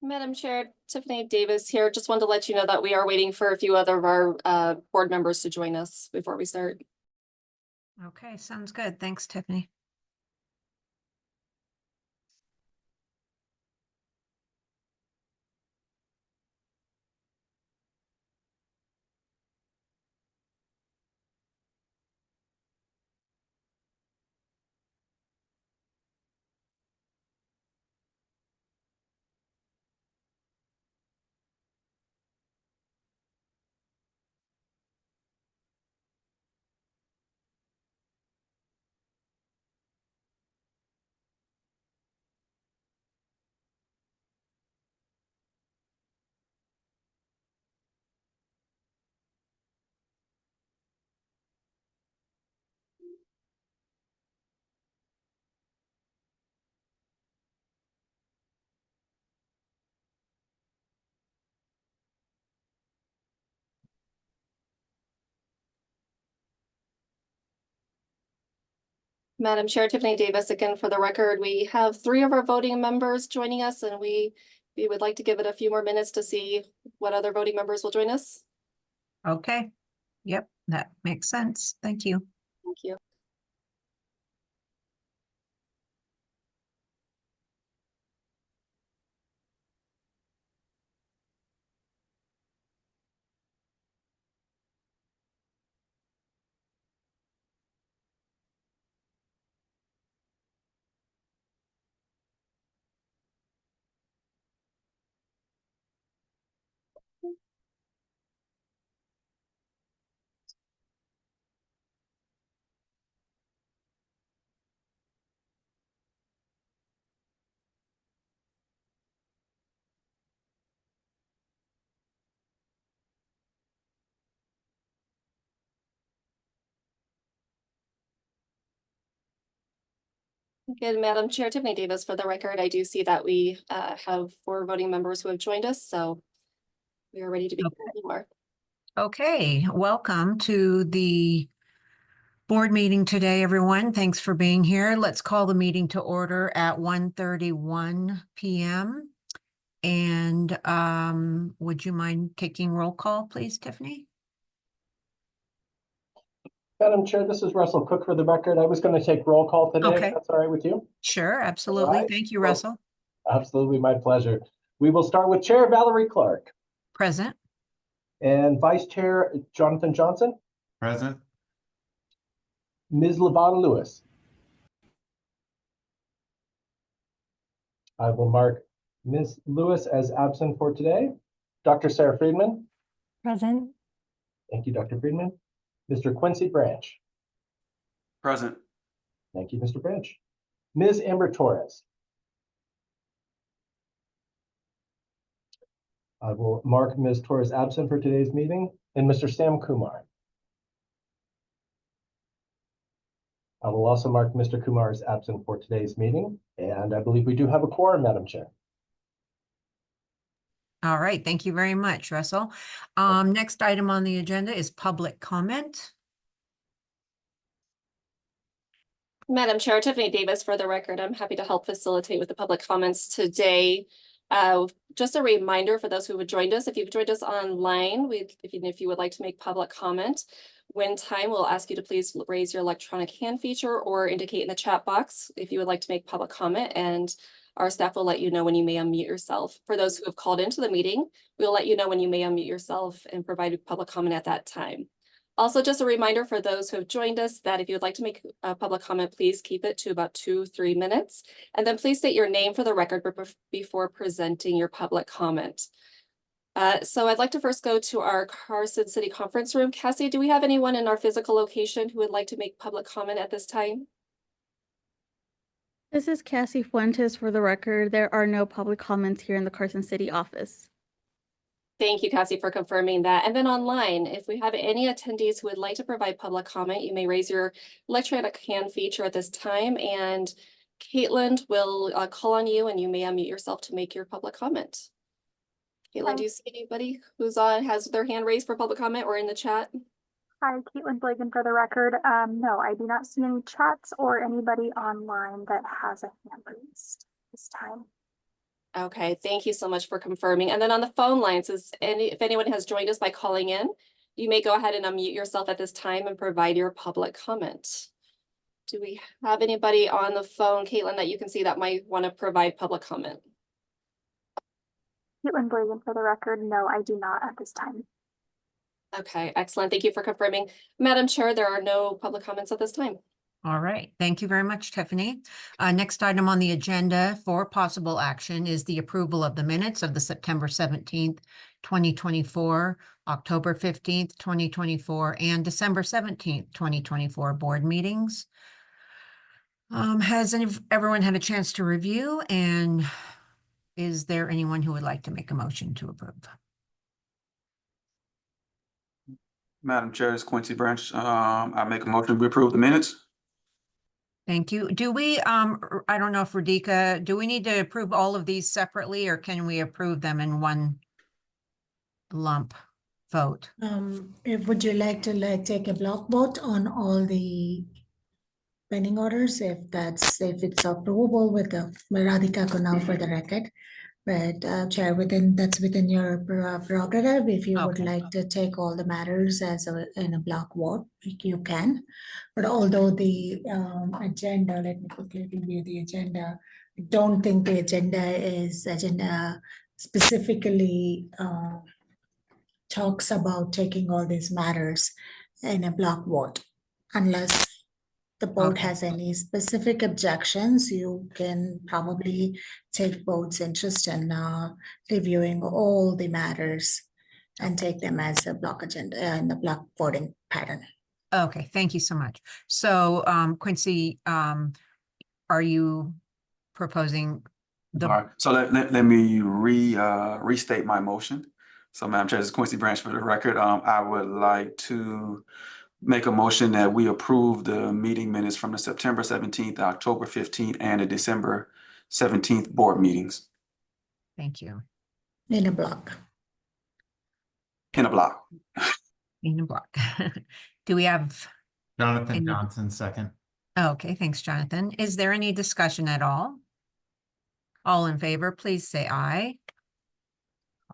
Madam Chair, Tiffany Davis here. Just wanted to let you know that we are waiting for a few other of our board members to join us before we start. Okay, sounds good. Thanks, Tiffany. Madam Chair, Tiffany Davis again for the record. We have 3 of our voting members joining us, and we would like to give it a few more minutes to see what other voting members will join us. Okay. Yep, that makes sense. Thank you. Thank you. Good, Madam Chair, Tiffany Davis for the record. I do see that we have 4 voting members who have joined us, so we are ready to begin. Okay, welcome to the board meeting today, everyone. Thanks for being here. Let's call the meeting to order at 1:31 p.m. And would you mind taking roll call, please, Tiffany? Madam Chair, this is Russell Cook for the record. I was going to take roll call today. Okay. If that's all right with you? Sure, absolutely. Right. Thank you, Russell. Absolutely, my pleasure. We will start with Chair Valerie Clark. Present. And Vice Chair Jonathan Johnson. Present. Ms. Lavon Lewis. I will mark Ms. Lewis as absent for today. Dr. Sarah Friedman. Present. Thank you, Dr. Friedman. Mr. Quincy Branch. Present. Thank you, Mr. Branch. Ms. Amber Torres. I will mark Ms. Torres absent for today's meeting. And Mr. Sam Kumar. I will also mark Mr. Kumar as absent for today's meeting. And I believe we do have a quorum, Madam Chair. All right, thank you very much, Russell. Next item on the agenda is public comment. Madam Chair, Tiffany Davis for the record. I'm happy to help facilitate with the public comments today. Just a reminder for those who have joined us, if you've joined us online, if you would like to make public comment, when time, we'll ask you to please raise your electronic hand feature or indicate in the chat box if you would like to make public comment, and our staff will let you know when you may unmute yourself. For those who have called into the meeting, we'll let you know when you may unmute yourself and provide public comment at that time. Also, just a reminder for those who have joined us that if you would like to make a public comment, please keep it to about 2-3 minutes. And then please state your name for the record before presenting your public comment. So I'd like to first go to our Carson City Conference Room. Cassie, do we have anyone in our physical location who would like to make public comment at this time? This is Cassie Fuentes for the record. There are no public comments here in the Carson City office. Thank you, Cassie, for confirming that. And then online, if we have any attendees who would like to provide public comment, you may raise your electronic hand feature at this time, and Caitlin will call on you and you may unmute yourself to make your public comment. Caitlin, do you see anybody who's has their hand raised for public comment or in the chat? Hi, Caitlin Blagan for the record. No, I do not see any chats or anybody online that has a hand raised this time. Okay, thank you so much for confirming. And then on the phone lines, if anyone has joined us by calling in, you may go ahead and unmute yourself at this time and provide your public comment. Do we have anybody on the phone, Caitlin, that you can see that might want to provide public comment? Caitlin Blagan for the record, no, I do not at this time. Okay, excellent. Thank you for confirming. Madam Chair, there are no public comments at this time. All right, thank you very much, Tiffany. Next item on the agenda for possible action is the approval of the minutes of the September 17th, 2024, October 15th, 2024, and December 17th, 2024 board meetings. Has everyone had a chance to review, and is there anyone who would like to make a motion to approve? Madam Chair, it's Quincy Branch. I make a motion to approve the minutes. Thank you. Do we, I don't know if Radhika, do we need to approve all of these separately, or can we approve them in one lump vote? Would you like to take a block vote on all the pending orders if it's approvable with the Radhika Kunal for the record? But Chair, that's within your prerogative. If you would Okay. like to take all the matters in a block vote, you can. But although the agenda, let me quickly review the agenda. I don't think the agenda specifically talks about taking all these matters in a block vote. Unless the board Okay. has any specific objections, you can probably take board's interest in reviewing all the matters and take them as a block agenda in the block voting pattern. Okay, thank you so much. So, Quincy, are you proposing All right, so let me restate my motion. So Madam Chair, this is Quincy Branch for the record. I would like to make a motion that we approve the meeting minutes from the September 17th, October 15th, and the December 17th board meetings Thank you. In a block. in a block. In a block. Do we have, Jonathan Any- Johnson, second. okay, thanks, Jonathan. Is there any discussion at all? All in favor, please say aye.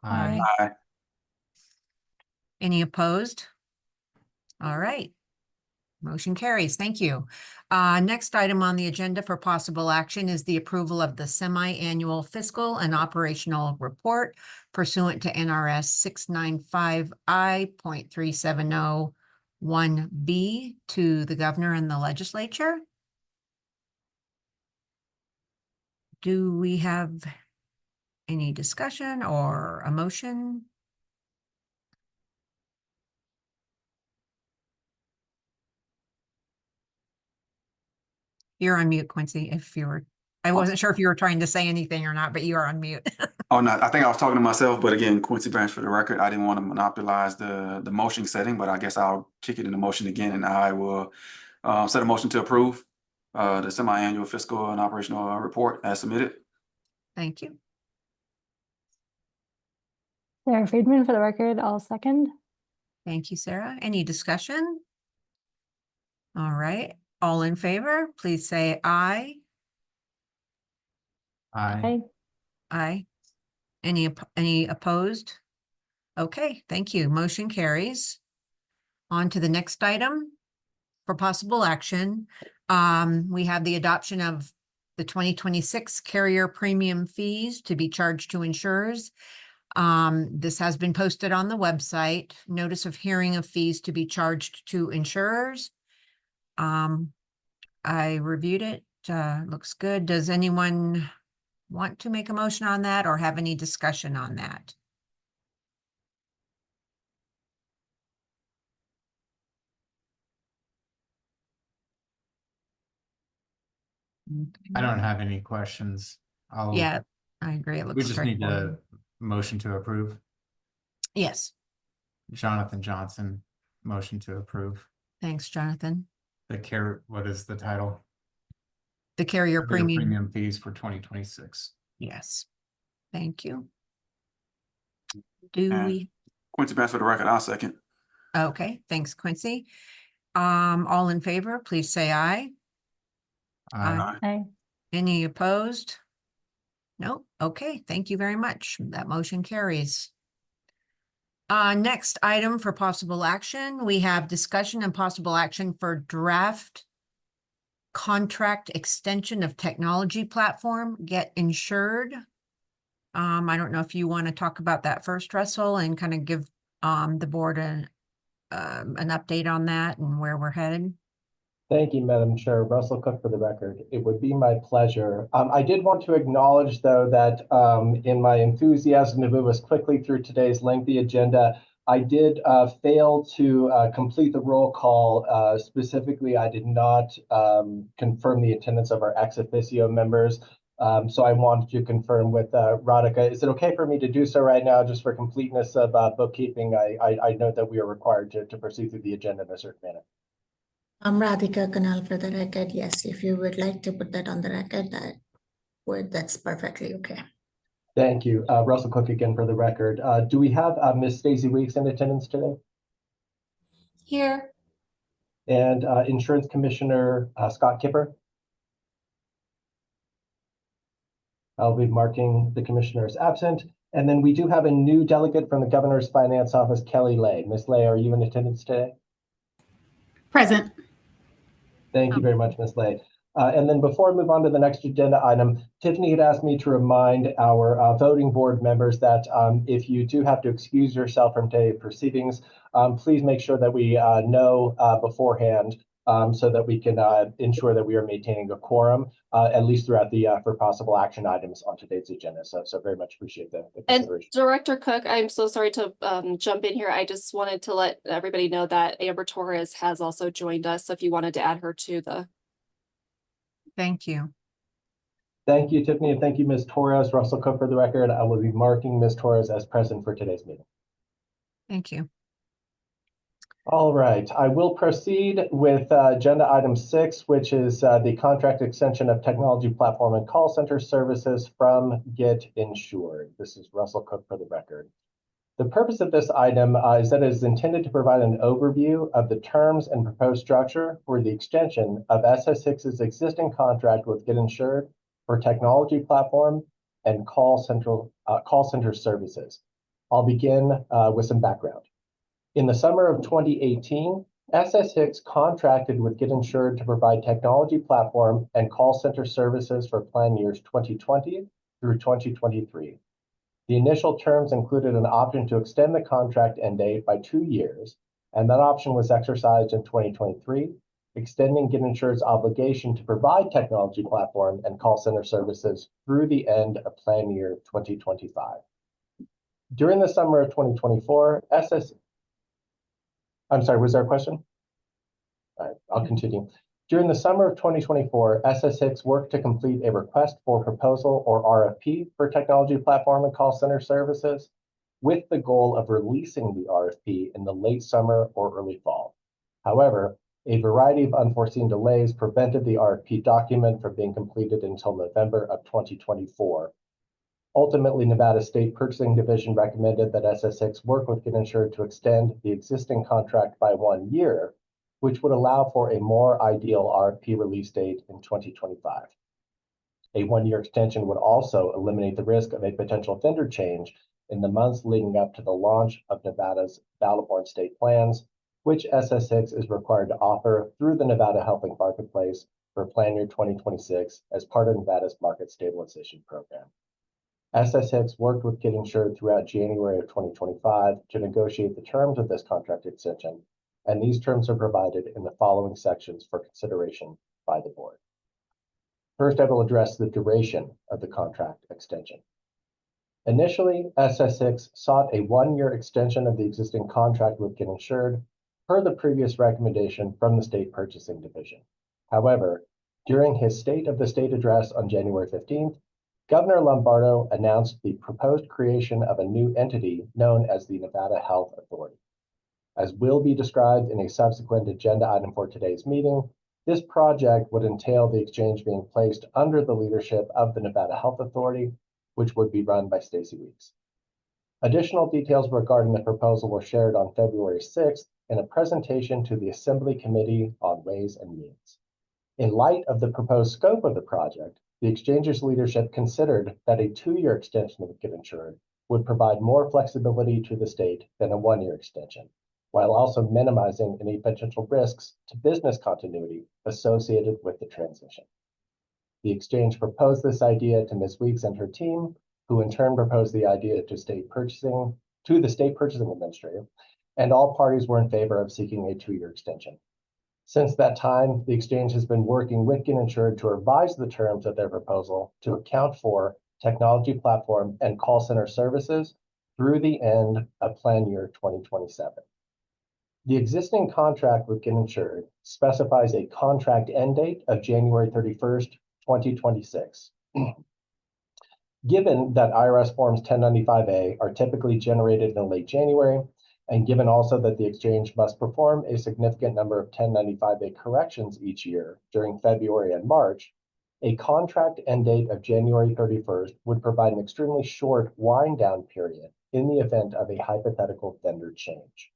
Aye. Aye. Any opposed? All right. Motion carries. Thank you. Next item on the agenda for possible action is the approval of the semi-annual fiscal and operational report pursuant to NRS 695I.3701B to the governor and the legislature. Do we have any discussion or a motion? You're on mute, Quincy, if you were, I wasn't sure if you were trying to say anything or not, but you are on mute. Oh, no, I think I was talking to myself, but again, Quincy Branch for the record. I didn't want to monopolize the motion setting, but I guess I'll kick it into motion again, and I will set a motion to approve the semi-annual fiscal and operational report as submitted. Thank you. Sarah Friedman for the record, I'll second. Thank you, Sarah. Any discussion? All right, all in favor, please say aye. Aye. Aye. Any opposed? Okay, thank you. Motion carries. On to the next item for possible action. We have the adoption of the 2026 carrier premium fees to be charged to insurers. This has been posted on the website. Notice of hearing of fees to be charged to insurers. I reviewed it. Looks good. Does anyone want to make a motion on that or have any discussion on that? I don't have any questions. Yeah, I agree. It We looks just need straightforward. a motion to approve. Yes, Jonathan Johnson, motion to approve. thanks, Jonathan. What is the title? The carrier Carrier premium. fees for 2026. Yes, thank you. Do And- we? Quincy Branch for the record, I'll second. Okay, thanks, Quincy. All in favor, please say aye. Aye. Aye. Aye. Any opposed? No? Okay, thank you very much. That motion carries. Next item for possible action, we have discussion and possible action for draft contract extension of technology platform, Get Insured. I don't know if you want to talk about that first, Russell, and kind of give the board an update on that and where we're headed. Thank you, Madam Chair. Russell Cook for the record. It would be my pleasure. I did want to acknowledge, though, that in my enthusiasm to move us quickly through today's lengthy agenda, I did fail to complete the roll call. Specifically, I did not confirm the attendance of our ex officio members. So I wanted to confirm with Radhika. Is it okay for me to do so right now, just for completeness of bookkeeping? I note that we are required to proceed through the agenda in a certain manner. Radhika Kanal for the record. Yes, if you would like to put that on the record, that's perfectly okay. Thank you. Russell Cook again for the record. Do we have Ms. Stacey Weeks in attendance today? Here. And Insurance Commissioner Scott Kipper? I'll be marking the commissioner as absent. And then we do have a new delegate from the Governor's Finance Office, Kelly Lay. Ms. Lay, are you in attendance today? Present. Thank you very much, Ms. Lay. And then before I move on to the next agenda item, Tiffany had asked me to remind our voting board members that if you do have to excuse yourself from today's proceedings, please make sure that we know beforehand so that we can ensure that we are maintaining a quorum, at least throughout the for possible action items on today's agenda. So very much appreciate the And consideration. Director Cook, I'm so sorry to jump in here. I just wanted to let everybody know that Amber Torres has also joined us. So if you wanted to add her to the. Thank you. Thank you, Tiffany, and thank you, Ms. Torres. Russell Cook for the record. I will be marking Ms. Torres as present for today's meeting. Thank you. All right, I will proceed with agenda item 6, which is the contract extension of technology platform and call center services from Get Insured. This is Russell Cook for the record. The purpose of this item is that it is intended to provide an overview of the terms and proposed structure for the extension of SSHIX's existing contract with Get Insured for technology platform and call center services. I'll begin with some background. In the summer of 2018, SSHIX contracted with Get Insured to provide technology platform and call center services for plan years 2020 through 2023. The initial terms included an option to extend the contract end date by 2 years, and that option was exercised in 2023, extending Get Insured's obligation to provide technology platform and call center services through the end of plan year 2025. During the summer of 2024, I'm sorry, was there a question? All right, I'll continue. During the summer of 2024, SSHIX worked to complete a request for proposal or RFP for technology platform and call center services with the goal of releasing the RFP in the late summer or early fall. However, a variety of unforeseen delays prevented the RFP document from being completed until November of 2024. Ultimately, Nevada State Purchasing Division recommended that SSHIX work with Get Insured to extend the existing contract by 1 year, which would allow for a more ideal RFP release date in 2025. A 1-year extension would also eliminate the risk of a potential vendor change in the months leading up to the launch of Nevada's Battle-Born state plans, which SSHIX is required to offer through the Nevada Health Link Marketplace for plan year 2026 as part of Nevada's market stabilization program. SSHIX worked with Get Insured throughout January of 2025 to negotiate the terms of this contract extension, and these terms are provided in the following sections for consideration by the board. First, I will address the duration of the contract extension. Initially, SSHIX sought a 1-year extension of the existing contract with Get Insured per the previous recommendation from the State Purchasing Division. However, during his State of the State address on January 15th, Governor Lombardo announced the proposed creation of a new entity known as the Nevada Health Authority. As will be described in a subsequent agenda item for today's meeting, this project would entail the exchange being placed under the leadership of the Nevada Health Authority, which would be run by Stacey Weeks. Additional details regarding the proposal were shared on February 6th in a presentation to the Assembly Committee on Ways and Means. In light of the proposed scope of the project, the exchange's leadership considered that a 2-year extension of Get Insured would provide more flexibility to the state than a 1-year extension, while also minimizing any potential risks to business continuity associated with the transition. The exchange proposed this idea to Ms. Weeks and her team, who in turn proposed the idea to the state purchasing administrator, and all parties were in favor of seeking a 2-year extension. Since that time, the exchange has been working with Get Insured to revise the terms of their proposal to account for technology platform and call center services through the end of plan year 2027. The existing contract with Get Insured specifies a contract end date of January 31st, 2026. Given that IRS Forms 1095-A are typically generated in late January, and given also that the exchange must perform a significant number of 1095-A corrections each year during February and March, a contract end date of January 31st would provide an extremely short wind down period in the event of a hypothetical vendor change.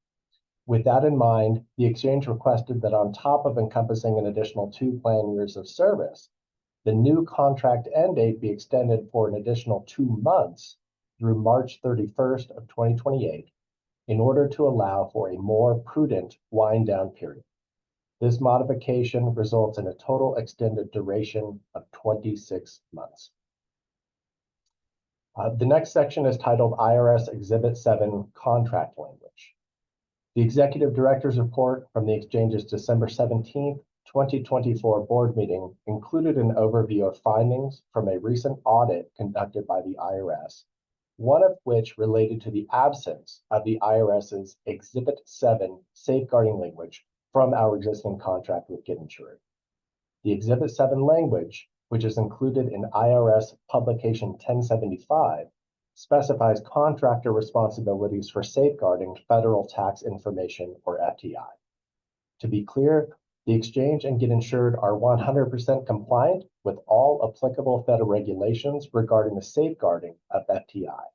With that in mind, the exchange requested that on top of encompassing an additional 2 plan years of service, the new contract end date be extended for an additional 2 months through March 31st of 2028 in order to allow for a more prudent wind down period. This modification results in a total extended duration of 26 months. The next section is titled IRS Exhibit 7 Contract Language. The Executive Director's Report from the Exchange's December 17th, 2024 board meeting included an overview of findings from a recent audit conducted by the IRS, one of which related to the absence of the IRS's Exhibit 7 safeguarding language from our existing contract with Get Insured. The Exhibit 7 language, which is included in IRS Publication 1075, specifies contractor responsibilities for safeguarding federal tax information, or FTI. To be clear, the exchange and Get Insured are 100% compliant with all applicable federal regulations regarding the safeguarding of FTI.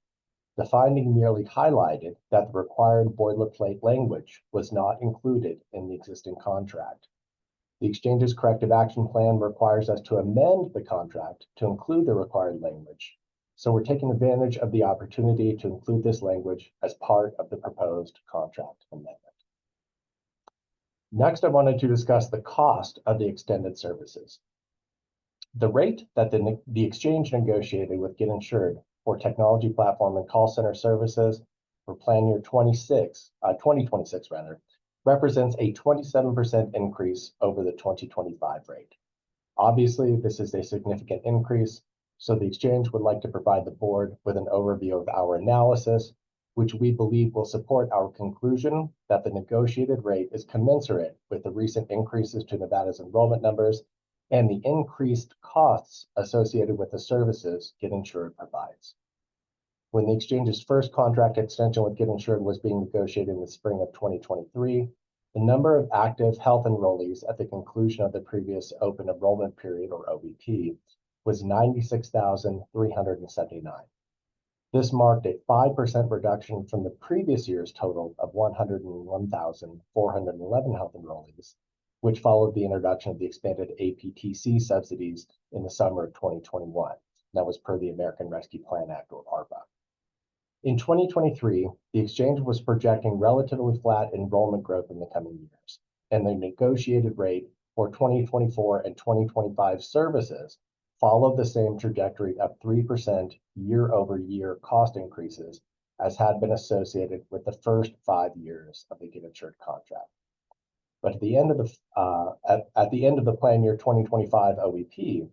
The finding merely highlighted that the required boilerplate language was not included in the existing contract. The exchange's corrective action plan requires us to amend the contract to include the required language. So we're taking advantage of the opportunity to include this language as part of the proposed contract amendment. Next, I wanted to discuss the cost of the extended services. The rate that the exchange negotiated with Get Insured for technology platform and call center services for plan year 2026 represents a 27% increase over the 2025 rate. Obviously, this is a significant increase, so the exchange would like to provide the board with an overview of our analysis, which we believe will support our conclusion that the negotiated rate is commensurate with the recent increases to Nevada's enrollment numbers and the increased costs associated with the services Get Insured provides. When the exchange's first contract extension with Get Insured was being negotiated in the spring of 2023, the number of active health enrollees at the conclusion of the previous open enrollment period, or OEP, was 96,379. This marked a 5% reduction from the previous year's total of 101,411 health enrollees, which followed the introduction of the expanded APTC subsidies in the summer of 2021. That was per the American Rescue Plan Act, or ARPA. In 2023, the exchange was projecting relatively flat enrollment growth in the coming years, and the negotiated rate for 2024 and 2025 services followed the same trajectory of 3% year-over-year cost increases as had been associated with the first 5 years of the Get Insured contract. But at the end of the plan year 2025 OEP,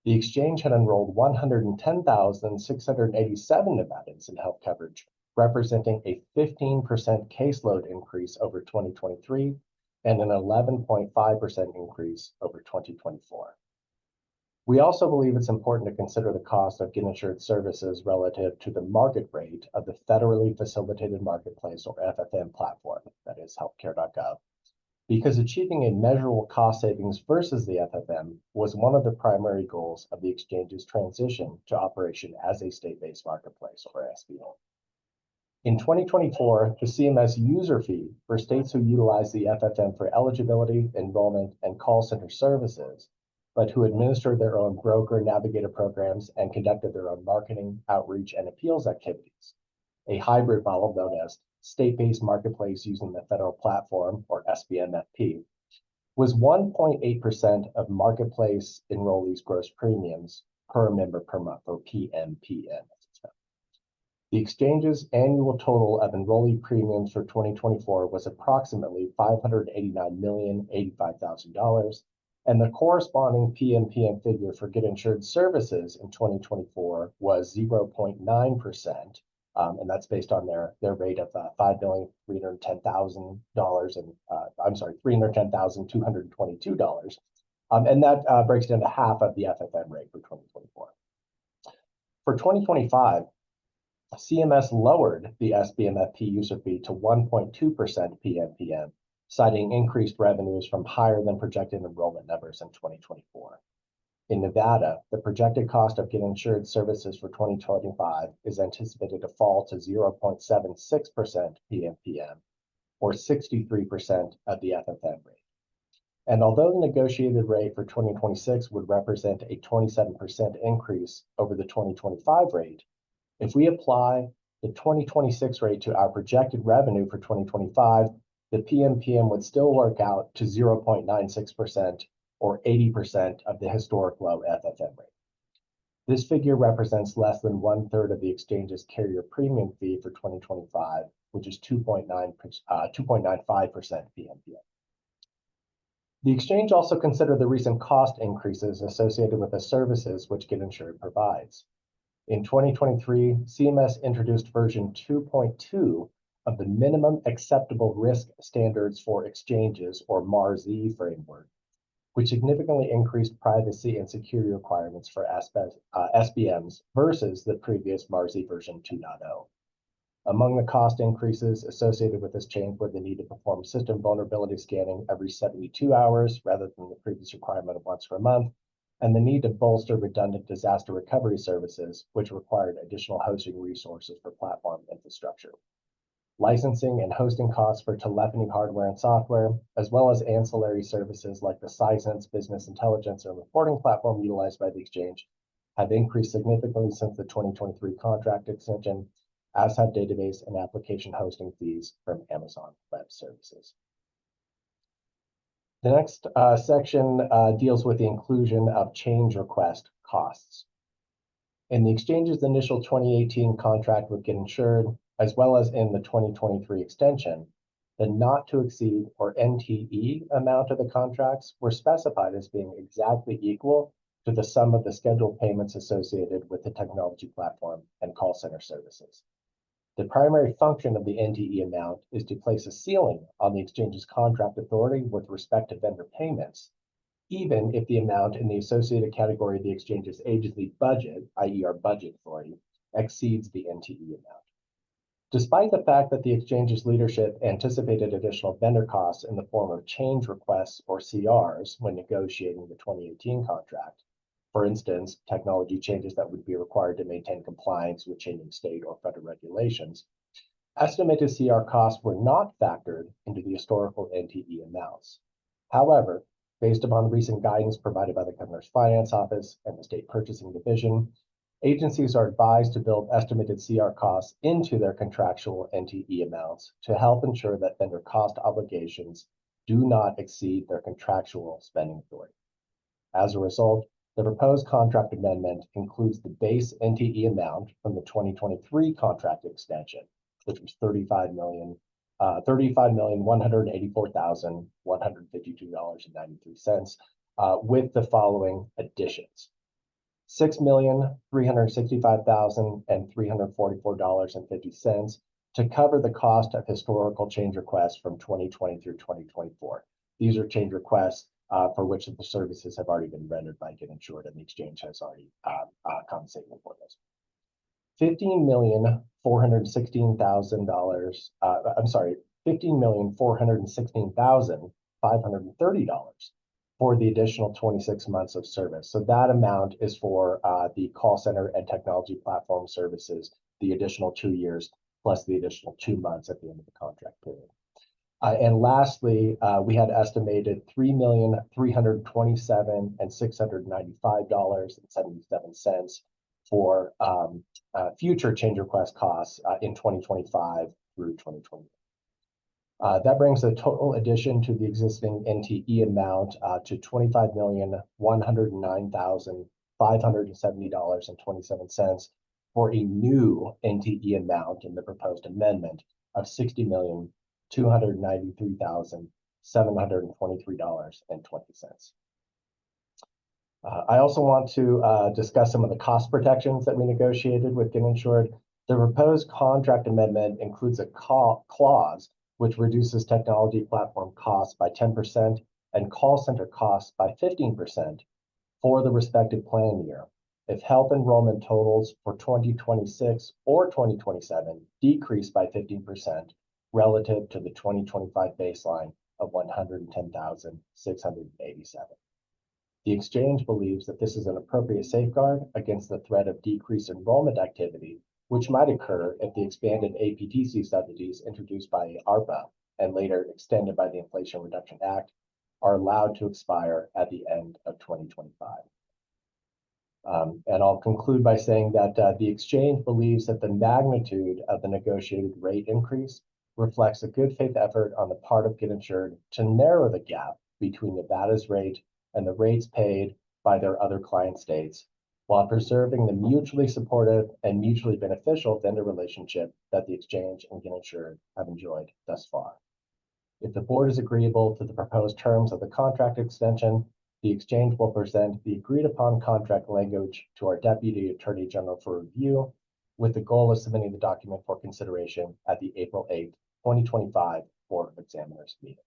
the exchange had enrolled 110,687 Nevadans in health coverage, representing a 15% caseload increase over 2023 and an 11.5% increase over 2024. We also believe it's important to consider the cost of Get Insured services relative to the market rate of the Federally Facilitated Marketplace, or FFM platform, that is healthcare.gov, because achieving a measurable cost savings versus the FFM was one of the primary goals of the exchange's transition to operation as a state-based marketplace, or SBO. In 2024, the CMS user fee for states who utilize the FFM for eligibility, enrollment, and call center services but who administered their own broker navigator programs and conducted their own marketing, outreach, and appeals activities. A hybrid model known as state-based marketplace using the federal platform, or SBMFP, was 1.8% of marketplace enrollees' gross premiums per member per month, or PMPM. The exchange's annual total of enrollee premiums for 2024 was approximately $589,085,000, and the corresponding PMPM figure for Get Insured services in 2024 was 0.9%, and that's based on their rate of $5,310,000 and $310,222, and that breaks down to half of the FFM rate for 2024. For 2025. CMS lowered the SBMFP user fee to 1.2% PMPM, citing increased revenues from higher than projected enrollment numbers in 2024. In Nevada, the projected cost of Get Insured services for 2025 is anticipated to fall to 0.76% PMPM, or 63% of the FFM rate. And although the negotiated rate for 2026 would represent a 27% increase over the 2025 rate, if we apply the 2026 rate to our projected revenue for 2025, the PMPM would still work out to 0.96% or 80% of the historic low FFM rate. This figure represents less than 1/3 of the exchange's carrier premium fee for 2025, which is 2.95% PMPM. The exchange also considered the recent cost increases associated with the services which Get Insured provides. In 2023, CMS introduced version 2.2 of the Minimum Acceptable Risk Standards for Exchanges, or MARZ framework, which significantly increased privacy and security requirements for SBMs versus the previous MARZ version 2.0. Among the cost increases associated with this change were the need to perform system vulnerability scanning every 72 hours rather than the previous requirement of once per month, and the need to bolster redundant disaster recovery services, which required additional hosting resources for platform infrastructure. Licensing and hosting costs for telephony hardware and software, as well as ancillary services like the SSHIX business intelligence and reporting platform utilized by the exchange, have increased significantly since the 2023 contract extension, as have database and application hosting fees from Amazon Web Services. The next section deals with the inclusion of change request costs. In the exchange's initial 2018 contract with Get Insured, as well as in the 2023 extension, the not to exceed, or NTE, amount of the contracts were specified as being exactly equal to the sum of the scheduled payments associated with the technology platform and call center services. The primary function of the NTE amount is to place a ceiling on the exchange's contract authority with respect to vendor payments, even if the amount in the associated category of the exchange's agency budget, i.e. our budget authority, exceeds the NTE amount. Despite the fact that the exchange's leadership anticipated additional vendor costs in the form of change requests, or CRs, when negotiating the 2018 contract, for instance, technology changes that would be required to maintain compliance with changing state or federal regulations, estimated CR costs were not factored into the historical NTE amounts. However, based upon recent guidance provided by the Governor's Finance Office and the State Purchasing Division, agencies are advised to build estimated CR costs into their contractual NTE amounts to help ensure that vendor cost obligations do not exceed their contractual spending authority. As a result, the proposed contract amendment includes the base NTE amount from the 2023 contract extension, which was $35,184,152.93, with the following additions: $6,365,344.50 to cover the cost of historical change requests from 2020 through 2024. These are change requests for which the services have already been rendered by Get Insured, and the exchange has already compensated for those. $15,416,530 for the additional 26 months of service. So that amount is for the call center and technology platform services, the additional 2 years, plus the additional 2 months at the end of the contract period. And lastly, we had estimated $3,327,695.77 for future change request costs in 2025 through 2020. That brings the total addition to the existing NTE amount to $25,109,570.27 for a new NTE amount in the proposed amendment of $60,293,723.20. I also want to discuss some of the cost protections that we negotiated with Get Insured. The proposed contract amendment includes a clause which reduces technology platform costs by 10% and call center costs by 15% for the respective plan year. If health enrollment totals for 2026 or 2027 decrease by 15% relative to the 2025 baseline of 110,687. The exchange believes that this is an appropriate safeguard against the threat of decreased enrollment activity, which might occur if the expanded APTC subsidies introduced by ARPA and later extended by the Inflation Reduction Act are allowed to expire at the end of 2025. And I'll conclude by saying that the exchange believes that the magnitude of the negotiated rate increase reflects a good faith effort on the part of Get Insured to narrow the gap between Nevada's rate and the rates paid by their other client states, while preserving the mutually supportive and mutually beneficial vendor relationship that the exchange and Get Insured have enjoyed thus far. If the board is agreeable to the proposed terms of the contract extension, the exchange will present the agreed upon contract language to our Deputy Attorney General for review, with the goal of submitting the document for consideration at the April 8th, 2025 Board of Examiners meeting.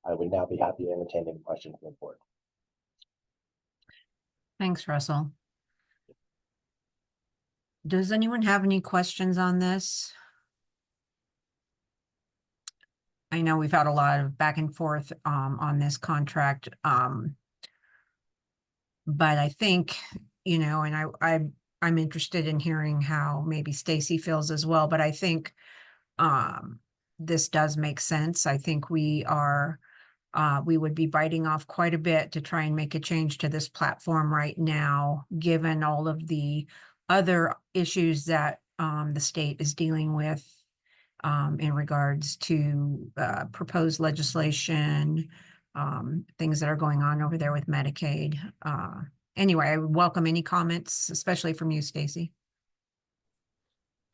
I would now be happy to entertain any questions from the board. Thanks, Russell. Does anyone have any questions on this? I know we've had a lot of back and forth on this contract. But I think, you know, and I'm interested in hearing how maybe Stacy feels as well, but I think this does make sense. I think we would be biting off quite a bit to try and make a change to this platform right now, given all of the other issues that the state is dealing with in regards to proposed legislation, things that are going on over there with Medicaid. Anyway, I would welcome any comments, especially from you, Stacy.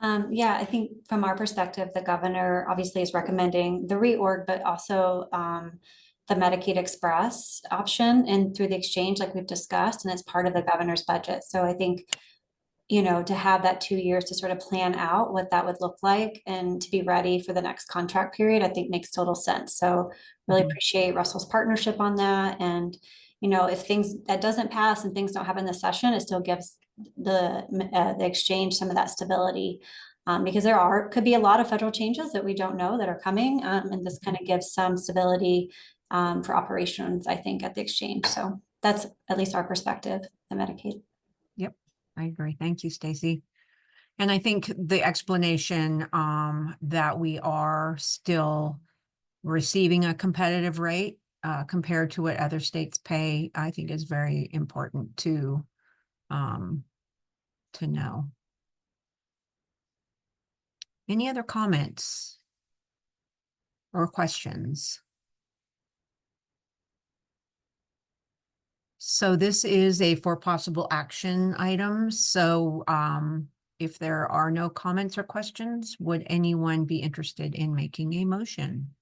Yeah, I think from our perspective, the governor obviously is recommending the reorg, but also the Medicaid Express option and through the exchange, like we've discussed, and it's part of the governor's budget. So I think, you know, to have that 2 years to sort of plan out what that would look like and to be ready for the next contract period, I think makes total sense. So really appreciate Russell's partnership on that. And, you know, if that doesn't pass and things don't happen this session, it still gives the exchange some of that stability because could be a lot of federal changes that we don't know that are coming. And this kind of gives some stability for operations, I think, at the exchange. So that's at least our perspective, the Medicaid. Yep. I agree. Thank you, Stacy. And I think the explanation that we are still receiving a competitive rate compared to what other states pay, I think is very important to know. Any other comments or questions? So this is for possible action items. So if there are no comments or questions, would anyone be interested in making a motion?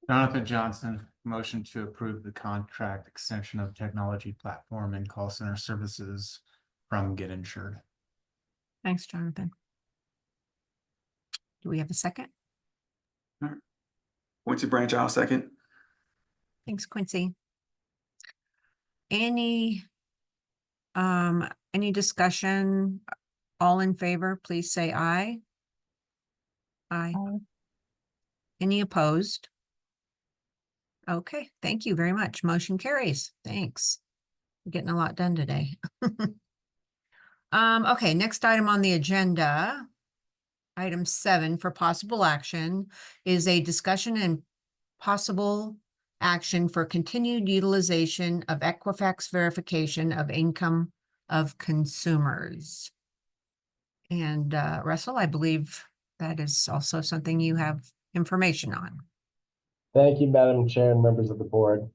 Jonathan Johnson, motion to approve the contract extension of technology platform and call center services from Get Insured. Thanks, Jonathan. Do we have a second? Quincy Branch, I'll second. Thanks, Quincy. Any discussion? All in favor, please say aye. Aye. Aye. Any opposed? Okay, thank you very much. Motion carries. Thanks. We're getting a lot done today. Okay, next item on the agenda. Item 7 for possible action is a discussion and possible action for continued utilization of Equifax verification of income of consumers. And Russell, I believe that is also something you have information on. Thank you, Madam Chair and members of the board.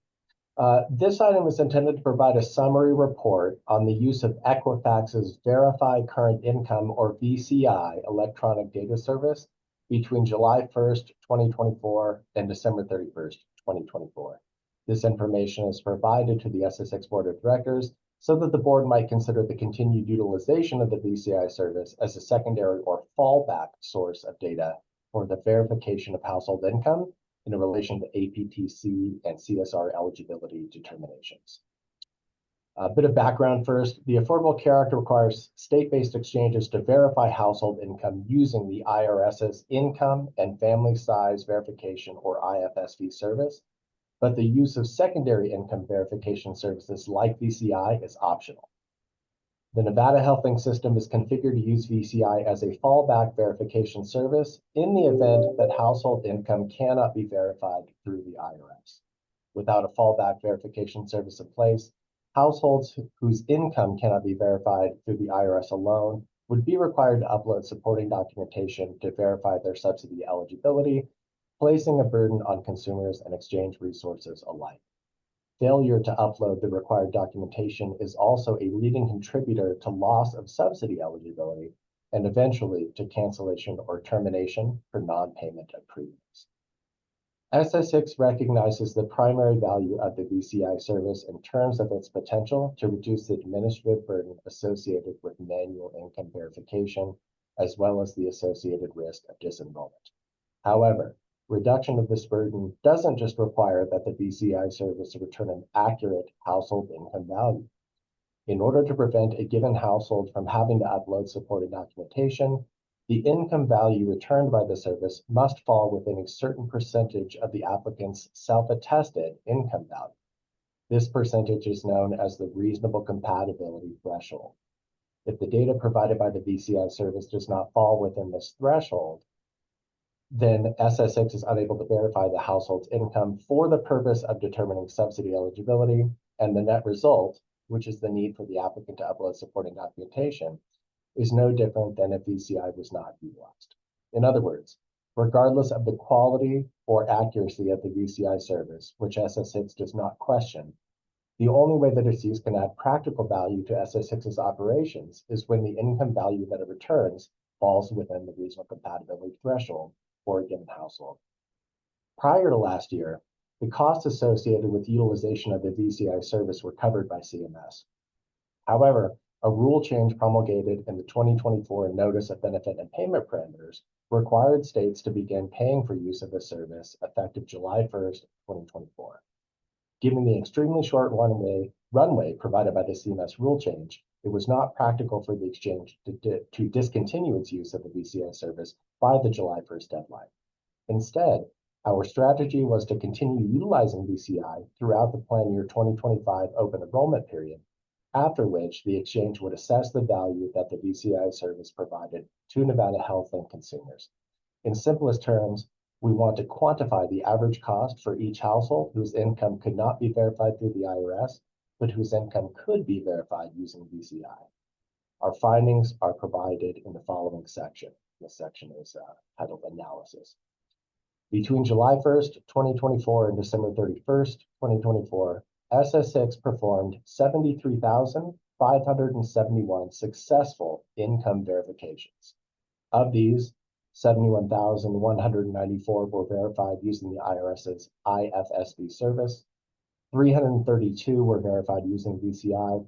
This item is intended to provide a summary report on the use of Equifax's Verify Current Income, or VCI, electronic data service between July 1st, 2024 and December 31st, 2024. This information is provided to the SSHIX Board of Directors so that the board might consider the continued utilization of the VCI service as a secondary or fallback source of data for the verification of household income in relation to APTC and CSR eligibility determinations. A bit of background first. The Affordable Care Act requires state-based exchanges to verify household income using the IRS's Income and Family Size Verification, or IFSV service, but the use of secondary income verification services like VCI is optional. The Nevada HealthLink system is configured to use VCI as a fallback verification service in the event that household income cannot be verified through the IRS. Without a fallback verification service in place, households whose income cannot be verified through the IRS alone would be required to upload supporting documentation to verify their subsidy eligibility, placing a burden on consumers and exchange resources alike. Failure to upload the required documentation is also a leading contributor to loss of subsidy eligibility and eventually to cancellation or termination for non-payment of premiums. SSHIX recognizes the primary value of the VCI service in terms of its potential to reduce the administrative burden associated with manual income verification, as well as the associated risk of disenrollment. However, reduction of this burden doesn't just require that the VCI service return an accurate household income value. In order to prevent a given household from having to upload supporting documentation, the income value returned by the service must fall within a certain percentage of the applicant's self-attested income value. This percentage is known as the reasonable compatibility threshold. If the data provided by the VCI service does not fall within this threshold, then SSHIX is unable to verify the household's income for the purpose of determining subsidy eligibility, and the net result, which is the need for the applicant to upload supporting documentation, is no different than if VCI was not utilized. In other words, regardless of the quality or accuracy of the VCI service, which SSHIX does not question, the only way that its can add practical value to SSHIX's operations is when the income value that it returns falls within the reasonable compatibility threshold for a given household. Prior to last year, the costs associated with utilization of the VCI service were covered by CMS. However, a rule change promulgated in the 2024 Notice of Benefit and Payment Parameters required states to begin paying for use of the service effective July 1st, 2024. Given the extremely short runway provided by the CMS rule change, it was not practical for the exchange to discontinue its use of the VCI service by the July 1st deadline. Instead, our strategy was to continue utilizing VCI throughout the plan year 2025 open enrollment period, after which the exchange would assess the value that the VCI service provided to Nevada HealthLink consumers. In simplest terms, we want to quantify the average cost for each household whose income could not be verified through the IRS, but whose income could be verified using VCI. Our findings are provided in the following section. This section is titled Analysis. Between July 1st, 2024 and December 31st, 2024, SSHIX performed 73,571 successful income verifications. Of these, 71,194 were verified using the IRS's IFSV service, 332 were verified using VCI,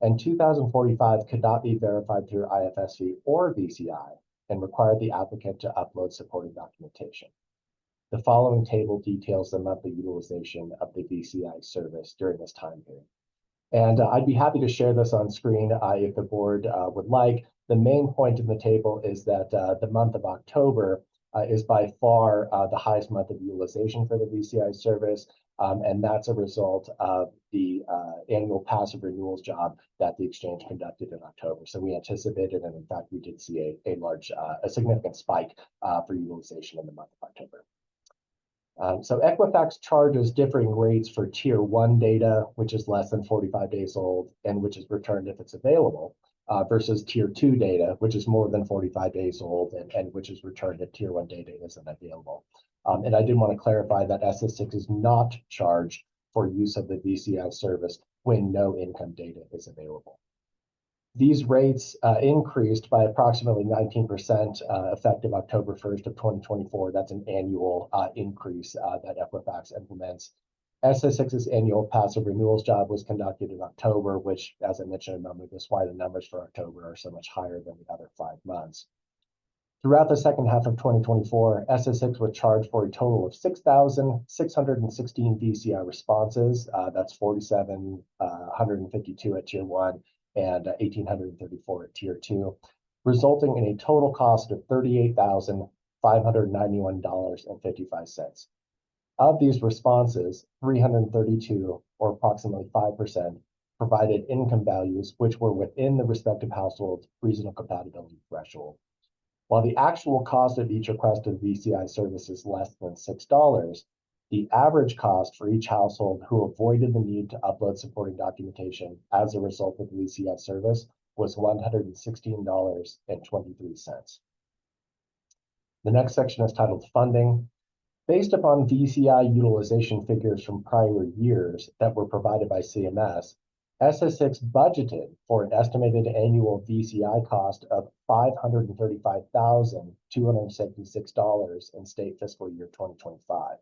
and 2,045 could not be verified through IFSV or VCI and required the applicant to upload supporting documentation. The following table details the monthly utilization of the VCI service during this time period. And I'd be happy to share this on screen if the board would like. The main point in the table is that the month of October is by far the highest month of utilization for the VCI service. And that's a result of the annual passive renewals job that the exchange conducted in October. So we anticipated, and in fact, we did see a significant spike for utilization in the month of October. So Equifax charges differing rates for tier 1 data, which is less than 45 days old and which is returned if it's available, versus tier 2 data, which is more than 45 days old and which is returned if tier 1 data isn't available. And I did want to clarify that SSHIX is not charged for use of the VCI service when no income data is available. These rates increased by approximately 19% effective October 1st of 2024. That's an annual increase that Equifax implements. SSHIX's annual passive renewals job was conducted in October, which, as I mentioned a moment ago, is why the numbers for October are so much higher than the other 5 months. Throughout the second half of 2024, SSHIX was charged for a total of 6,616 VCI responses. That's 4,752 at tier 1 and 1,834 at tier 2, resulting in a total cost of $38,591.55. Of these responses, 332, or approximately 5%, provided income values which were within the respective household's reasonable compatibility threshold. While the actual cost of each requested VCI service is less than $6, the average cost for each household who avoided the need to upload supporting documentation as a result of the VCI service was $116.23. The next section is titled Funding. Based upon VCI utilization figures from prior years that were provided by CMS, SSHIX budgeted for an estimated annual VCI cost of $535,276 in state fiscal year 2025.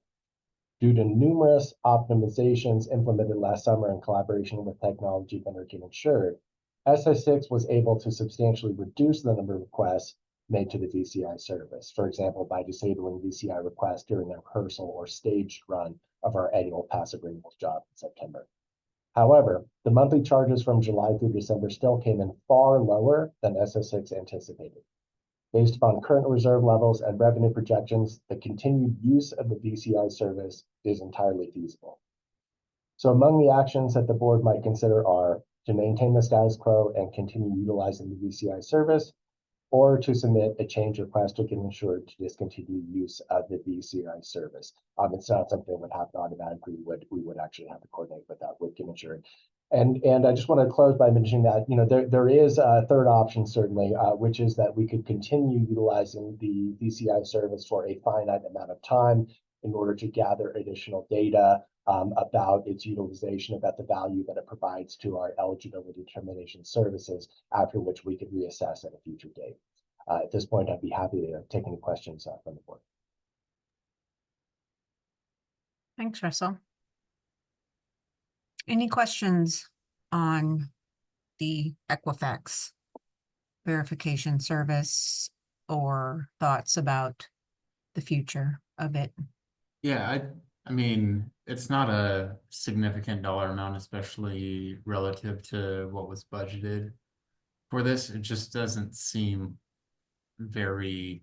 Due to numerous optimizations implemented last summer in collaboration with technology vendor Get Insured, SSHIX was able to substantially reduce the number of requests made to the VCI service, for example, by disabling VCI requests during the rehearsal or staged run of our annual passive renewals job in September. However, the monthly charges from July through December still came in far lower than SSHIX anticipated. Based upon current reserve levels and revenue projections, the continued use of the VCI service is entirely feasible. So among the actions that the board might consider are to maintain the status quo and continue utilizing the VCI service, or to submit a change request to Get Insured to discontinue use of the VCI service. It's not something that would happen automatically. We would actually have to coordinate with that with Get Insured. And I just want to close by mentioning that, there is a third option, certainly, which is that we could continue utilizing the VCI service for a finite amount of time in order to gather additional data about its utilization, about the value that it provides to our eligibility determination services, after which we could reassess at a future date. At this point, I'd be happy to take any questions from the board. Thanks, Russell. Any questions on the Equifax verification service or thoughts about the future of it? Yeah, I mean, it's not a significant dollar amount, especially relative to what was budgeted for this. It just doesn't seem very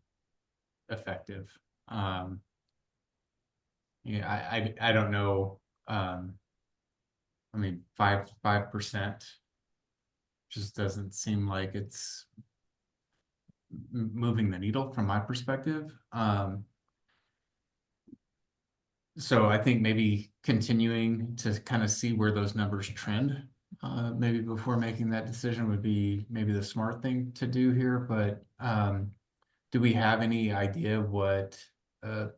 effective. Yeah, I don't know. I mean, 5% just doesn't seem like it's moving the needle from my perspective. So I think maybe continuing to kind of see where those numbers trend, maybe before making that decision would be maybe the smart thing to do here. But do we have any idea what the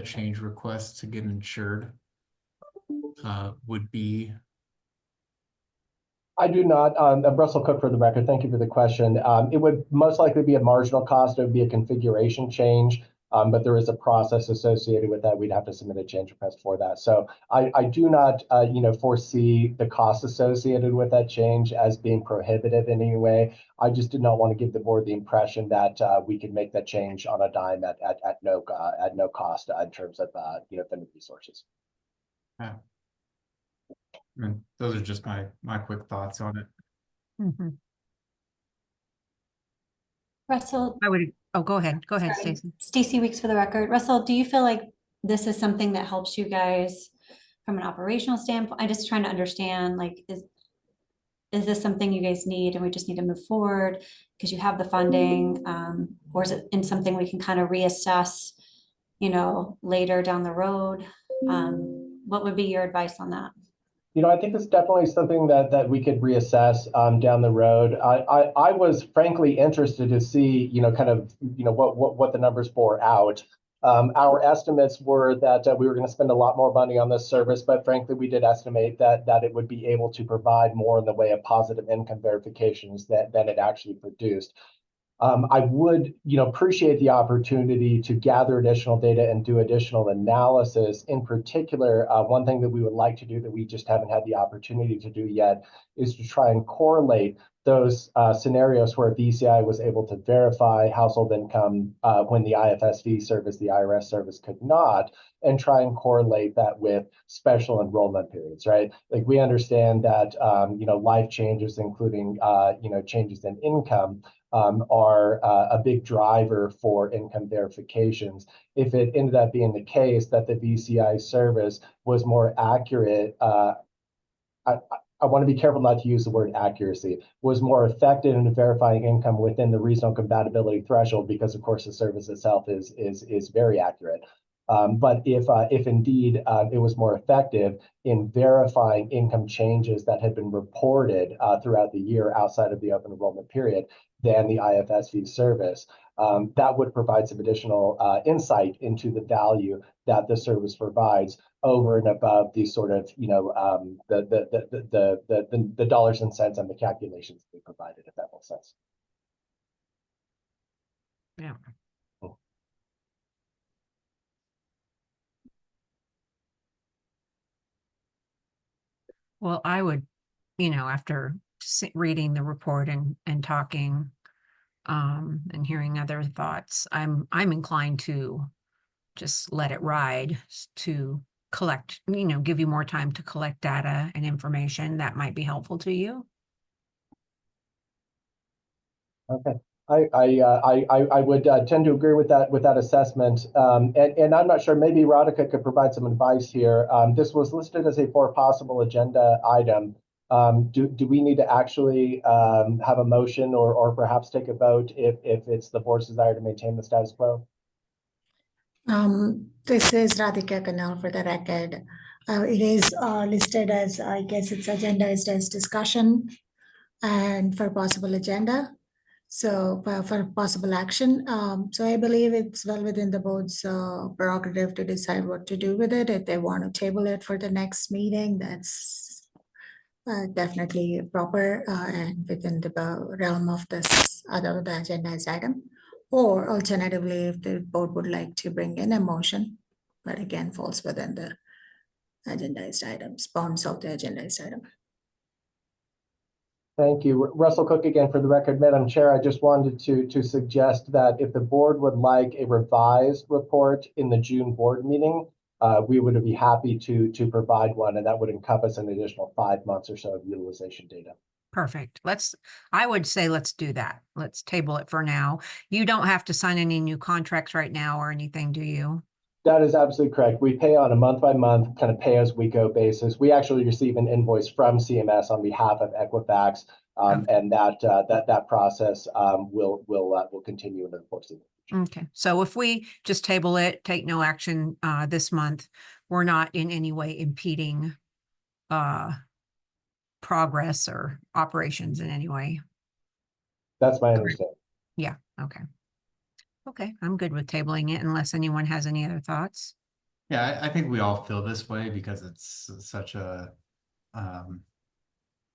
change request to Get Insured would be? I do not. Russell Cook, for the record, thank you for the question. It would most likely be a marginal cost. It would be a configuration change, but there is a process associated with that. We'd have to submit a change request for that. So I do not, foresee the cost associated with that change as being prohibitive in any way. I just did not want to give the board the impression that we could make that change on a dime at no cost in terms of vendor resources. Yeah. I mean, those are just my quick thoughts on it. Mm-hmm. Russell, Go ahead. Go ahead, sorry, Stacey. Stacey Weeks for the record. Russell, do you feel like this is something that helps you guys from an operational standpoint? I'm just trying to understand, like, is this something you guys need and we just need to move forward because you have the funding? Or is it in something we can kind of reassess, you know, later down the road? What would be your advice on that? I think it's definitely something that we could reassess down the road. I was frankly interested to see, kind of, what the numbers bore out. Our estimates were that we were going to spend a lot more money on this service, but frankly, we did estimate that it would be able to provide more in the way of positive income verifications than it actually produced. I would, appreciate the opportunity to gather additional data and do additional analysis. In particular, one thing that we would like to do that we just haven't had the opportunity to do yet is to try and correlate those scenarios where BCI was able to verify household income when the IFSV service, the IRS service, could not, and try and correlate that with special enrollment periods, right? Like, we understand that, life changes, including, changes in income, are a big driver for income verifications. If it ended up being the case that the BCI service was more accurate, I want to be careful not to use the word accuracy, was more effective in verifying income within the reasonable compatibility threshold, because of course the service itself is very accurate. But if indeed it was more effective in verifying income changes that had been reported throughout the year outside of the open enrollment period than the IFSV service, that would provide some additional insight into the value that the service provides over and above the sort of, the dollars and cents and the calculations we provided, if that makes sense. Yeah. Well, I would, after reading the report and talking and hearing other thoughts, I'm inclined to just let it ride, to collect, give you more time to collect data and information that might be helpful to you. Okay. I would tend to agree with that assessment, and I'm not sure, maybe Radhika could provide some advice here. This was listed as a for possible agenda item. Do we need to actually have a motion or perhaps take a vote if it's the board's desire to maintain the status quo? This is Radhika Kanal for the record. It is listed as, I guess it's agendized as discussion and for possible agenda. So for possible action. So I believe it's well within the board's prerogative to decide what to do with it. If they want to table it for the next meeting, that's definitely proper and within the realm of this the agendized item. Or alternatively, if the board would like to bring in a motion, but again falls within the agendized items, bounds of the agendized item. Thank you. Russell Cook again for the record. Madam Chair, I just wanted to suggest that if the board would like a revised report in the June board meeting, we would be happy to provide one, and that would encompass an additional 5 months or so of utilization data. Perfect. I would say let's do that. Let's table it for now. You don't have to sign any new contracts right now or anything, do you? That is absolutely correct. We pay on a month-by-month kind of pay-as-we-go basis. We actually receive an invoice from CMS on behalf of Equifax, and that process will continue into the foreseeable future. Okay, so if we just table it, take no action this month, we're not in any way impeding progress or operations in any way. That's my understanding. Yeah, okay. Okay, I'm good with tabling it unless anyone has any other thoughts. Yeah, I think we all feel this way because it's such a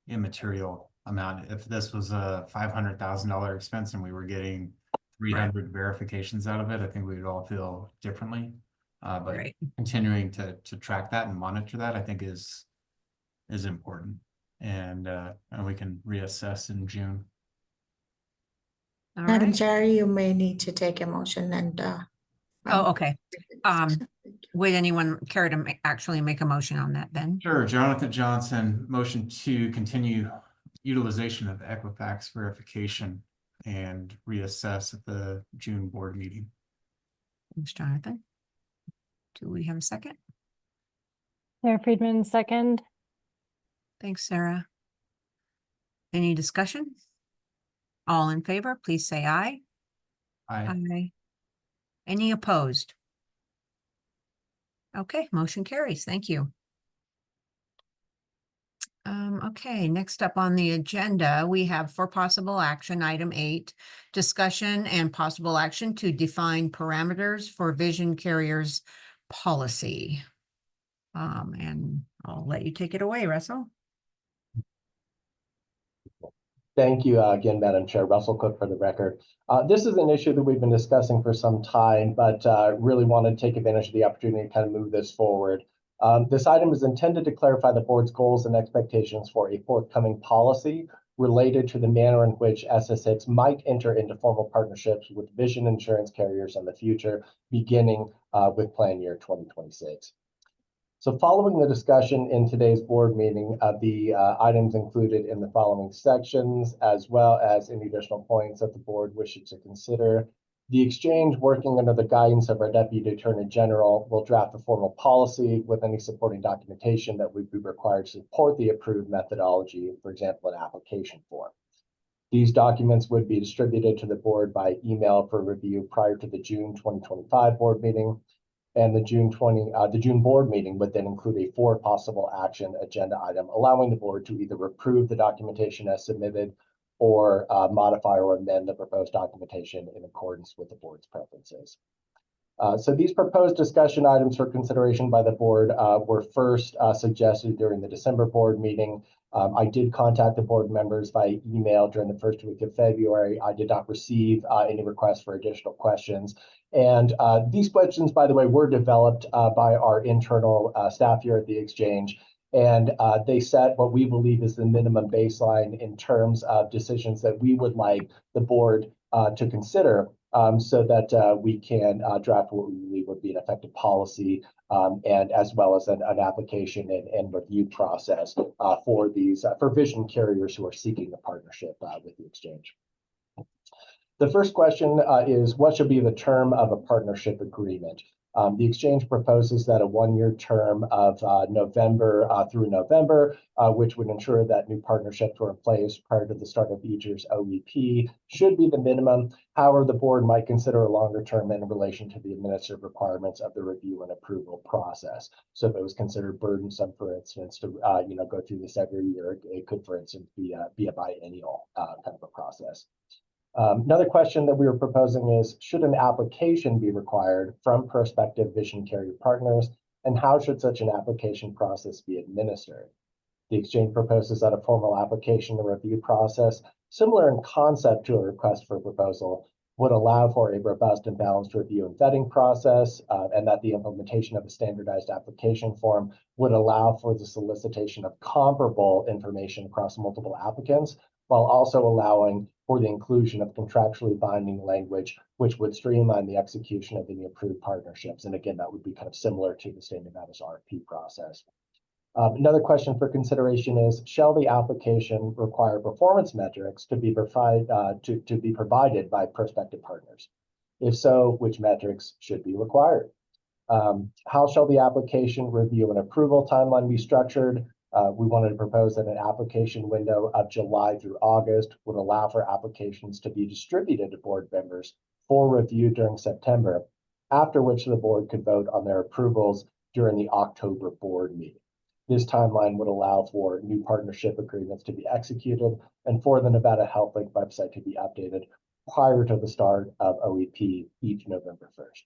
immaterial amount. If this was a $500,000 expense and we were getting 300 verifications out of it, I think we would all feel differently. But continuing to track that and monitor that, I think is important, and we can reassess in June. All Madam right. Chair, you may need to take a motion and. Oh, okay. Would anyone care to actually make a motion on that then? Sure. Jonathan Johnson, motion to continue utilization of Equifax verification and reassess at the June board meeting. Thanks, Jonathan. Do we have a second? Sarah Friedman, second. Thanks, Sarah. Any discussion? All in favor, please say aye. Aye. Any opposed? Okay, motion carries. Thank you. Okay, next up on the agenda, we have for possible action, item 8, discussion and possible action to define parameters for vision carriers policy. And I'll let you take it away, Russell. Thank you again, Madam Chair. Russell Cook for the record. This is an issue that we've been discussing for some time, but really want to take advantage of the opportunity to kind of move this forward. This item is intended to clarify the board's goals and expectations for a forthcoming policy related to the manner in which SSHIX might enter into formal partnerships with vision insurance carriers in the future, beginning with plan year 2026. So following the discussion in today's board meeting of the items included in the following sections, as well as any additional points that the board wishes to consider, the exchange, working under the guidance of our Deputy Attorney General, will draft a formal policy with any supporting documentation that would be required to support the approved methodology, for example, an application form. These documents would be distributed to the board by email for review prior to the June 2025 board meeting. And the June board meeting would then include a for possible action agenda item, allowing the board to either approve the documentation as submitted or modify or amend the proposed documentation in accordance with the board's preferences. So these proposed discussion items for consideration by the board were first suggested during the December board meeting. I did contact the board members by email during the first week of February. I did not receive any requests for additional questions. And these questions, by the way, were developed by our internal staff here at the exchange. And they set what we believe is the minimum baseline in terms of decisions that we would like the board to consider so that we can draft what we believe would be an effective policy and as well as an application and review process for these for vision carriers who are seeking a partnership with the exchange. The first question is, what should be the term of a partnership agreement? The exchange proposes that a one-year term of November through November, which would ensure that new partnerships were in place prior to the start of each year's OEP, should be the minimum. However, the board might consider a longer term in relation to the administrative requirements of the review and approval process. So if it was considered burdensome, for instance, to go through this every year, it could, for instance, be a biennial kind of a process. Another question that we were proposing is, should an application be required from prospective vision carrier partners, and how should such an application process be administered? The exchange proposes that a formal application and review process, similar in concept to a request for proposal, would allow for a robust and balanced review and vetting process, and that the implementation of a standardized application form would allow for the solicitation of comparable information across multiple applicants, while also allowing for the inclusion of contractually binding language, which would streamline the execution of any approved partnerships. And again, that would be kind of similar to the State of Nevada's RFP process. Another question for consideration is, shall the application require performance metrics to be provided by prospective partners? If so, which metrics should be required? How shall the application review and approval timeline be structured? We wanted to propose that an application window of July through August would allow for applications to be distributed to board members for review during September, after which the board could vote on their approvals during the October board meeting. This timeline would allow for new partnership agreements to be executed and for the Nevada Health Link website to be updated prior to the start of OEP each November 1st.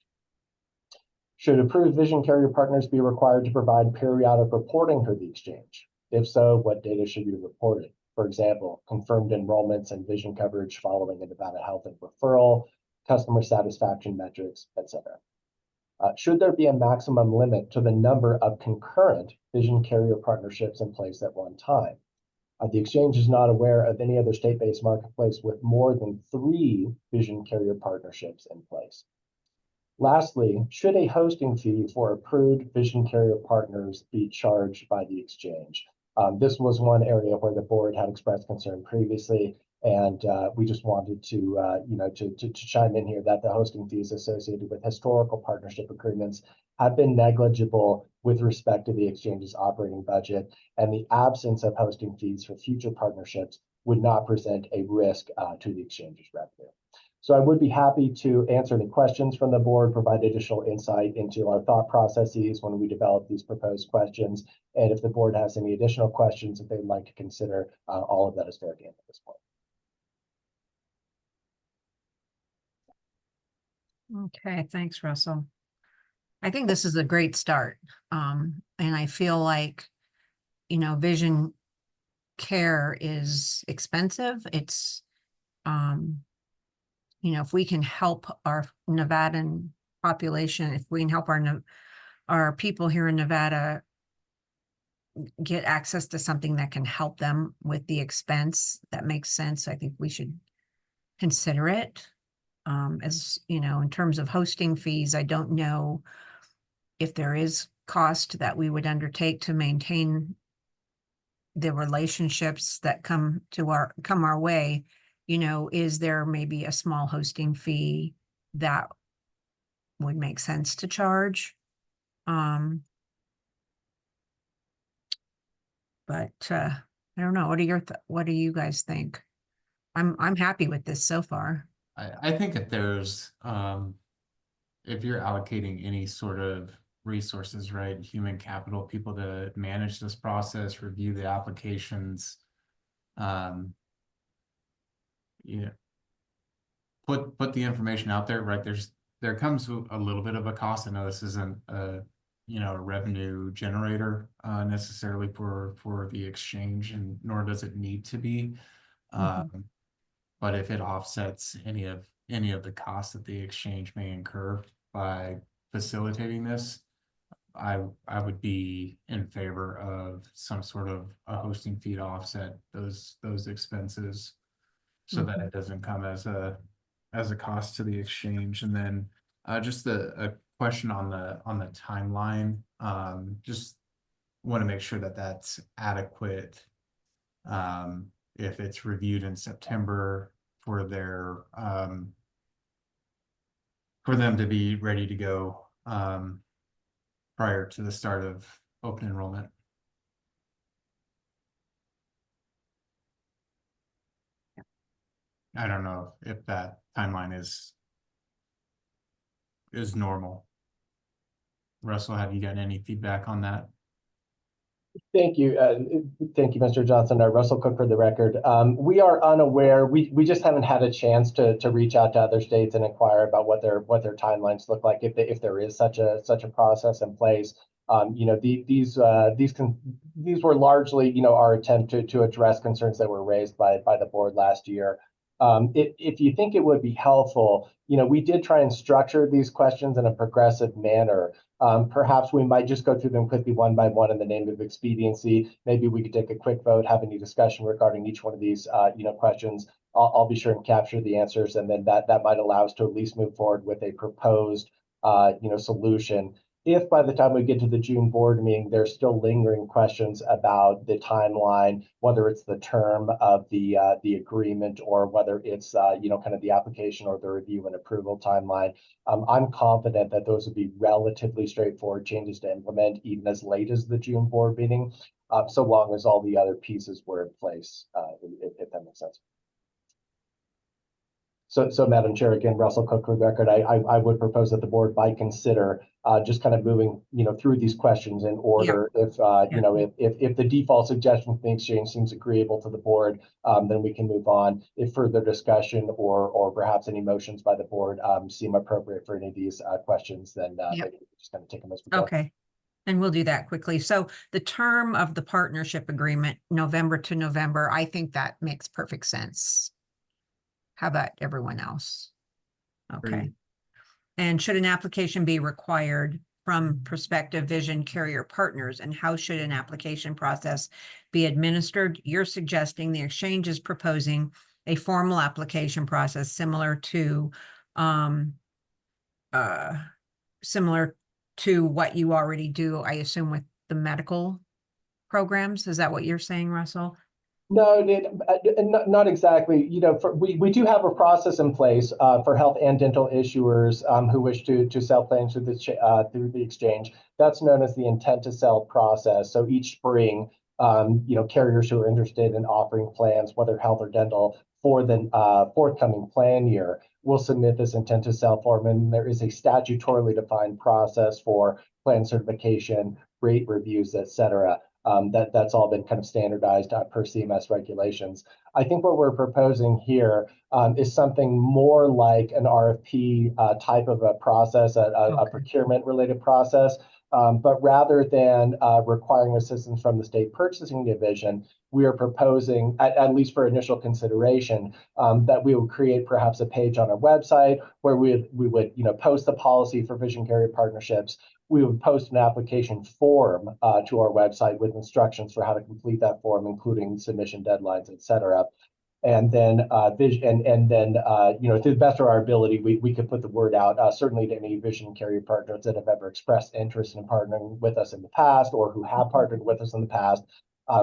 Should approved vision carrier partners be required to provide periodic reporting to the exchange? If so, what data should be reported? For example, confirmed enrollments and vision coverage following a Nevada Health Link referral, customer satisfaction metrics, etc. Should there be a maximum limit to the number of concurrent vision carrier partnerships in place at one time? The exchange is not aware of any other state-based marketplace with more than 3 vision carrier partnerships in place. Lastly, should a hosting fee for approved vision carrier partners be charged by the exchange? This was one area where the board had expressed concern previously. And we just wanted to, to chime in here that the hosting fees associated with historical partnership agreements have been negligible with respect to the exchange's operating budget, and the absence of hosting fees for future partnerships would not present a risk to the exchange's revenue. So I would be happy to answer any questions from the board, provide additional insight into our thought processes when we develop these proposed questions. And if the board has any additional questions that they'd like to consider, all of that is fair game at this point. Okay, thanks, Russell. I think this is a great start. And I feel like, vision care is expensive. It's, if we can help our Nevadan population, if we can help our people here in Nevada get access to something that can help them with the expense, that makes sense. I think we should consider it. As in terms of hosting fees, I don't know if there is cost that we would undertake to maintain the relationships that come our way. Is there maybe a small hosting fee that would make sense to charge? But I don't know. What do you guys think? I'm happy with this so far. I think if there's, if you're allocating any sort of resources, right, human capital, people to manage this process, review the applications, put the information out there, right? There comes a little bit of a cost. I know this isn't a revenue generator necessarily for the exchange, and nor does it need to be. But if it offsets any of the costs that the exchange may incur by facilitating this, I would be in favor of some sort of a hosting fee to offset those expenses, so that it doesn't come as a cost to the exchange. And then just a question on the timeline. Just want to make sure that that's adequate. If it's reviewed in September for them to be ready to go prior to the start of open enrollment. I don't know if that timeline is normal. Russell, have you got any feedback on that? Thank you. Thank you, Mr. Johnson. Russell Cook for the record. We are unaware. We just haven't had a chance to reach out to other states and inquire about what their timelines look like, if there is such a process in place. These were largely, our attempt to address concerns that were raised by the board last year. If you think it would be helpful, we did try and structure these questions in a progressive manner. Perhaps we might just go through them quickly one by one in the name of expediency. Maybe we could take a quick vote, have any discussion regarding each one of these, questions. I'll be sure and capture the answers, and then that might allow us to at least move forward with a proposed, solution. If by the time we get to the June board meeting, there's still lingering questions about the timeline, whether it's the term of the agreement, or whether it's kind of the application or the review and approval timeline, I'm confident that those would be relatively straightforward changes to implement even as late as the June board meeting, so long as all the other pieces were in place, if that makes sense. So Madam Chair, again, Russell Cook for the record, I would propose that the board might consider just kind of moving, through these questions in order. If the default suggestion from the exchange seems agreeable to the board, then we can move on. If further discussion or perhaps any motions by the board seem appropriate for any of these questions, then maybe we just kind of take them as we go. Okay. And we'll do that quickly. So the term of the partnership agreement, November to November, I think that makes perfect sense. How about everyone else? Okay. Great. And should an application be required from prospective vision carrier partners, and how should an application process be administered? You're suggesting the exchange is proposing a formal application process similar to what you already do, I assume, with the medical programs. Is that what you're saying, Russell? No, not exactly. You know, we do have a process in place for health and dental issuers who wish to sell plans through the exchange. That's known as the intent to sell process. So each spring, you know, carriers who are interested in offering plans, whether health or dental, for the forthcoming plan year, will submit this intent to sell form, and there is a statutorily defined process for plan certification, rate reviews, et cetera. That's all been kind of standardized per CMS regulations. I think what we're proposing here is something more like an RFP type of a process, a procurement related process. But rather than requiring assistance from the state purchasing division, we are proposing, at least for initial consideration, that we would create perhaps a page on our website where we would post the policy for vision carrier partnerships. We would post an application form to our website with instructions for how to complete that form, including submission deadlines, et cetera. And then, to the best of our ability, we could put the word out, certainly to any vision carrier partners that have ever expressed interest in partnering with us in the past or who have partnered with us in the past.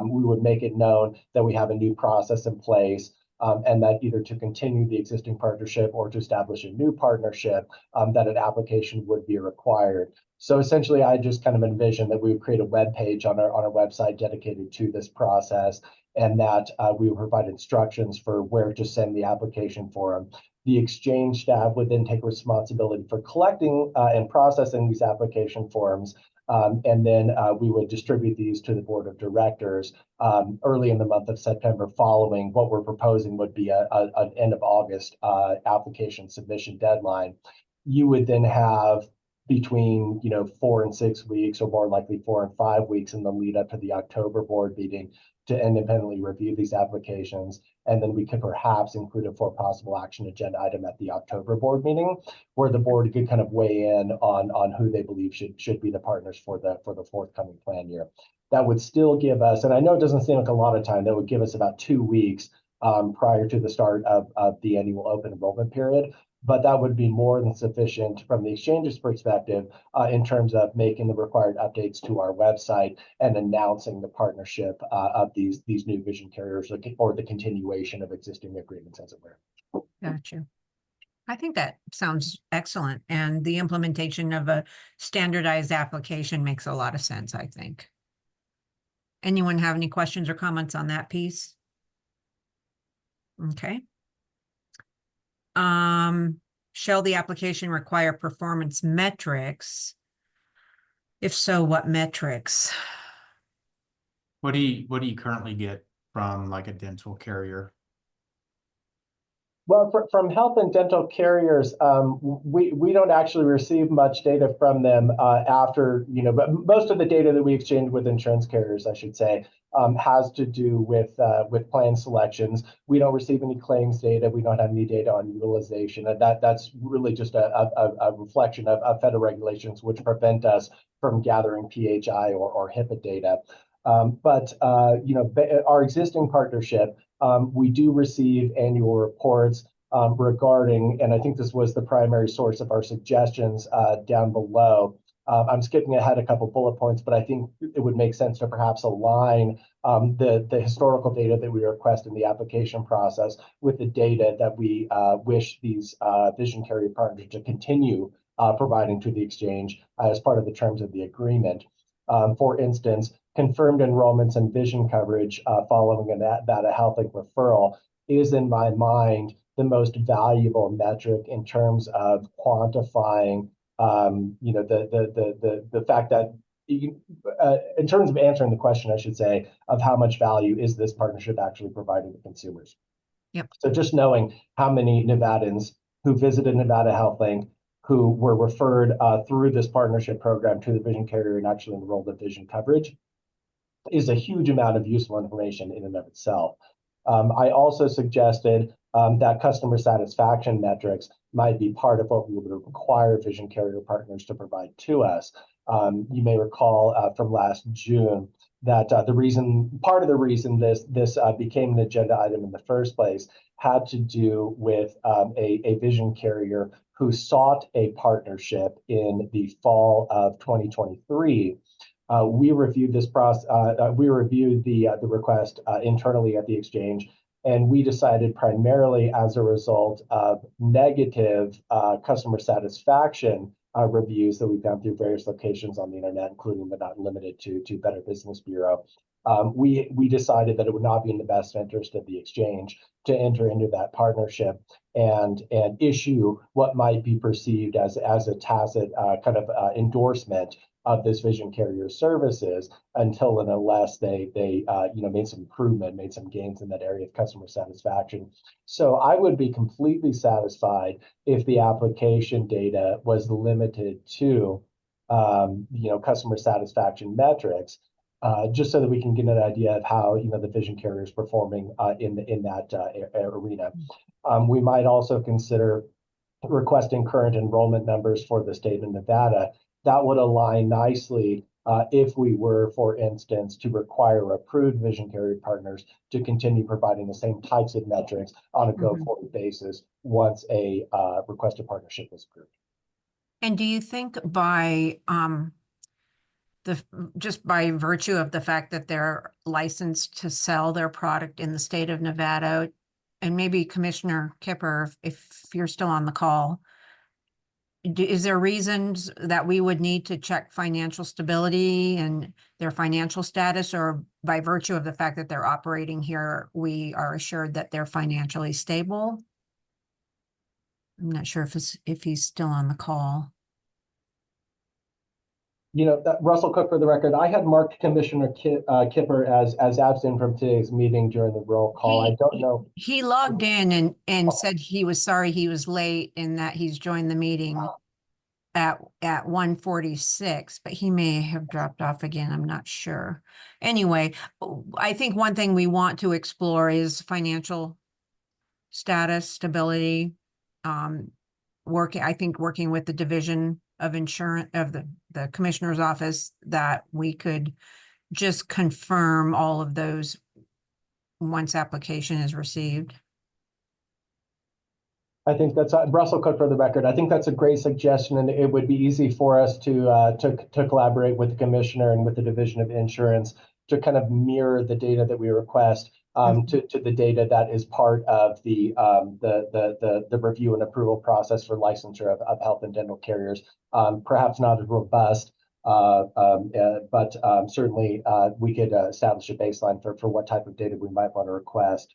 We would make it known that we have a new process in place. And that either to continue the existing partnership or to establish a new partnership, that an application would be required. So essentially, I just kind of envision that we would create a web page on our website dedicated to this process, and that we would provide instructions for where to send the application form. The exchange staff would then take responsibility for collecting and processing these application forms. And then we would distribute these to the board of directors early in the month of September, following what we're proposing would be an end of August application submission deadline. You would then have between 4 and 6 weeks, or more likely 4 and 5 weeks, in the lead up to the October board meeting to independently review these applications. And then we could perhaps include a for possible action agenda item at the October board meeting, where the board could kind of weigh in on who they believe should be the partners for the forthcoming plan year. That would still give us, and I know it doesn't seem like a lot of time, that would give us about 2 weeks prior to the start of the annual open enrollment period. But that would be more than sufficient from the exchange's perspective in terms of making the required updates to our website and announcing the partnership of these new vision carriers, or the continuation of existing agreements, as it were. Gotcha. I think that sounds excellent. And the implementation of a standardized application makes a lot of sense, I think. Anyone have any questions or comments on that piece? Okay. Shall the application require performance metrics? If so, what metrics? What do you currently get from like a dental carrier? Well, from health and dental carriers, we don't actually receive much data from them after, but most of the data that we exchange with insurance carriers, I should say, has to do with plan selections. We don't receive any claims data. We don't have any data on utilization. And that's really just a reflection of federal regulations, which prevent us from gathering PHI or HIPAA data. But our existing partnership, we do receive annual reports regarding, and I think this was the primary source of our suggestions down below. I'm skipping ahead a couple bullet points, but I think it would make sense to perhaps align the historical data that we request in the application process with the data that we wish these vision carrier partners to continue providing to the exchange as part of the terms of the agreement. For instance, confirmed enrollments and vision coverage following a health link referral is, in my mind, the most valuable metric in terms of quantifying, the fact that, in terms of answering the question, I should say, of how much value is this partnership actually providing to consumers. Yep. So just knowing how many Nevadans who visited Nevada Health Link, who were referred through this partnership program to the vision carrier and actually enrolled in vision coverage, is a huge amount of useful information in and of itself. I also suggested that customer satisfaction metrics might be part of what we would require vision carrier partners to provide to us. You may recall from last June that part of the reason this became an agenda item in the first place had to do with a vision carrier who sought a partnership in the fall of 2023. We reviewed this process. We reviewed the request internally at the exchange, and we decided primarily as a result of negative customer satisfaction reviews that we found through various locations on the internet, including but not limited to Better Business Bureau. We decided that it would not be in the best interest of the exchange to enter into that partnership and issue what might be perceived as a tacit kind of endorsement of this vision carrier services until and unless they made some improvement, made some gains in that area of customer satisfaction. So I would be completely satisfied if the application data was limited to customer satisfaction metrics, just so that we can get an idea of how the vision carrier is performing in that arena. We might also consider requesting current enrollment numbers for the state of Nevada. That would align nicely if we were, for instance, to require approved vision carrier partners to continue providing the same types of metrics on a go-forward basis once a requested partnership was approved. And do you think by just by virtue of the fact that they're licensed to sell their product in the state of Nevada, and maybe Commissioner Kipper, if you're still on the call, is there reasons that we would need to check financial stability and their financial status, or by virtue of the fact that they're operating here, we are assured that they're financially stable? I'm not sure if he's still on the call. Russell Cook, for the record, I had marked Commissioner Kipper as absent from today's meeting during the roll call. I don't know. He logged in and said he was sorry he was late and that he's joined the meeting at 1:46, but he may have dropped off again. I'm not sure. Anyway, I think one thing we want to explore is financial status, stability, working with the Division of Insurance of the Commissioner's Office, that we could just confirm all of those once application is received. I think that's Russell Cook, for the record. I think that's a great suggestion, and it would be easy for us to collaborate with the Commissioner and with the Division of Insurance to kind of mirror the data that we request to the data that is part of the review and approval process for licensure of health and dental carriers. Perhaps not as robust, but certainly we could establish a baseline for what type of data we might want to request.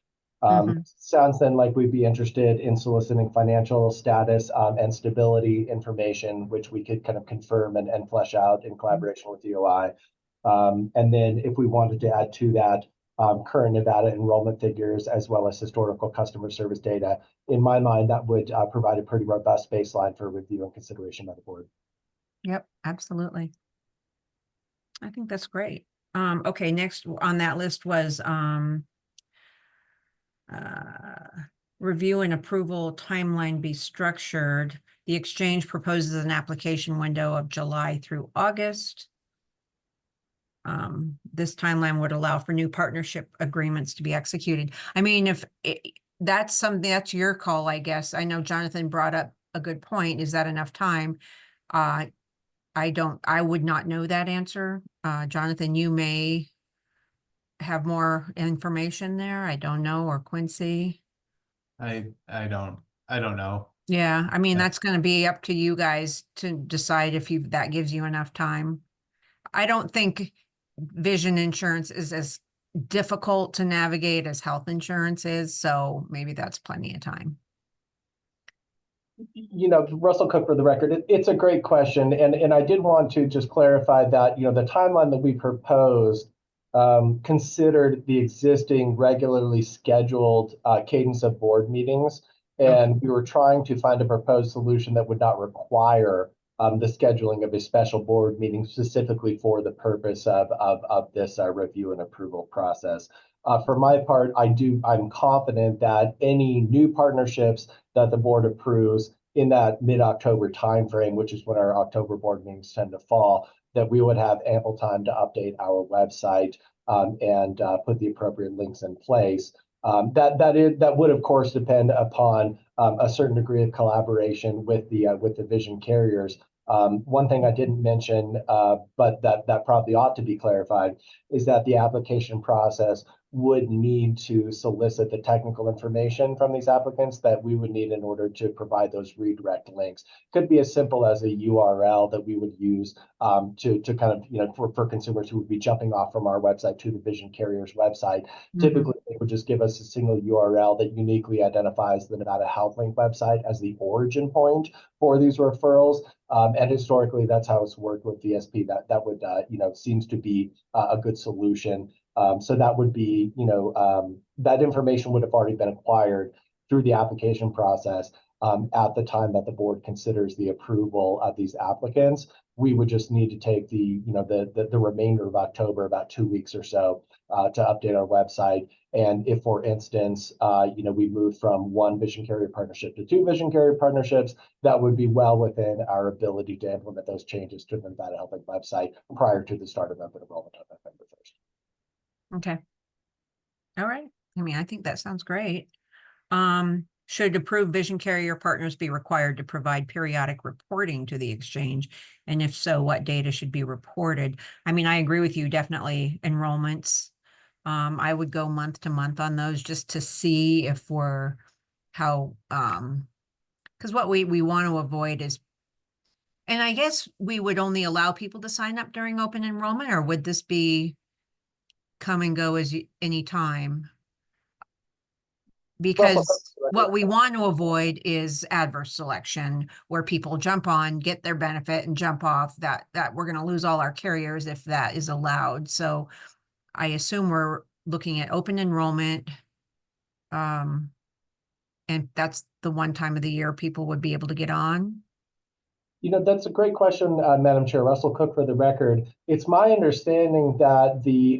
Sounds then like we'd be interested in soliciting financial status and stability information, which we could kind of confirm and flesh out in collaboration with DOI. And then if we wanted to add to that current Nevada enrollment figures as well as historical customer service data, in my mind, that would provide a pretty robust baseline for review and consideration by the board. Yep, absolutely. I think that's great. Okay, next on that list was review and approval timeline be structured. The exchange proposes an application window of July through August. This timeline would allow for new partnership agreements to be executed. I mean, if that's something, that's your call, I guess. I know Jonathan brought up a good point. Is that enough time? I would not know that answer. Jonathan, you may have more information there. I don't know, or Quincy. I don't know. Yeah, I mean, that's going to be up to you guys to decide if that gives you enough time. I don't think vision insurance is as difficult to navigate as health insurance is, so maybe that's plenty of time. Russell Cook, for the record, it's a great question. And I did want to just clarify that, the timeline that we proposed considered the existing regularly scheduled cadence of board meetings. And we were trying to find a proposed solution that would not require the scheduling of a special board meeting specifically for the purpose of this review and approval process. For my part, I'm confident that any new partnerships that the board approves in that mid-October timeframe, which is when our October board meetings tend to fall, that we would have ample time to update our website and put the appropriate links in place. That would, of course, depend upon a certain degree of collaboration with the vision carriers. One thing I didn't mention, but that probably ought to be clarified, is that the application process would need to solicit the technical information from these applicants that we would need in order to provide those redirect links. Could be as simple as a URL that we would use to kind of, for consumers who would be jumping off from our website to the Vision Carrier's website. Typically, they would just give us a single URL that uniquely identifies the Nevada Health Link website as the origin point for these referrals. And historically, that's how it's worked with VSP. That would, seems to be a good solution. So that would be, that information would have already been acquired through the application process at the time that the board considers the approval of these applicants. We would just need to take the remainder of October, about 2 weeks or so, to update our website. And if, for instance, we move from 1 vision carrier partnership to 2 vision carrier partnerships, that would be well within our ability to implement those changes to the Nevada Health Link website prior to the start of open enrollment on November 1st. Okay. All right. I mean, I think that sounds great. Should approved vision carrier partners be required to provide periodic reporting to the exchange? And if so, what data should be reported? I mean, I agree with you, definitely enrollments. I would go month to month on those just to see if we're because what we want to avoid is, and I guess we would only allow people to sign up during open enrollment, or would this be come and go as any time? Because what we want to avoid is adverse selection, where people jump on, get their benefit and jump off. That we're going to lose all our carriers if that is allowed. So I assume we're looking at open enrollment. And that's the one time of the year people would be able to get on. That's a great question, Madam Chair. Russell Cook for the record. It's my understanding that the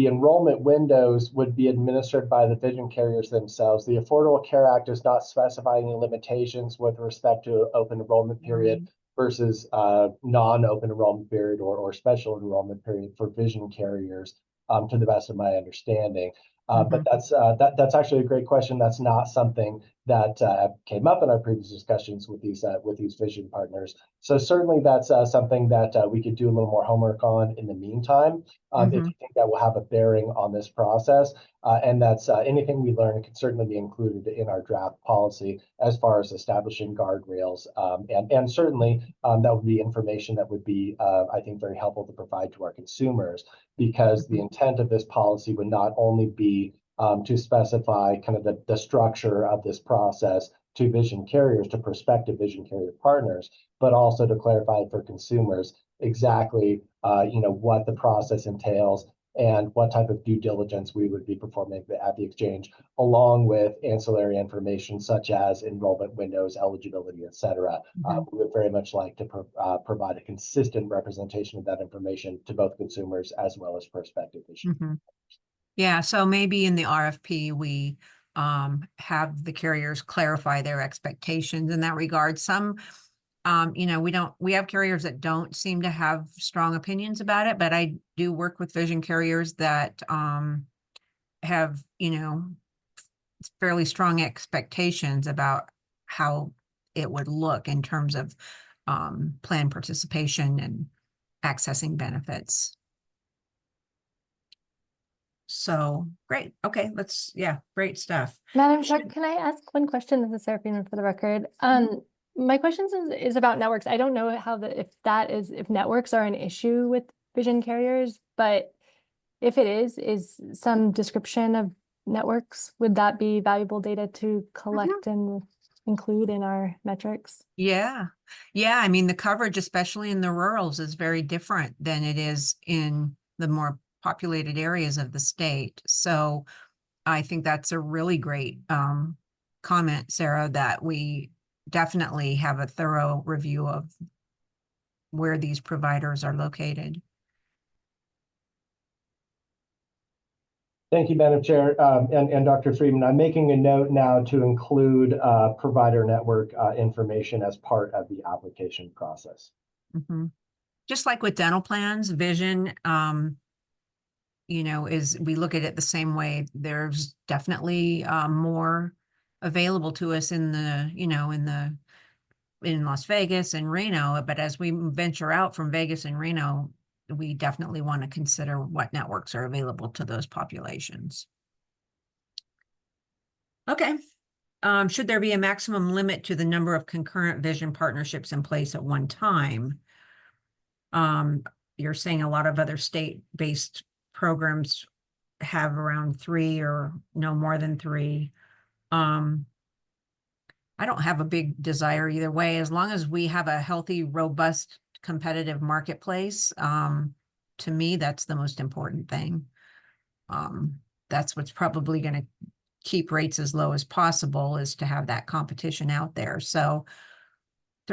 enrollment windows would be administered by the vision carriers themselves. The Affordable Care Act does not specify any limitations with respect to open enrollment period versus non-open enrollment period or special enrollment period for vision carriers, to the best of my understanding. But that's actually a great question. That's not something that came up in our previous discussions with these vision partners. So certainly that's something that we could do a little more homework on in the meantime, if you think that will have a bearing on this process. And that's anything we learn can certainly be included in our draft policy as far as establishing guardrails. And certainly that would be information that would be, I think, very helpful to provide to our consumers, because the intent of this policy would not only be to specify kind of the structure of this process to vision carriers, to prospective vision carrier partners, but also to clarify for consumers exactly what the process entails and what type of due diligence we would be performing at the exchange, along with ancillary information such as enrollment windows, eligibility, et cetera. We would very much like to provide a consistent representation of that information to both consumers as well as prospective vision. Yeah, so maybe in the RFP, we have the carriers clarify their expectations in that regard. Some, we have carriers that don't seem to have strong opinions about it, but I do work with vision carriers that have, fairly strong expectations about how it would look in terms of plan participation and accessing benefits. So great. Okay, great stuff. Madam Chair, can I ask one question? This is Seraphina for the record. My question is about networks. I don't know if networks are an issue with vision carriers, but if it is some description of networks, would that be valuable data to collect and include in our metrics? Yeah. I mean, the coverage, especially in the rurals, is very different than it is in the more populated areas of the state. So I think that's a really great comment, Sarah, that we definitely have a thorough review of where these providers are located. Thank you, Madam Chair, and Dr. Friedman. I'm making a note now to include provider network information as part of the application process. Just like with dental plans, vision, we look at it the same way. There's definitely more available to us in the, in the in Las Vegas and Reno, but as we venture out from Vegas and Reno, we definitely want to consider what networks are available to those populations. Okay. Should there be a maximum limit to the number of concurrent vision partnerships in place at one time? You're saying a lot of other state-based programs have around 3 or no more than 3. I don't have a big desire either way, as long as we have a healthy, robust, competitive marketplace. To me, that's the most important thing. That's what's probably going to keep rates as low as possible, is to have that competition out there. So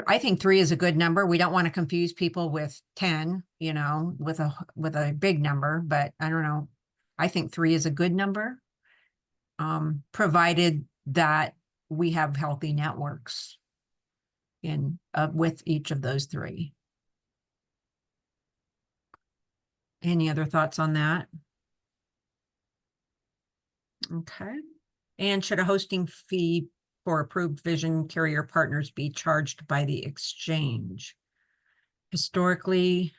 I think 3 is a good number. We don't want to confuse people with 10, you know, with a big number, but I don't know. I think 3 is a good number, provided that we have healthy networks in with each of those 3. Any other thoughts on that? Okay. And should a hosting fee for approved vision carrier partners be charged by the exchange? Historically,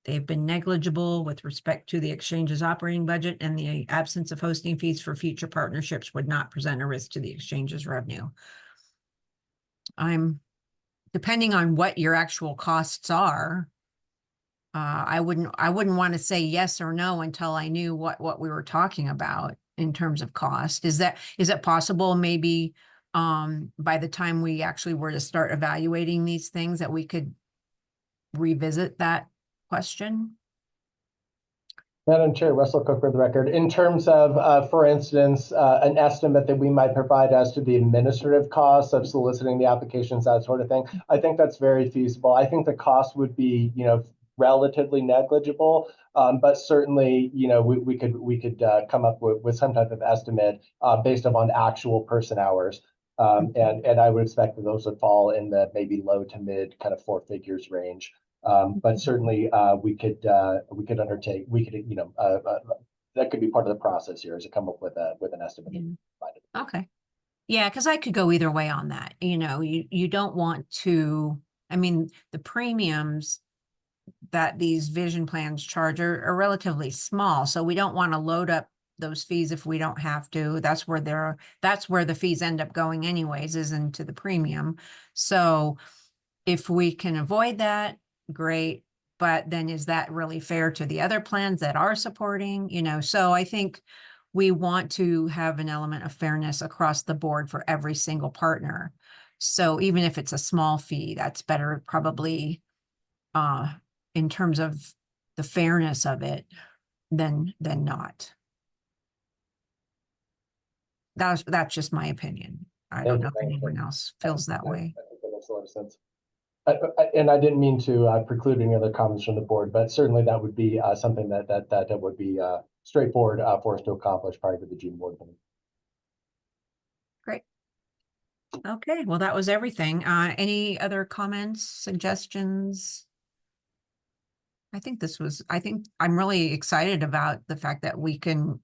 they've been negligible with respect to the exchange's operating budget, and the absence of hosting fees for future partnerships would not present a risk to the exchange's revenue. Depending on what your actual costs are, I wouldn't want to say yes or no until I knew what we were talking about in terms of cost. Is it possible maybe by the time we actually were to start evaluating these things that we could revisit that question? Madam Chair, Russell Cook for the record. In terms of, for instance, an estimate that we might provide as to the administrative costs of soliciting the applications, that sort of thing, I think that's very feasible. I think the cost would be, relatively negligible, but certainly, we could come up with some type of estimate based upon actual person hours. And I would expect that those would fall in the maybe low to mid kind of 4 figures range. But certainly we could undertake, that could be part of the process here, is to come up with an estimate. Okay. Yeah, because I could go either way on that. You don't want to, I mean, the premiums that these vision plans charge are relatively small. So we don't want to load up those fees if we don't have to. That's where the fees end up going anyways, is into the premium. So if we can avoid that, great. But then is that really fair to the other plans that are supporting, So I think we want to have an element of fairness across the board for every single partner. So even if it's a small fee, that's better probably in terms of the fairness of it than not. That's just my opinion. I don't know if anyone else feels that way. I think that makes a lot of sense. And I didn't mean to preclude any other comments from the board, but certainly that would be something that would be straightforward for us to accomplish prior to the June board meeting. Great. Okay, well, that was everything. Any other comments, suggestions? I think I'm really excited about the fact that we can,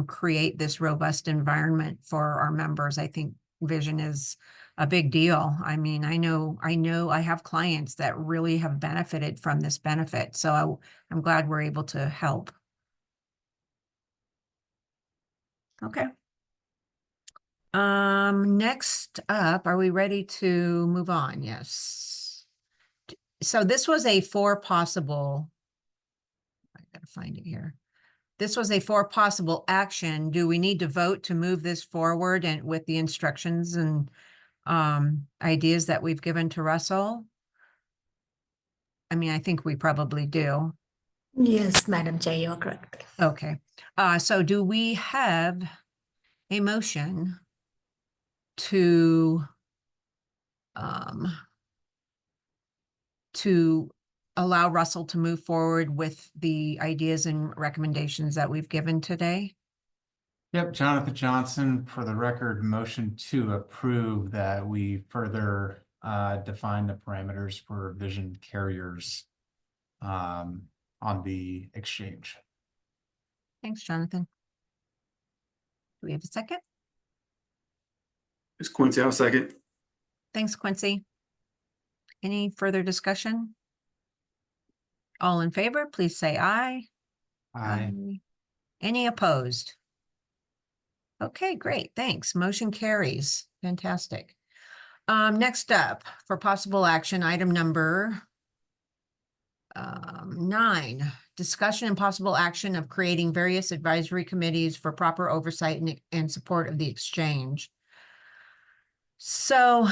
create this robust environment for our members. I think vision is a big deal. I mean, I know I have clients that really have benefited from this benefit. So I'm glad we're able to help. Okay. Next up, are we ready to move on? Yes. So this was a I gotta find it here. This was a 4 possible action. Do we need to vote to move this forward and with the instructions and ideas that we've given to Russell? I mean, I think we probably do. Yes, Madam Chair, you're correct. Okay. So do we have a motion to allow Russell to move forward with the ideas and recommendations that we've given today? Yep, Jonathan Johnson, for the record, motion to approve that we further define the parameters for vision carriers on the exchange. Thanks, Jonathan. Do we have a second? It's Quincy, I'll second. Thanks, Quincy. Any further discussion? All in favor, please say aye. Aye. Any opposed? Okay, great. Thanks. Motion carries. Fantastic. Next up, for possible action, item number 9, discussion and possible action of creating various advisory committees for proper oversight and support of the exchange. So,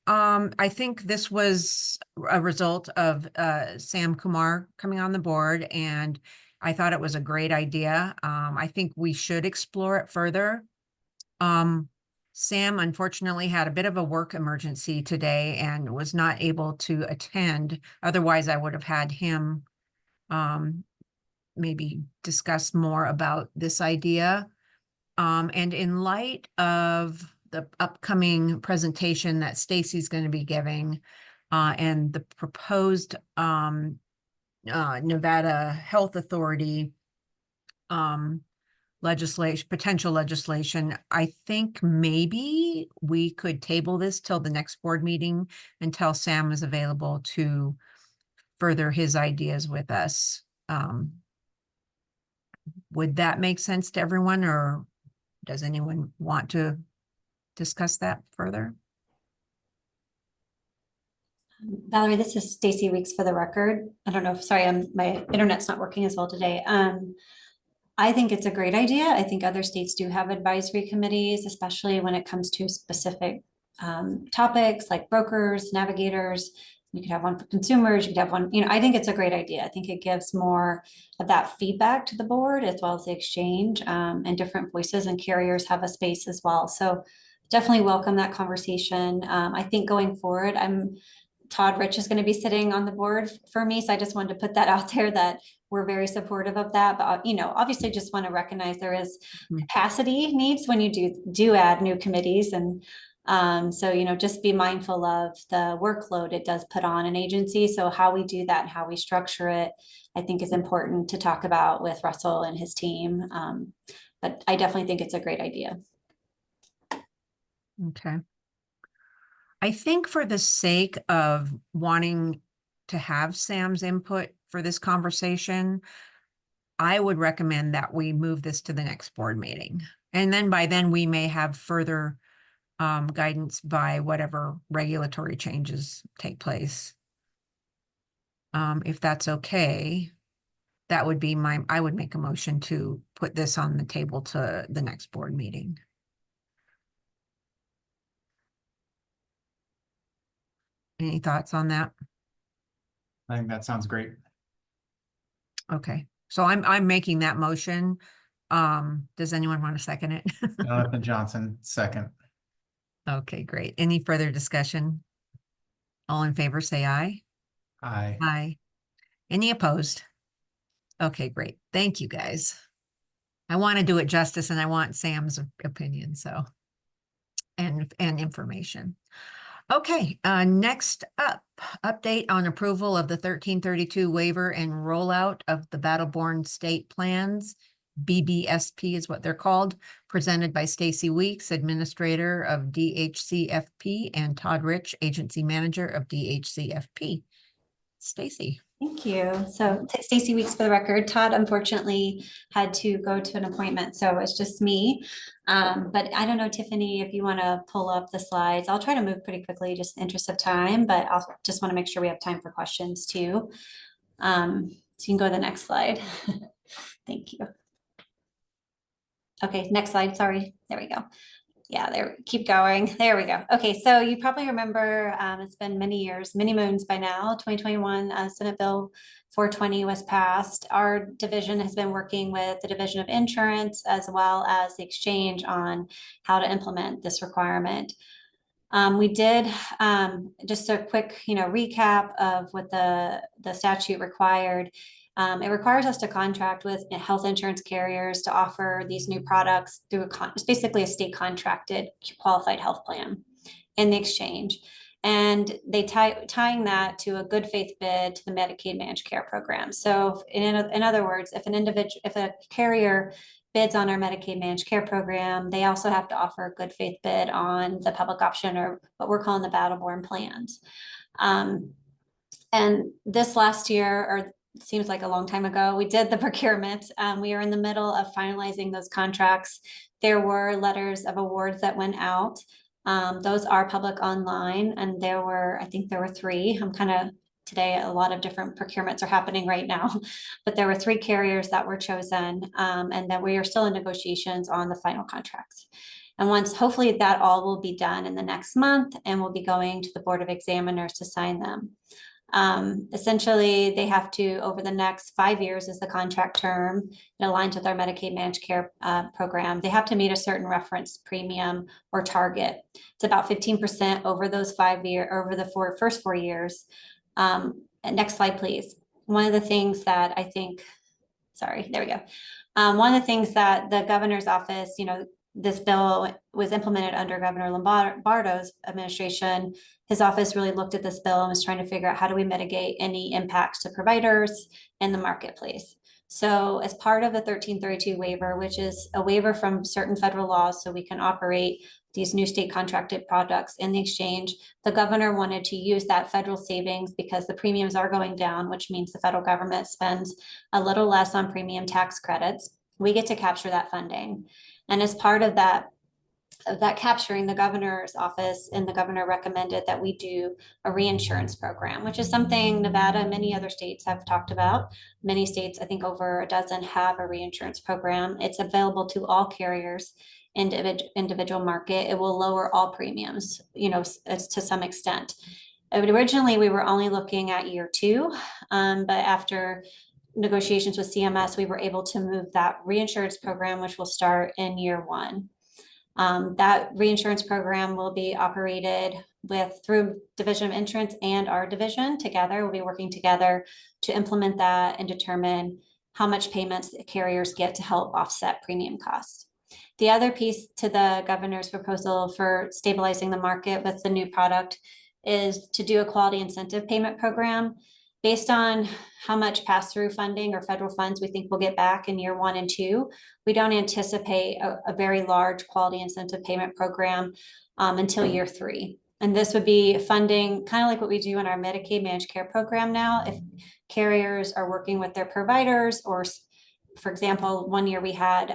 I think this was a result of Sam Kumar coming on the board, and I thought it was a great idea. I think we should explore it further. Sam unfortunately had a bit of a work emergency today and was not able to attend. Otherwise, I would have had him maybe discuss more about this idea. And in light of the upcoming presentation that Stacy's going to be giving, and the proposed Nevada Health Authority potential legislation, I think maybe we could table this till the next board meeting until Sam is available to further his ideas with us. Would that make sense to everyone, or does anyone want to discuss that further? Valerie, this is Stacy Weeks for the record. I don't know if, sorry, my internet's not working as well today. I think it's a great idea. I think other states do have advisory committees, especially when it comes to specific topics like brokers, navigators. You could have one for consumers, you could have one, I think it's a great idea. I think it gives more of that feedback to the board as well as the exchange, and different voices and carriers have a space as well. So definitely welcome that conversation. I think going forward, Todd Rich is going to be sitting on the board for me. So I just wanted to put that out there that we're very supportive of that. But, obviously just want to recognize there is capacity needs when you do add new committees. And so, just be mindful of the workload it does put on an agency. So how we do that and how we structure it, I think is important to talk about with Russell and his team. But I definitely think it's a great idea. Okay. I think for the sake of wanting to have Sam's input for this conversation, I would recommend that we move this to the next board meeting. And then by then we may have further guidance by whatever regulatory changes take place. If that's okay, that would be I would make a motion to put this on the table to the next board meeting. Any thoughts on that? I think that sounds great. Okay, so I'm making that motion. Does anyone want to second it? Jonathan Johnson, second. Okay, great. Any further discussion? All in favor, say aye. Aye. Aye. Any opposed? Okay, great. Thank you, guys. I want to do it justice and I want Sam's opinion, so, and information. Okay, next up, update on approval of the 1332 waiver and rollout of the Battle-Born State Plans. BBSP is what they're called, presented by Stacy Weeks, Administrator of DHCFP, and Todd Rich, Agency Manager of DHCFP. Stacy. Thank you. So Stacy Weeks for the record. Todd unfortunately had to go to an appointment, so it's just me. But I don't know, Tiffany, if you want to pull up the slides. I'll try to move pretty quickly, just in the interest of time, but I'll just want to make sure we have time for questions too. So you can go to the next slide. Thank you. Okay, next slide. Sorry. There we go. Yeah, there, keep going. There we go. Okay, so you probably remember, it's been many years, many moons by now, 2021, Senate Bill 420 was passed. Our division has been working with the Division of Insurance as well as the exchange on how to implement this requirement. We did just a quick, recap of what the statute required. It requires us to contract with health insurance carriers to offer these new products through it's basically a state contracted qualified health plan in the exchange. And they tying that to a good faith bid to the Medicaid managed care program. So in other words, if a carrier bids on our Medicaid managed care program, they also have to offer a good faith bid on the public option, or what we're calling the battle-born plans. And this last year, or it seems like a long time ago, we did the procurement. We are in the middle of finalizing those contracts. There were letters of awards that went out. Those are public online, and I think there were 3. Today, a lot of different procurements are happening right now, but there were 3 carriers that were chosen, and then we are still in negotiations on the final contracts. And once, hopefully that all will be done in the next month, and we'll be going to the Board of Examiners to sign them. Essentially, they have to, over the next 5 years is the contract term, it aligns with our Medicaid managed care program. They have to meet a certain reference premium or target. It's about 15% over those 5 year, over the first 4 years. Next slide, please. One of the things that I think, sorry, there we go. One of the things that the governor's office, this bill was implemented under Governor Lombardo's administration. His office really looked at this bill and was trying to figure out how do we mitigate any impacts to providers in the marketplace. So as part of the 1332 waiver, which is a waiver from certain federal laws so we can operate these new state contracted products in the exchange, the governor wanted to use that federal savings because the premiums are going down, which means the federal government spends a little less on premium tax credits. We get to capture that funding. And as part of that capturing, the governor's office and the governor recommended that we do a reinsurance program, which is something Nevada and many other states have talked about. Many states, I think over a dozen, have a reinsurance program. It's available to all carriers, individual market. It will lower all premiums, to some extent. Originally, we were only looking at year 2, but after negotiations with CMS, we were able to move that reinsurance program, which will start in year 1. That reinsurance program will be operated through Division of Insurance and our division together. We'll be working together to implement that and determine how much payments the carriers get to help offset premium costs. The other piece to the governor's proposal for stabilizing the market with the new product is to do a quality incentive payment program based on how much pass-through funding or federal funds we think we'll get back in year 1 and 2. We don't anticipate a very large quality incentive payment program until year 3. And this would be funding kind of like what we do in our Medicaid managed care program now. If carriers are working with their providers, or for example, one year we had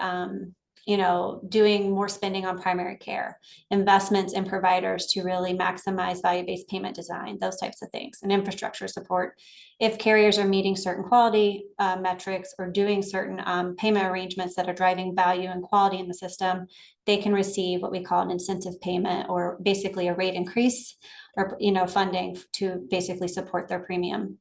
doing more spending on primary care, investments in providers to really maximize value-based payment design, those types of things, and infrastructure support. If carriers are meeting certain quality metrics or doing certain payment arrangements that are driving value and quality in the system, they can receive what we call an incentive payment, or basically a rate increase, or funding to basically support their premium.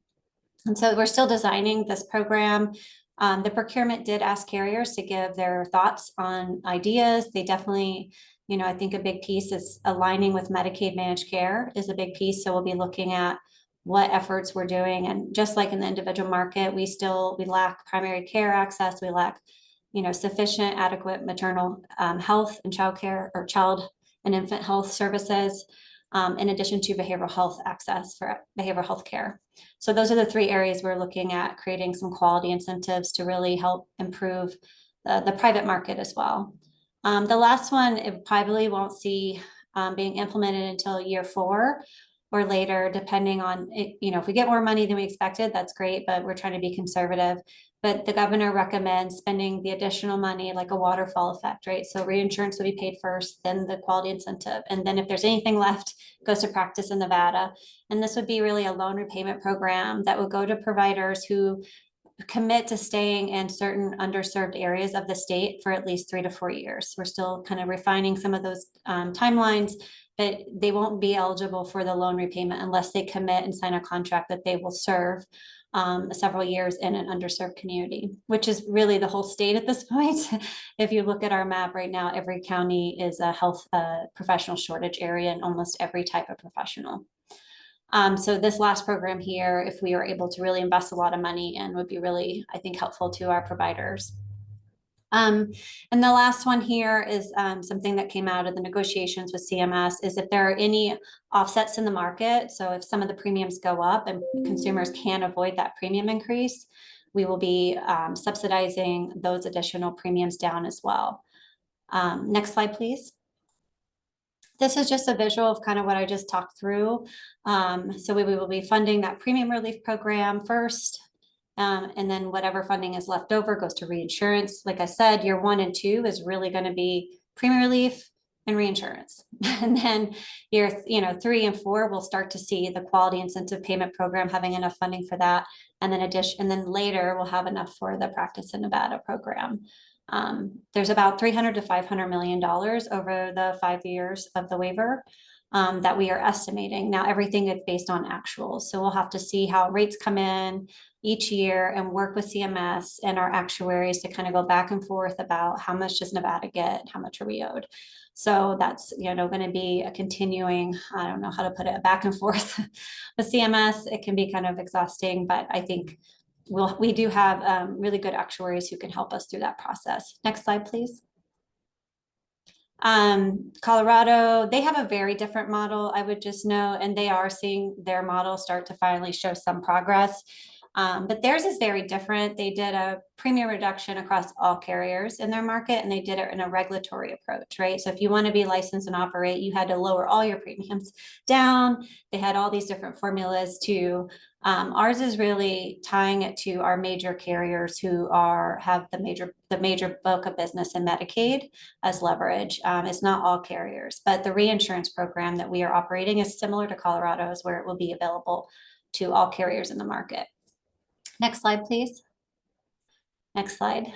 And so we're still designing this program. The procurement did ask carriers to give their thoughts on ideas. They definitely, I think a big piece is aligning with Medicaid managed care is a big piece. So we'll be looking at what efforts we're doing. And just like in the individual market, we lack primary care access. We lack, sufficient, adequate maternal health and child care, or child and infant health services, in addition to behavioral health access for behavioral health care. So those are the 3 areas we're looking at, creating some quality incentives to really help improve the private market as well. The last one, it probably won't see being implemented until year 4 or later, depending on, if we get more money than we expected, that's great, but we're trying to be conservative. But the governor recommends spending the additional money like a waterfall effect, right? So reinsurance will be paid first, then the quality incentive. And then if there's anything left, it goes to practice in Nevada. And this would be really a loan repayment program that would go to providers who commit to staying in certain underserved areas of the state for at least 3 to 4 years. We're still kind of refining some of those timelines, but they won't be eligible for the loan repayment unless they commit and sign a contract that they will serve several years in an underserved community, which is really the whole state at this point. If you look at our map right now, every county is a health professional shortage area in almost every type of professional. So this last program here, if we are able to really invest a lot of money in, would be really, I think, helpful to our providers. And the last one here is something that came out of the negotiations with CMS, is if there are any offsets in the market. So if some of the premiums go up and consumers can avoid that premium increase, we will be subsidizing those additional premiums down as well. Next slide, please. This is just a visual of kind of what I just talked through. So we will be funding that premium relief program first. And then whatever funding is left over goes to reinsurance. Like I said, year 1 and 2 is really going to be premium relief and reinsurance. And then year 3 and 4, we'll start to see the quality incentive payment program having enough funding for that. And then later we'll have enough for the Practice in Nevada program. There's about $300 to $500 million over the 5 years of the waiver that we are estimating. Now, everything is based on actuals. So we'll have to see how rates come in each year and work with CMS and our actuaries to kind of go back and forth about how much does Nevada get, how much are we owed. So that's, going to be a continuing, I don't know how to put it, back and forth with CMS. It can be kind of exhausting, but I think we do have really good actuaries who can help us through that process. Next slide, please. Colorado, they have a very different model, I would just note, and they are seeing their model start to finally show some progress. But theirs is very different. They did a premium reduction across all carriers in their market, and they did it in a regulatory approach, right? So if you want to be licensed and operate, you had to lower all your premiums down. They had all these different formulas to ours is really tying it to our major carriers who have the major bulk of business in Medicaid as leverage. It's not all carriers, but the reinsurance program that we are operating is similar to Colorado's, where it will be available to all carriers in the market. Next slide, please. Next slide.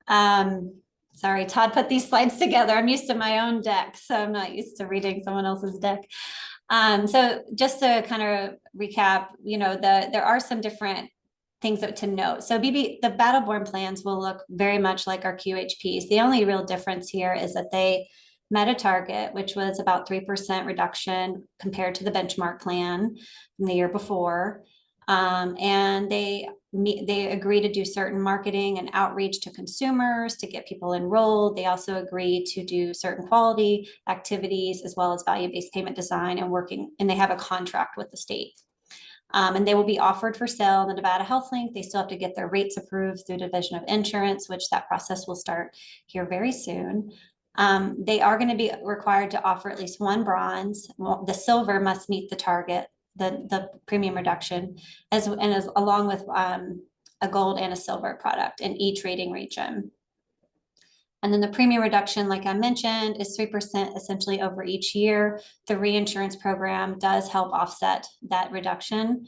Sorry, Todd put these slides together. I'm used to my own deck, so I'm not used to reading someone else's deck. So just to kind of recap, there are some different things to note. So the battle-born plans will look very much like our QHPs. The only real difference here is that they met a target, which was about 3% reduction compared to the benchmark plan from the year before. And they agree to do certain marketing and outreach to consumers to get people enrolled. They also agree to do certain quality activities as well as value-based payment design and they have a contract with the state. And they will be offered for sale on the Nevada Health Link. They still have to get their rates approved through Division of Insurance, which that process will start here very soon. They are going to be required to offer at least one bronze. The silver must meet the target, the premium reduction, along with a gold and a silver product in each rating region. And then the premium reduction, like I mentioned, is 3% essentially over each year. The reinsurance program does help offset that reduction.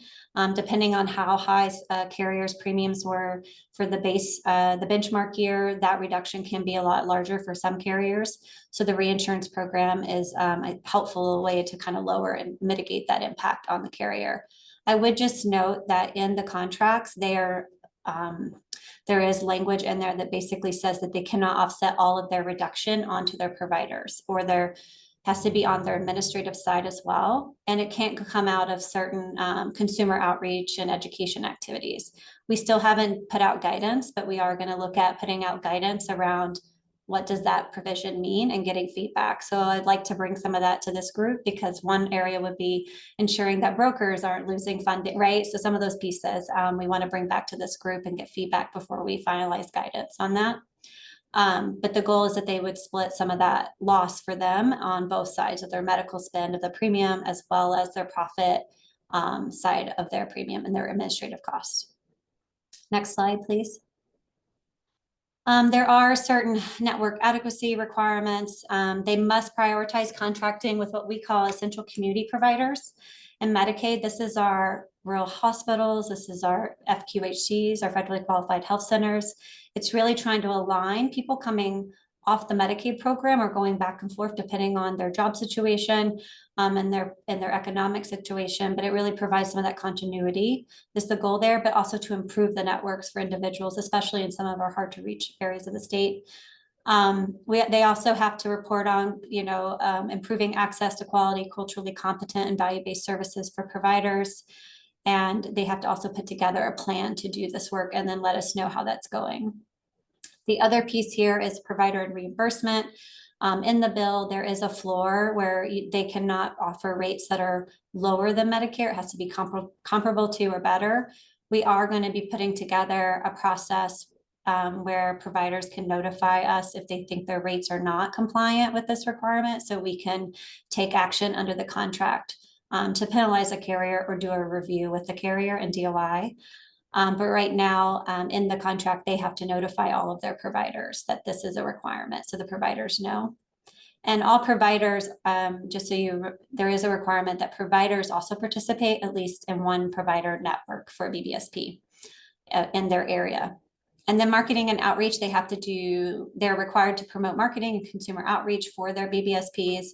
Depending on how high carriers' premiums were for the benchmark year, that reduction can be a lot larger for some carriers. So the reinsurance program is a helpful way to kind of lower and mitigate that impact on the carrier. I would just note that in the contracts, there is language in there that basically says that they cannot offset all of their reduction onto their providers, or there has to be on their administrative side as well. And it can't come out of certain consumer outreach and education activities. We still haven't put out guidance, but we are going to look at putting out guidance around what does that provision mean and getting feedback. So I'd like to bring some of that to this group, because one area would be ensuring that brokers aren't losing funding, right? So some of those pieces we want to bring back to this group and get feedback before we finalize guidance on that. But the goal is that they would split some of that loss for them on both sides of their medical spend of the premium, as well as their profit side of their premium and their administrative costs. Next slide, please. There are certain network adequacy requirements. They must prioritize contracting with what we call essential community providers. In Medicaid, this is our rural hospitals, this is our FQHCs, our federally qualified health centers. It's really trying to align people coming off the Medicaid program or going back and forth depending on their job situation and their economic situation, but it really provides some of that continuity. Is the goal there, but also to improve the networks for individuals, especially in some of our hard to reach areas of the state. They also have to report on, improving access to quality, culturally competent and value-based services for providers. And they have to also put together a plan to do this work and then let us know how that's going. The other piece here is provider and reimbursement. In the bill, there is a floor where they cannot offer rates that are lower than Medicare. It has to be comparable to or better. We are going to be putting together a process where providers can notify us if they think their rates are not compliant with this requirement, so we can take action under the contract to penalize a carrier or do a review with the carrier and DOI. But right now, in the contract, they have to notify all of their providers that this is a requirement, so the providers know. And all providers, just so there is a requirement that providers also participate at least in one provider network for BBSP in their area. And then marketing and outreach, they're required to promote marketing and consumer outreach for their BBSPs,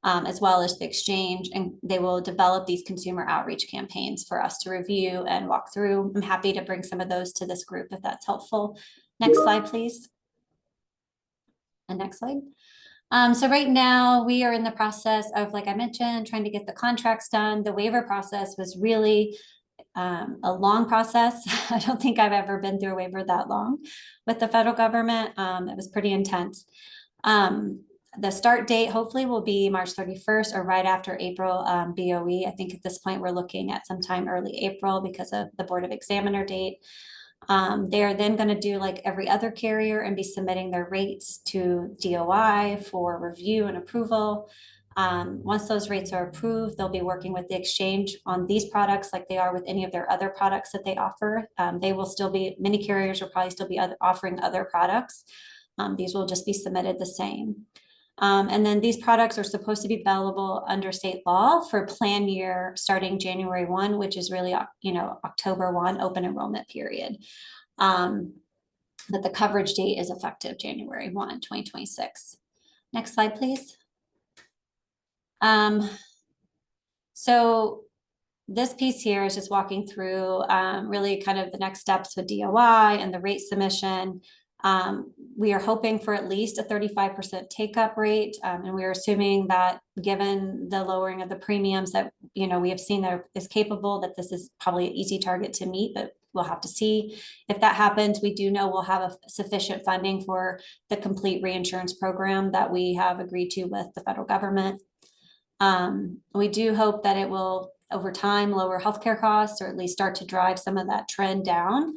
as well as the exchange, and they will develop these consumer outreach campaigns for us to review and walk through. I'm happy to bring some of those to this group if that's helpful. Next slide, please. And next slide. So right now we are in the process of, like I mentioned, trying to get the contracts done. The waiver process was really a long process. I don't think I've ever been through a waiver that long with the federal government. It was pretty intense. The start date hopefully will be March 31st or right after April BOE. I think at this point we're looking at sometime early April because of the Board of Examiner date. They are then going to do like every other carrier and be submitting their rates to DOI for review and approval. Once those rates are approved, they'll be working with the exchange on these products like they are with any of their other products that they offer. They will still be, many carriers will probably still be offering other products. These will just be submitted the same. And then these products are supposed to be available under state law for plan year starting January 1, which is really, October 1 open enrollment period. But the coverage date is effective January 1, 2026. Next slide, please. So this piece here is just walking through really kind of the next steps with DOI and the rate submission. We are hoping for at least a 35% take-up rate, and we are assuming that given the lowering of the premiums that we have seen there is capable, that this is probably an easy target to meet, but we'll have to see. If that happens, we do know we'll have a sufficient funding for the complete reinsurance program that we have agreed to with the federal government. We do hope that it will, over time, lower healthcare costs or at least start to drive some of that trend down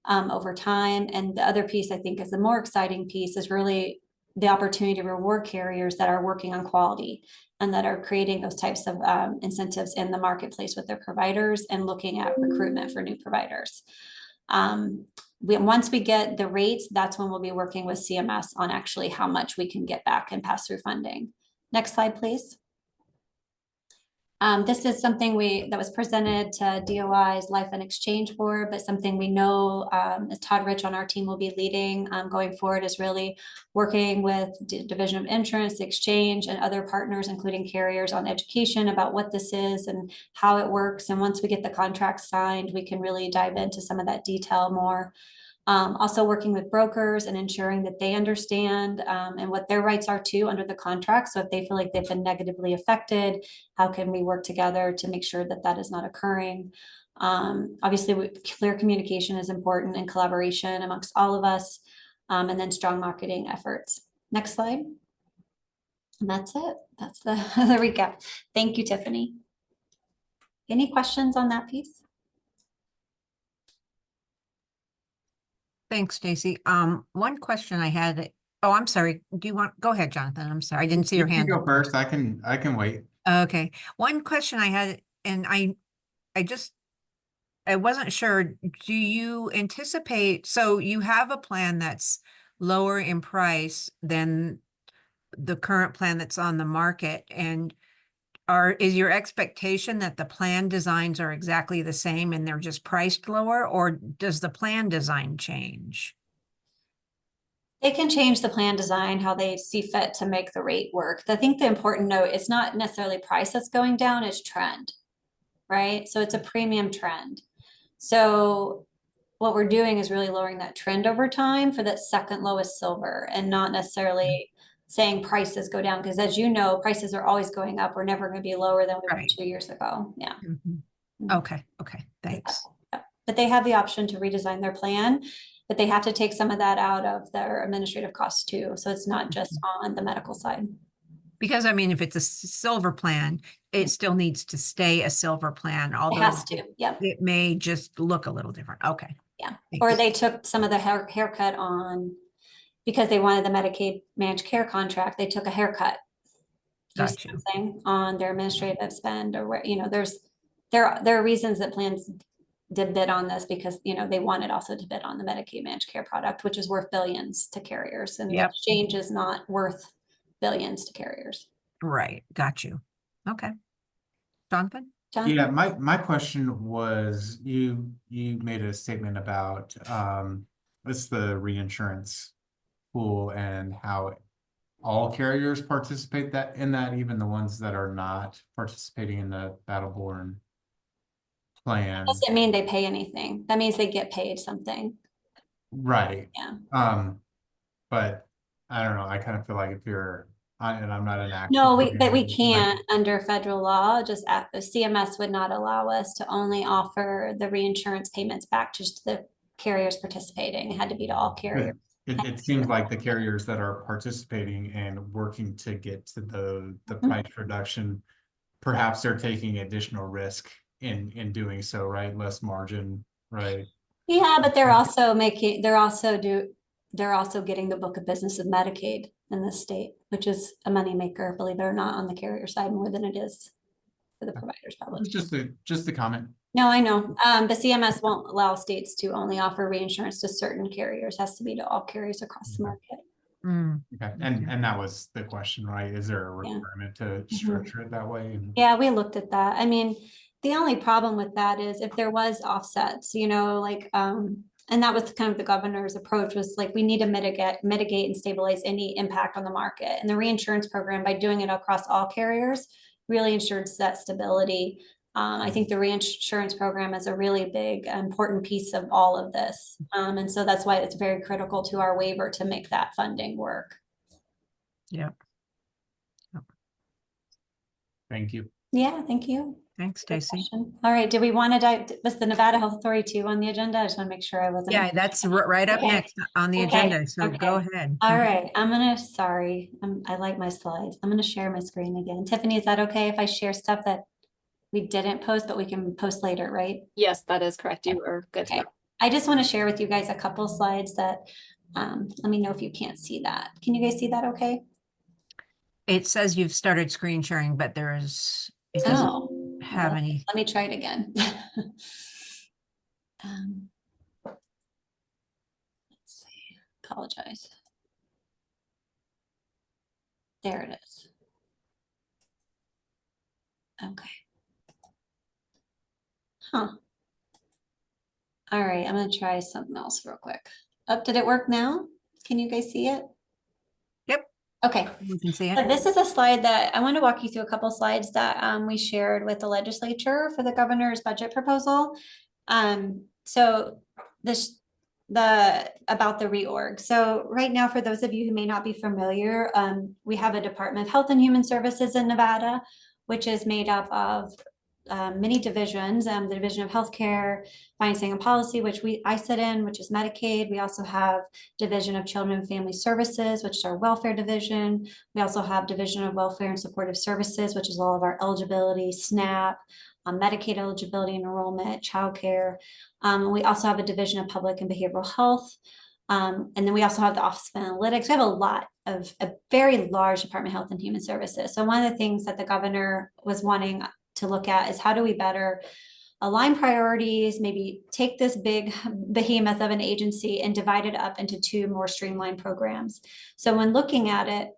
over time. And the other piece I think is the more exciting piece is really the opportunity to reward carriers that are working on quality and that are creating those types of incentives in the marketplace with their providers and looking at recruitment for new providers. Once we get the rates, that's when we'll be working with CMS on actually how much we can get back and pass through funding. Next slide, please. This is something that was presented to DOI's Life and Exchange Board, but something we know as Todd Rich on our team will be leading going forward is really working with Division of Insurance, Exchange, and other partners, including carriers, on education about what this is and how it works. And once we get the contract signed, we can really dive into some of that detail more. Also working with brokers and ensuring that they understand and what their rights are too under the contract. So if they feel like they've been negatively affected, how can we work together to make sure that that is not occurring? Obviously, clear communication is important and collaboration amongst all of us, and then strong marketing efforts. Next slide. And that's it. That's the recap. Thank you, Tiffany. Any questions on that piece? Thanks, Stacy. One question I had. Oh, I'm sorry. Go ahead, Jonathan. I'm sorry. I didn't see your hand. You can go first. I can wait. Okay. One question I had, and I wasn't sure. Do you anticipate, so you have a plan that's lower in price than the current plan that's on the market, and is your expectation that the plan designs are exactly the same and they're just priced lower, or does the plan design change? They can change the plan design how they see fit to make the rate work. I think the important note, it's not necessarily price that's going down, it's trend, right? So it's a premium trend. So what we're doing is really lowering that trend over time for that second lowest silver, and not necessarily saying prices go down, because as you know, prices are always going up. We're never going to be lower than we were 2 years ago. Yeah. Okay. Thanks. But they have the option to redesign their plan, but they have to take some of that out of their administrative costs too. So it's not just on the medical side. Because I mean, if it's a silver plan, it still needs to stay a silver plan, It although has to, yep, it may just look a little different. Okay. yeah. Thanks. Or they took some of the haircut on, because they wanted the Medicaid managed care contract, they took a haircut. Do Got you. something on their administrative spend, or where, there are reasons that plans did bid on this, because, they wanted also to bid on the Medicaid managed care product, which is worth billions to carriers, and the Yep. exchange is not worth billions to carriers. Right. Got you. Okay. Jonathan? John? Yeah, my question was, you made a statement about what's the reinsurance pool and how all carriers participate in that, even the ones that are not participating in the Battleborn plan. Doesn't mean they pay anything. That means they get paid something. Right. Yeah. But I don't know, I kind of feel like if you're, and I'm not an actor. No, but we can't under federal law, just CMS would not allow us to only offer the reinsurance payments back just to the carriers participating. It had to be to all carriers. It seems like the carriers that are participating and working to get to the price reduction, perhaps they're taking additional risk in doing so, right? Less margin, right? Yeah, but they're also getting the book of business of Medicaid in this state, which is a moneymaker, believe it or not, on the carrier side more than it is for the providers probably. It's just a comment. No, I know. But CMS won't allow states to only offer reinsurance to certain carriers. Has to be to all carriers across the market. Okay, and that was the question, right? Is there a requirement to structure it that way? Yeah, we looked at that. I mean, the only problem with that is if there was offsets, and that was kind of the governor's approach, was like, we need to mitigate and stabilize any impact on the market. And the reinsurance program, by doing it across all carriers, really ensures that stability. I think the reinsurance program is a really big, important piece of all of this. And so that's why it's very critical to our waiver to make that funding work. Yeah. Thank you. Yeah, thank you. Thanks, Stacy. All right, did we want to dive, was the Nevada Health Authority 2 on the agenda? I just want to make sure I wasn't. Yeah, that's right up Okay. next on the Okay. agenda. So go ahead. All right, I like my slides. I'm gonna share my screen again. Tiffany, is that okay if I share stuff that we didn't post, but we can post later, right? Yes, that is correct. You are good to Okay. go. I just want to share with you guys a couple slides that, let me know if you can't see that. Can you guys see that okay? It says you've started screen sharing, but it doesn't have any. Let me try it again. Let's see, apologize. There it is. Okay. Huh. All right, I'm gonna try something else real quick. Did it work now? Can you guys see it? Yep. Okay. You can see So it. this is a slide that I want to walk you through a couple slides that we shared with the legislature for the governor's budget proposal. So about the reorg. So right now, for those of you who may not be familiar, we have a Department of Health and Human Services in Nevada, which is made up of many divisions, the Division of Healthcare, Financing and Policy, which I sit in, which is Medicaid. We also have Division of Children and Family Services, which is our welfare division. We also have Division of Welfare and Supportive Services, which is all of our eligibility, SNAP, Medicaid eligibility and enrollment, childcare. We also have a Division of Public and Behavioral Health. And then we also have the Office of Analytics. We have a very large Department of Health and Human Services. So one of the things that the governor was wanting to look at is how do we better align priorities, maybe take this big behemoth of an agency and divide it up into two more streamlined programs. So when looking at it,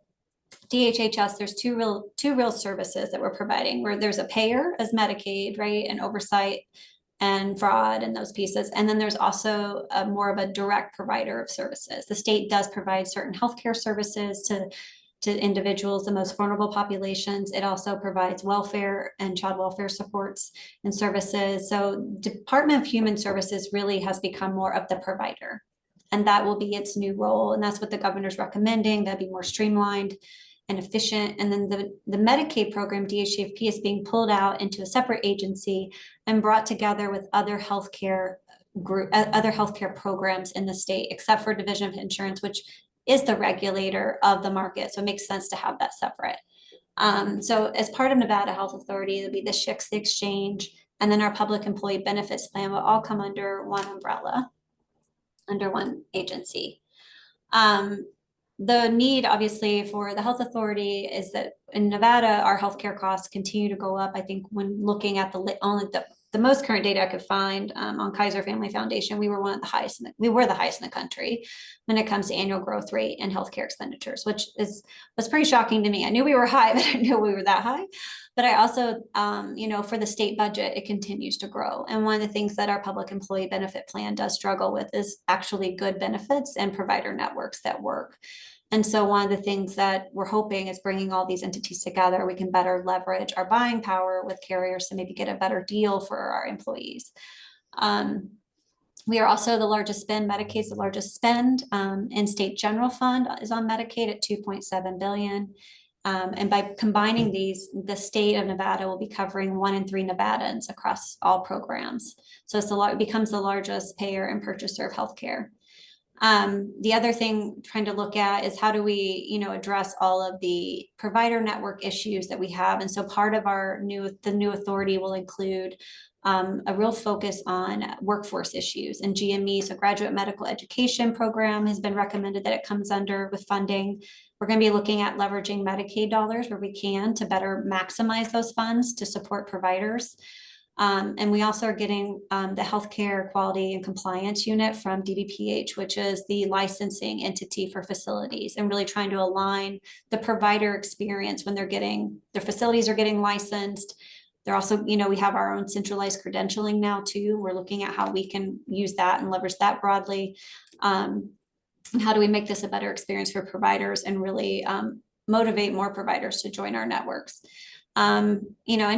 DHHS, there's two real services that we're providing, where there's a payer as Medicaid, right, and oversight and fraud and those pieces. And then there's also more of a direct provider of services. The state does provide certain healthcare services to individuals, the most vulnerable populations. It also provides welfare and child welfare supports and services. So Department of Human Services really has become more of the provider, and that will be its new role. And that's what the governor's recommending. That'd be more streamlined and efficient. And then the Medicaid program, DHCFP, is being pulled out into a separate agency and brought together with other healthcare programs in the state, except for Division of Insurance, which is the regulator of the market. So it makes sense to have that separate. So as part of Nevada Health Authority, it'll be the SHIX, the exchange, and then our public employee benefits plan will all come under one umbrella, under one agency. The need, obviously, for the health authority is that in Nevada, our healthcare costs continue to go up. I think when looking at only the most current data I could find on Kaiser Family Foundation, we were one of the highest. We were the highest in the country when it comes to annual growth rate and healthcare expenditures, which was pretty shocking to me. I knew we were high, but I didn't know we were that high. But I also, for the state budget, it continues to grow. And one of the things that our public employee benefit plan does struggle with is actually good benefits and provider networks that work. And so one of the things that we're hoping is bringing all these entities together, we can better leverage our buying power with carriers to maybe get a better deal for our employees. We are also the largest spend. Medicaid's the largest spend in state general fund is on Medicaid at 2.7 billion. And by combining these, the state of Nevada will be covering 1 in 3 Nevadans across all programs. So it becomes the largest payer and purchaser of healthcare. The other thing trying to look at is how do we, address all of the provider network issues that we have. And so part of the new authority will include a real focus on workforce issues and GME. So graduate medical education program has been recommended that it comes under with funding. We're going to be looking at leveraging Medicaid dollars where we can to better maximize those funds to support providers. And we also are getting the healthcare quality and compliance unit from DBPH, which is the licensing entity for facilities, and really trying to align the provider experience when their facilities are getting licensed. They're also, we have our own centralized credentialing now too. We're looking at how we can use that and leverage that broadly. And how do we make this a better experience for providers and really motivate more providers to join our networks? And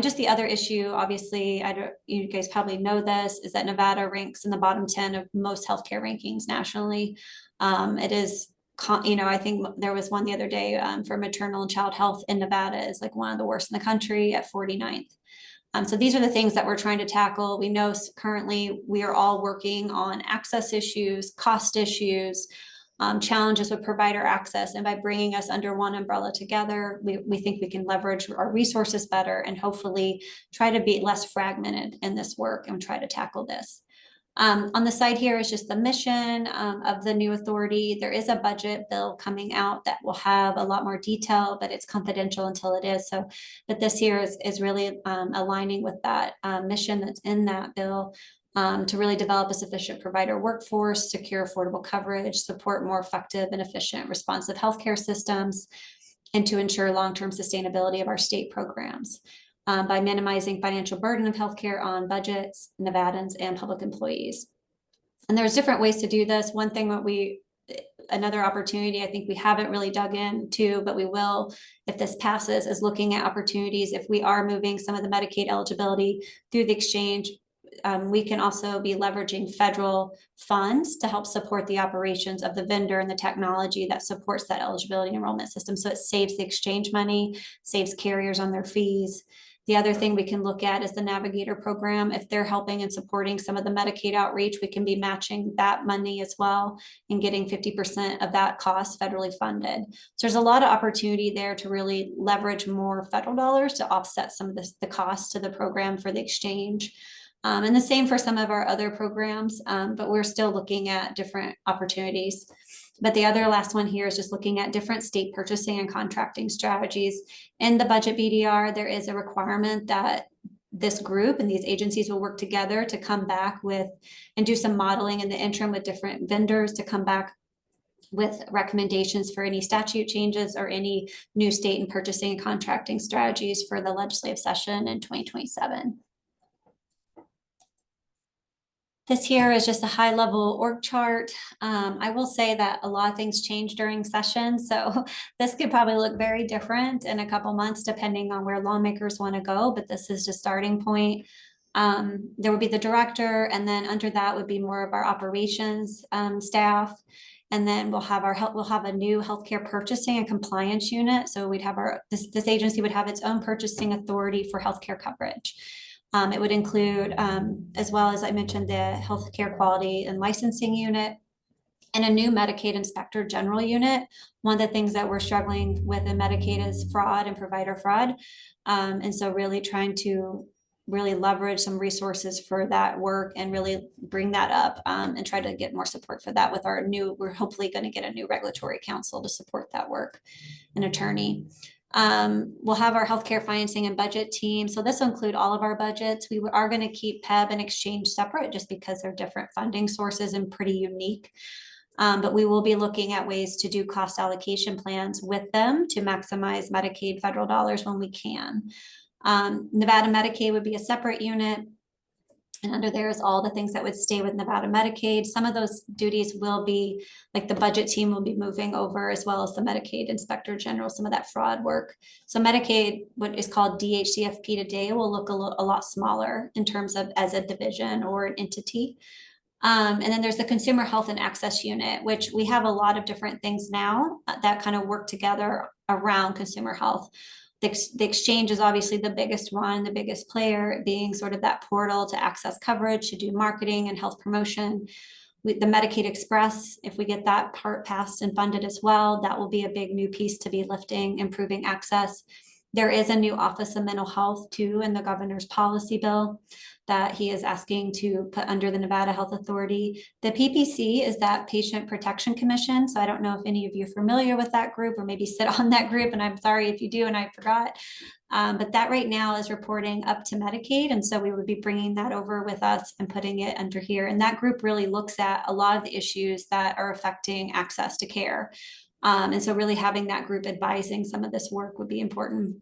just the other issue, obviously, you guys probably know this, is that Nevada ranks in the bottom 10 of most healthcare rankings nationally. It is, I think there was one the other day for maternal and child health in Nevada is like one of the worst in the country at 49th. So these are the things that we're trying to tackle. We know currently we are all working on access issues, cost issues, challenges with provider access. And by bringing us under one umbrella together, we think we can leverage our resources better and hopefully try to be less fragmented in this work and try to tackle this. On the side here is just the mission of the new authority. There is a budget bill coming out that will have a lot more detail, but it's confidential until it is. So, but this here is really aligning with that mission that's in that bill. To really develop a sufficient provider workforce, secure affordable coverage, support more effective and efficient responsive healthcare systems, and to ensure long-term sustainability of our state programs by minimizing financial burden of healthcare on budgets, Nevadans, and public employees. And there's different ways to do this. One thing another opportunity I think we haven't really dug into, but we will if this passes, is looking at opportunities if we are moving some of the Medicaid eligibility through the exchange. We can also be leveraging federal funds to help support the operations of the vendor and the technology that supports that eligibility enrollment system. So it saves the exchange money, saves carriers on their fees. The other thing we can look at is the Navigator program. If they're helping and supporting some of the Medicaid outreach, we can be matching that money as well and getting 50% of that cost federally funded. So there's a lot of opportunity there to really leverage more federal dollars to offset some of the cost to the program for the exchange. And the same for some of our other programs, but we're still looking at different opportunities. But the other last one here is just looking at different state purchasing and contracting strategies. In the budget BDR, there is a requirement that this group and these agencies will work together to come back with and do some modeling in the interim with different vendors to come back with recommendations for any statute changes or any new state and purchasing and contracting strategies for the legislative session in 2027. This here is just a high level org chart. I will say that a lot of things change during session. So this could probably look very different in a couple months, depending on where lawmakers want to go, but this is just starting point. There would be the director, and then under that would be more of our operations staff. And then we'll have a new healthcare purchasing and compliance unit. So we'd have this agency would have its own purchasing authority for healthcare coverage. It would include, as well as I mentioned, the healthcare quality and licensing unit. and a new Medicaid Inspector General unit. One of the things that we're struggling with in Medicaid is fraud and provider fraud. And so really trying to really leverage some resources for that work and really bring that up and try to get more support for that with our new, we're hopefully going to get a new regulatory counsel to support that work, an attorney. We'll have our healthcare financing and budget team. So this will include all of our budgets. We are going to keep PEB and exchange separate just because they're different funding sources and pretty unique. But we will be looking at ways to do cost allocation plans with them to maximize Medicaid federal dollars when we can. Nevada Medicaid would be a separate unit. And under there is all the things that would stay with Nevada Medicaid. Some of those duties will be, like the budget team will be moving over, as well as the Medicaid Inspector General, some of that fraud work. So Medicaid, what is called DHCFP today, will look a lot smaller in terms of as a division or an entity. And then there's the Consumer Health and Access Unit, which we have a lot of different things now that kind of work together around consumer health. The exchange is obviously the biggest one, the biggest player, being sort of that portal to access coverage, to do marketing and health promotion. With the Medicaid Express, if we get that part passed and funded as well, that will be a big new piece to be lifting, improving access. There is a new Office of Mental Health too in the governor's policy bill that he is asking to put under the Nevada Health Authority. The PPC is that Patient Protection Commission. So I don't know if any of you are familiar with that group or maybe sit on that group, and I'm sorry if you do and I forgot. But that right now is reporting up to Medicaid. And so we would be bringing that over with us and putting it under here. And that group really looks at a lot of the issues that are affecting access to care. And so really having that group advising some of this work would be important.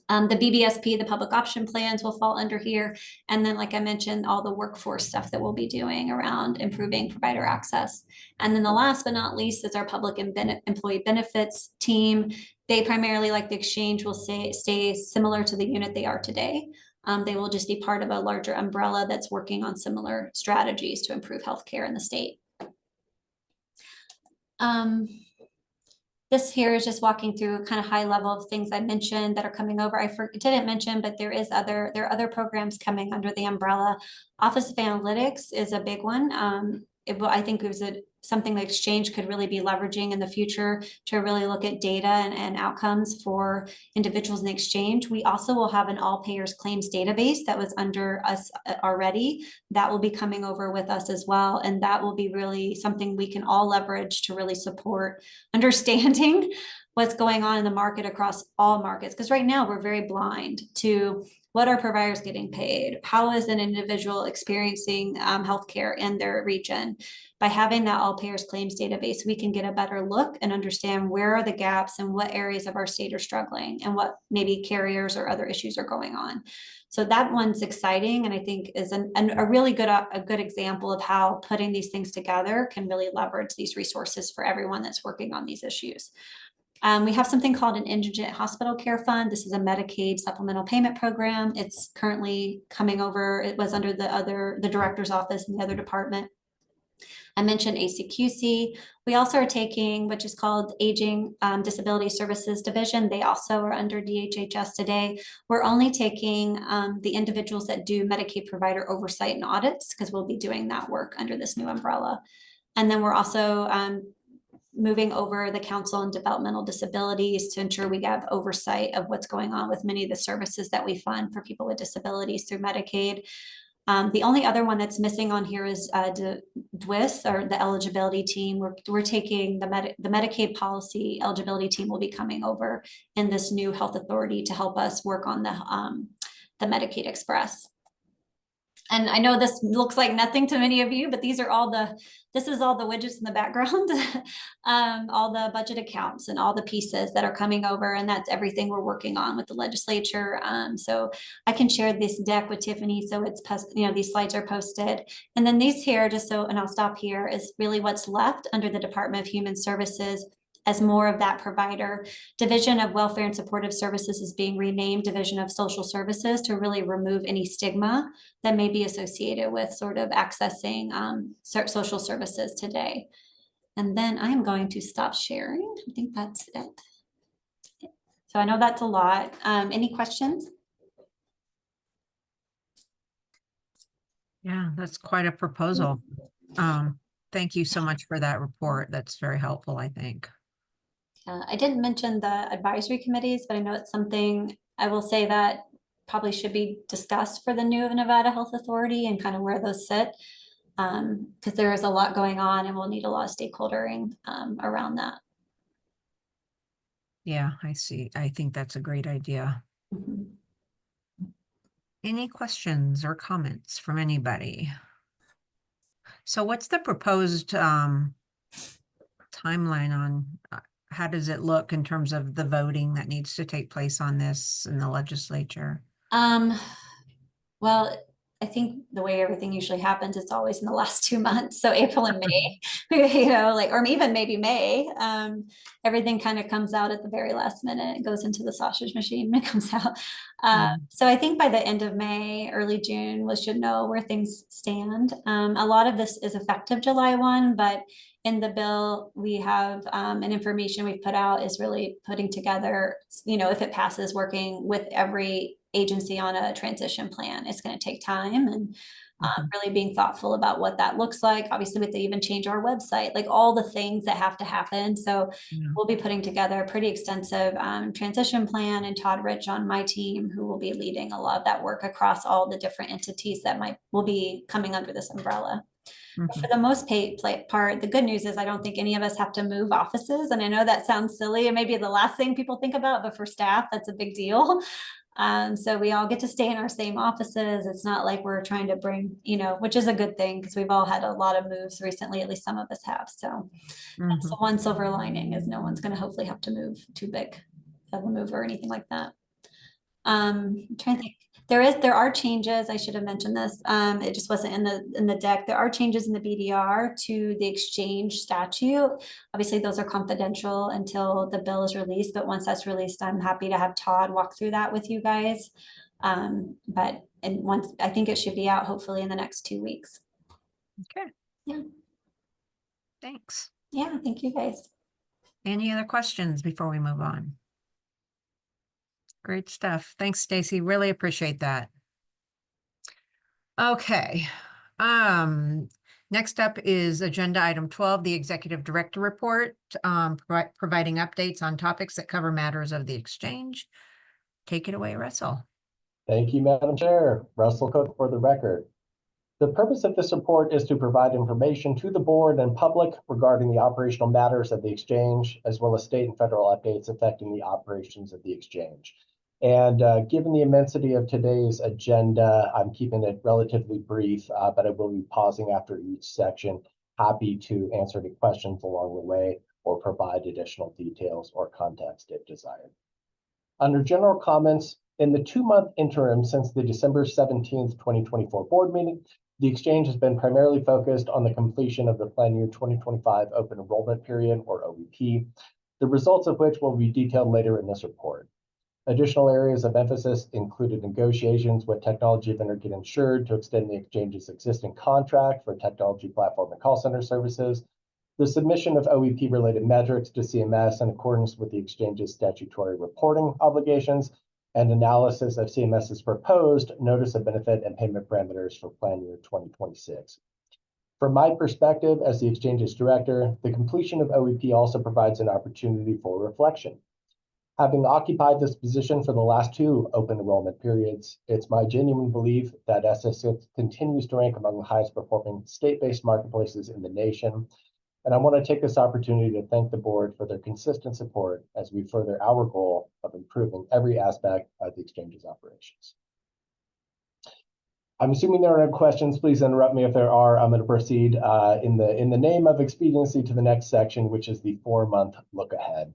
The BBSP, the public option plans, will fall under here. And then, like I mentioned, all the workforce stuff that we'll be doing around improving provider access. And then the last but not least is our public and employee benefits team. They primarily, like the exchange, will stay similar to the unit they are today. They will just be part of a larger umbrella that's working on similar strategies to improve healthcare in the state. This here is just walking through kind of high level of things I mentioned that are coming over. I didn't mention, but there are other programs coming under the umbrella. Office of Analytics is a big one. I think it was something the exchange could really be leveraging in the future to really look at data and outcomes for individuals in the exchange. We also will have an all payers claims database that was under us already. That will be coming over with us as well. And that will be really something we can all leverage to really support understanding what's going on in the market across all markets. Because right now we're very blind to what are providers getting paid? How is an individual experiencing healthcare in their region? By having that all payers claims database, we can get a better look and understand where are the gaps and what areas of our state are struggling and what maybe carriers or other issues are going on. So that one's exciting, and I think is a really good example of how putting these things together can really leverage these resources for everyone that's working on these issues. We have something called an Indigent Hospital Care Fund. This is a Medicaid supplemental payment program. It's currently coming over. It was under the director's office in the other department. I mentioned ACQC. We also are taking, which is called Aging Disability Services Division. They also are under DHHS today. We're only taking the individuals that do Medicaid provider oversight and audits, because we'll be doing that work under this new umbrella. And then we're also moving over the Council on Developmental Disabilities to ensure we have oversight of what's going on with many of the services that we fund for people with disabilities through Medicaid. The only other one that's missing on here is DWIS, or the eligibility team. We're taking the Medicaid policy eligibility team will be coming over in this new health authority to help us work on the Medicaid Express. And I know this looks like nothing to many of you, but this is all the widgets in the background, all the budget accounts and all the pieces that are coming over. And that's everything we're working on with the legislature. So I can share this deck with Tiffany. So it's, these slides are posted. And then these here, and I'll stop here, is really what's left under the Department of Human Services as more of that provider. Division of Welfare and Supportive Services is being renamed Division of Social Services to really remove any stigma that may be associated with sort of accessing social services today. And then I am going to stop sharing. I think that's it. So I know that's a lot. Any questions? Yeah, that's quite a proposal. Thank you so much for that report. That's very helpful, I think. I didn't mention the advisory committees, but I know it's something I will say that probably should be discussed for the new Nevada Health Authority and kind of where those sit. Because there is a lot going on and we'll need a lot of stakeholdering around that. Yeah, I see. I think that's a great idea. Mhm. Any questions or comments from anybody? So what's the proposed timeline on how does it look in terms of the voting that needs to take place on this in the legislature? Well, I think the way everything usually happens, it's always in the last 2 months. So April and May, like, or even maybe May, everything kind of comes out at the very last minute. It goes into the sausage machine and it comes out. So I think by the end of May, early June, we should know where things stand. A lot of this is effective July 1, but in the bill, we have an information we've put out is really putting together, if it passes, working with every agency on a transition plan. It's going to take time and really being thoughtful about what that looks like. Obviously, we have to even change our website, like all the things that have to happen. So we'll be putting together a pretty extensive transition plan, and Todd Rich on my team, who will be leading a lot of that work across all the different entities that will be coming under this umbrella. For the most part, the good news is I don't think any of us have to move offices. And I know that sounds silly and maybe the last thing people think about, but for staff, that's a big deal. So we all get to stay in our same offices. It's not like we're trying to bring, which is a good thing because we've all had a lot of moves recently, at least some of us have. So that's the one silver lining, is no one's going to hopefully have to move too big of a move or anything like that. I'm trying to think. There are changes. I should have mentioned this. It just wasn't in the deck. There are changes in the BDR to the exchange statute. Obviously, those are confidential until the bill is released. But once that's released, I'm happy to have Todd walk through that with you guys. But once, I think it should be out hopefully in the next 2 weeks. Okay. Yeah. Thanks. Yeah. Thank you guys. Any other questions before we move on? Great stuff. Thanks, Stacy. Really appreciate that. Okay. Next up is agenda item 12, the executive director report, providing updates on topics that cover matters of the exchange. Take it away, Russell. Thank you, Madam Chair. Russell Cook for the record. The purpose of this report is to provide information to the board and public regarding the operational matters of the exchange, as well as state and federal updates affecting the operations of the exchange. And given the immensity of today's agenda, I'm keeping it relatively brief, but I will be pausing after each section. Happy to answer any questions along the way or provide additional details or context if desired. Under general comments, in the 2-month interim since the December 17th, 2024 board meeting, the exchange has been primarily focused on the completion of the plan year 2025 open enrollment period, or OEP, the results of which will be detailed later in this report. Additional areas of emphasis included negotiations with technology vendor Get Insured to extend the exchange's existing contract for technology platform and call center services, the submission of OEP-related metrics to CMS in accordance with the exchange's statutory reporting obligations, and analysis of CMS's proposed notice of benefit and payment parameters for plan year 2026. From my perspective as the exchange's director, the completion of OEP also provides an opportunity for reflection. Having occupied this position for the last 2 open enrollment periods, it's my genuine belief that SSHIX continues to rank among the highest performing state-based marketplaces in the nation. And I want to take this opportunity to thank the board for their consistent support as we further our goal of improving every aspect of the exchange's operations. I'm assuming there are no questions. Please interrupt me if there are. I'm going to proceed in the name of expediency to the next section, which is the 4-month look ahead.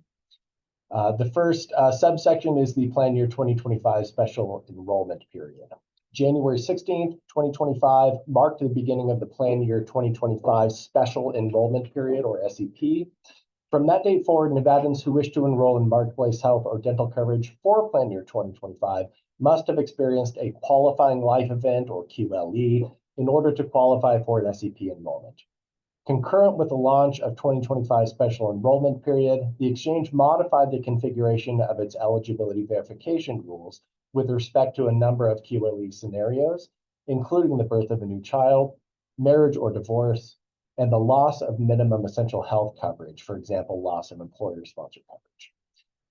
The first subsection is the plan year 2025 special enrollment period. January 16th, 2025 marked the beginning of the plan year 2025 special enrollment period, or SEP. From that date forward, Nevadans who wish to enroll in marketplace health or dental coverage for plan year 2025 must have experienced a qualifying life event, or QLE, in order to qualify for an SEP enrollment. Concurrent with the launch of 2025 special enrollment period, the exchange modified the configuration of its eligibility verification rules with respect to a number of QLE scenarios, including the birth of a new child, marriage or divorce, and the loss of minimum essential health coverage, for example, loss of employer-sponsored coverage.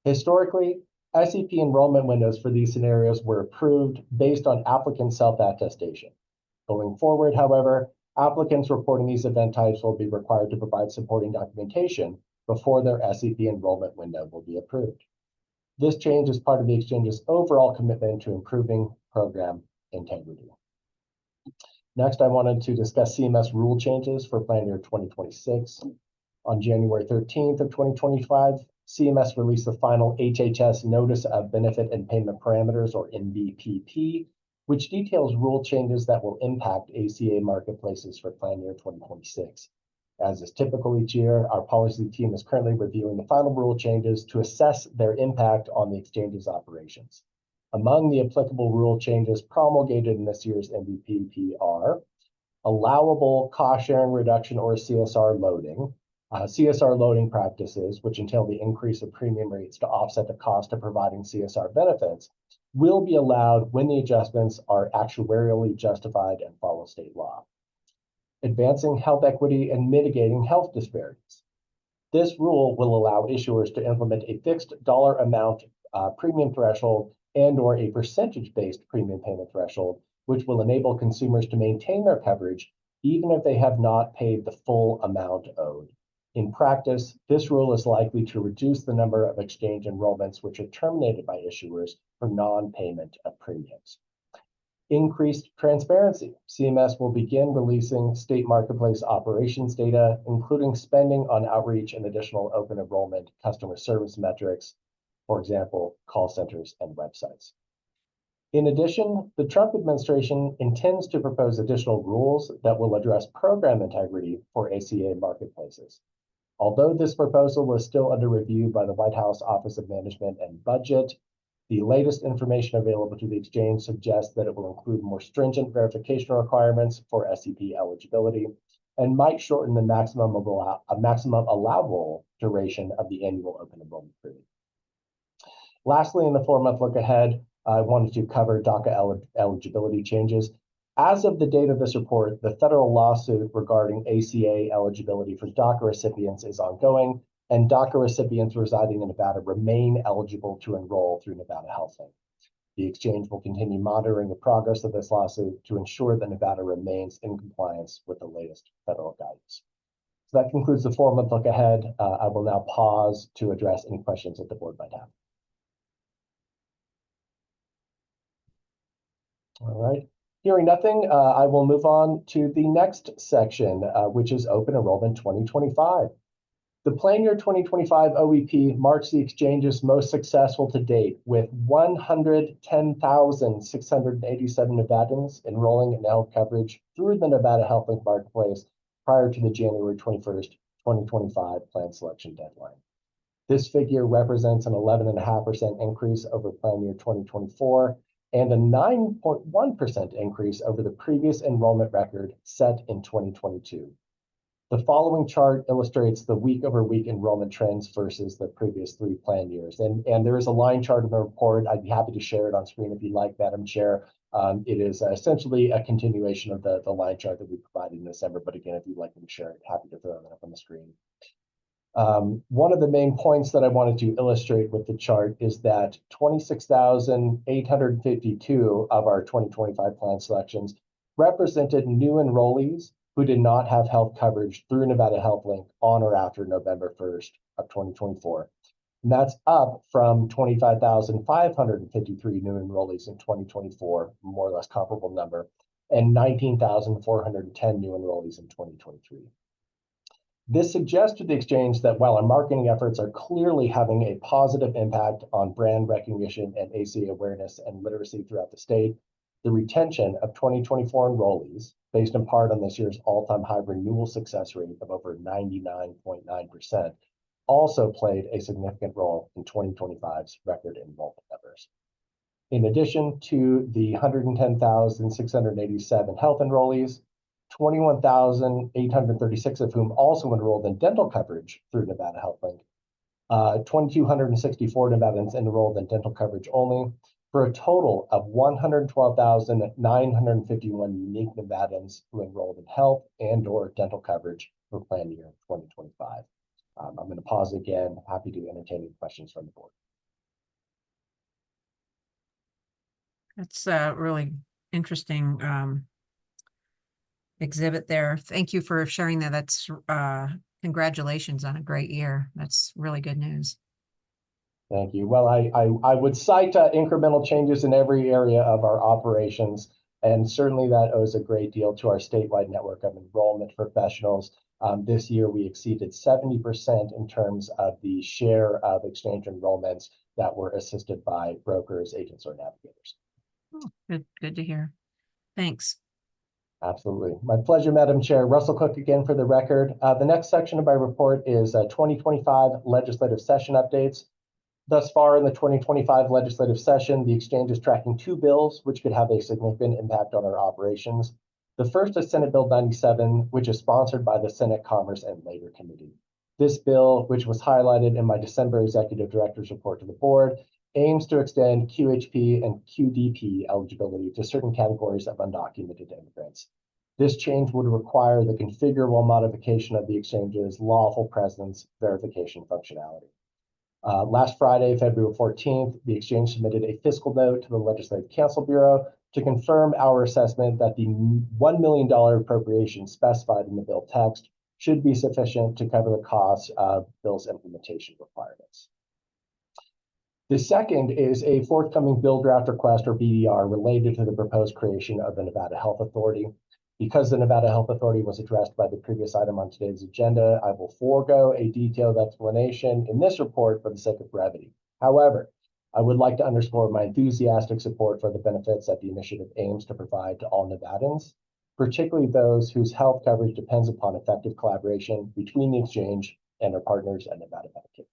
Historically, SEP enrollment windows for these scenarios were approved based on applicant self-attestation. Going forward, however, applicants reporting these event types will be required to provide supporting documentation before their SEP enrollment window will be approved. This change is part of the exchange's overall commitment to improving program integrity. Next, I wanted to discuss CMS rule changes for plan year 2026. On January 13th of 2025, CMS released the final HHS Notice of Benefit and Payment Parameters, or NBPP, which details rule changes that will impact ACA marketplaces for plan year 2026. As is typical each year, our policy team is currently reviewing the final rule changes to assess their impact on the exchange's operations. Among the applicable rule changes promulgated in this year's NBPP are allowable cost sharing reduction, or CSR loading. CSR loading practices, which entail the increase of premium rates to offset the cost of providing CSR benefits, will be allowed when the adjustments are actuarially justified and follow state law. Advancing health equity and mitigating health disparities. This rule will allow issuers to implement a fixed dollar amount premium threshold and/or a percentage-based premium payment threshold, which will enable consumers to maintain their coverage even if they have not paid the full amount owed. In practice, this rule is likely to reduce the number of exchange enrollments which are terminated by issuers for non-payment of premiums. Increased transparency. CMS will begin releasing state marketplace operations data, including spending on outreach and additional open enrollment customer service metrics, for example, call centers and websites. In addition, the Trump administration intends to propose additional rules that will address program integrity for ACA marketplaces. Although this proposal is still under review by the White House Office of Management and Budget, the latest information available to the exchange suggests that it will include more stringent verification requirements for SEP eligibility and might shorten the maximum allowable duration of the annual open enrollment period. Lastly, in the 4-month look ahead, I wanted to cover DACA eligibility changes. As of the date of this report, the federal lawsuit regarding ACA eligibility for DACA recipients is ongoing, and DACA recipients residing in Nevada remain eligible to enroll through Nevada HealthLink. The exchange will continue monitoring the progress of this lawsuit to ensure that Nevada remains in compliance with the latest federal guidance. So that concludes the 4-month look ahead. I will now pause to address any questions that the board might have. All right. Hearing nothing, I will move on to the next section, which is Open Enrollment 2025. The plan year 2025 OEP marks the exchange's most successful to date, with 110,687 Nevadans enrolling in health coverage through the Nevada HealthLink marketplace prior to the January 21st, 2025 plan selection deadline. This figure represents an 11.5% increase over plan year 2024 and a 9.1% increase over the previous enrollment record set in 2022. The following chart illustrates the week-over-week enrollment trends versus the previous 3 plan years. And there is a line chart in the report. I'd be happy to share it on screen if you'd like, Madam Chair. It is essentially a continuation of the line chart that we provided in December. But again, if you'd like me to share it, happy to throw that up on the screen. One of the main points that I wanted to illustrate with the chart is that 26,852 of our 2025 plan selections represented new enrollees who did not have health coverage through Nevada HealthLink on or after November 1st of 2024. And that's up from 25,553 new enrollees in 2024, more or less comparable number, and 19,410 new enrollees in 2023. This suggests to the exchange that while our marketing efforts are clearly having a positive impact on brand recognition and ACA awareness and literacy throughout the state, the retention of 2024 enrollees, based in part on this year's all-time high renewal success rate of over 99.9%, also played a significant role in 2025's record enrollment numbers. In addition to the 110,687 health enrollees, 21,836 of whom also enrolled in dental coverage through Nevada HealthLink, 2,264 Nevadans enrolled in dental coverage only, for a total of 112,951 unique Nevadans who enrolled in health and/or dental coverage for plan year 2025. I'm going to pause again. Happy to entertain any questions from the board. That's a really interesting exhibit there. Thank you for sharing that. That's congratulations on a great year. That's really good news. Thank you. Well, I would cite incremental changes in every area of our operations, and certainly that owes a great deal to our statewide network of enrollment professionals. This year, we exceeded 70% in terms of the share of exchange enrollments that were assisted by brokers, agents, or navigators. Oh, good to hear. Thanks. Absolutely. My pleasure, Madam Chair. Russell Cook again for the record. The next section of my report is 2025 legislative session updates. Thus far in the 2025 legislative session, the exchange is tracking 2 bills which could have a significant impact on our operations. The first is Senate Bill 97, which is sponsored by the Senate Commerce and Labor Committee. This bill, which was highlighted in my December Executive Director's report to the board, aims to extend QHP and QDP eligibility to certain categories of undocumented immigrants. This change would require the configurable modification of the exchange's lawful presence verification functionality. Last Friday, February 14th, the exchange submitted a fiscal note to the Legislative Counsel Bureau to confirm our assessment that the $1 million appropriation specified in the bill text should be sufficient to cover the costs of bill's implementation requirements. The second is a forthcoming bill draft request, or BDR, related to the proposed creation of the Nevada Health Authority. Because the Nevada Health Authority was addressed by the previous item on today's agenda, I will forego a detailed explanation in this report for the sake of brevity. However, I would like to underscore my enthusiastic support for the benefits that the initiative aims to provide to all Nevadans, particularly those whose health coverage depends upon effective collaboration between the exchange and our partners at Nevada Medicaid.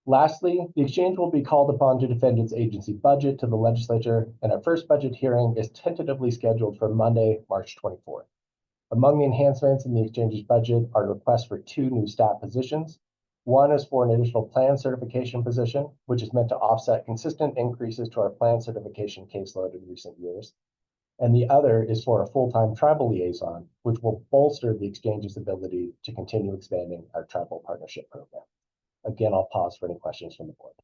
Lastly, the exchange will be called upon to defend its agency budget to the legislature, and our first budget hearing is tentatively scheduled for Monday, March 24th. Among the enhancements in the exchange's budget are requests for 2 new staff positions. One is for an additional plan certification position, which is meant to offset consistent increases to our plan certification caseload in recent years. And the other is for a full-time tribal liaison, which will bolster the exchange's ability to continue expanding our tribal partnership program. Again, I'll pause for any questions from the board.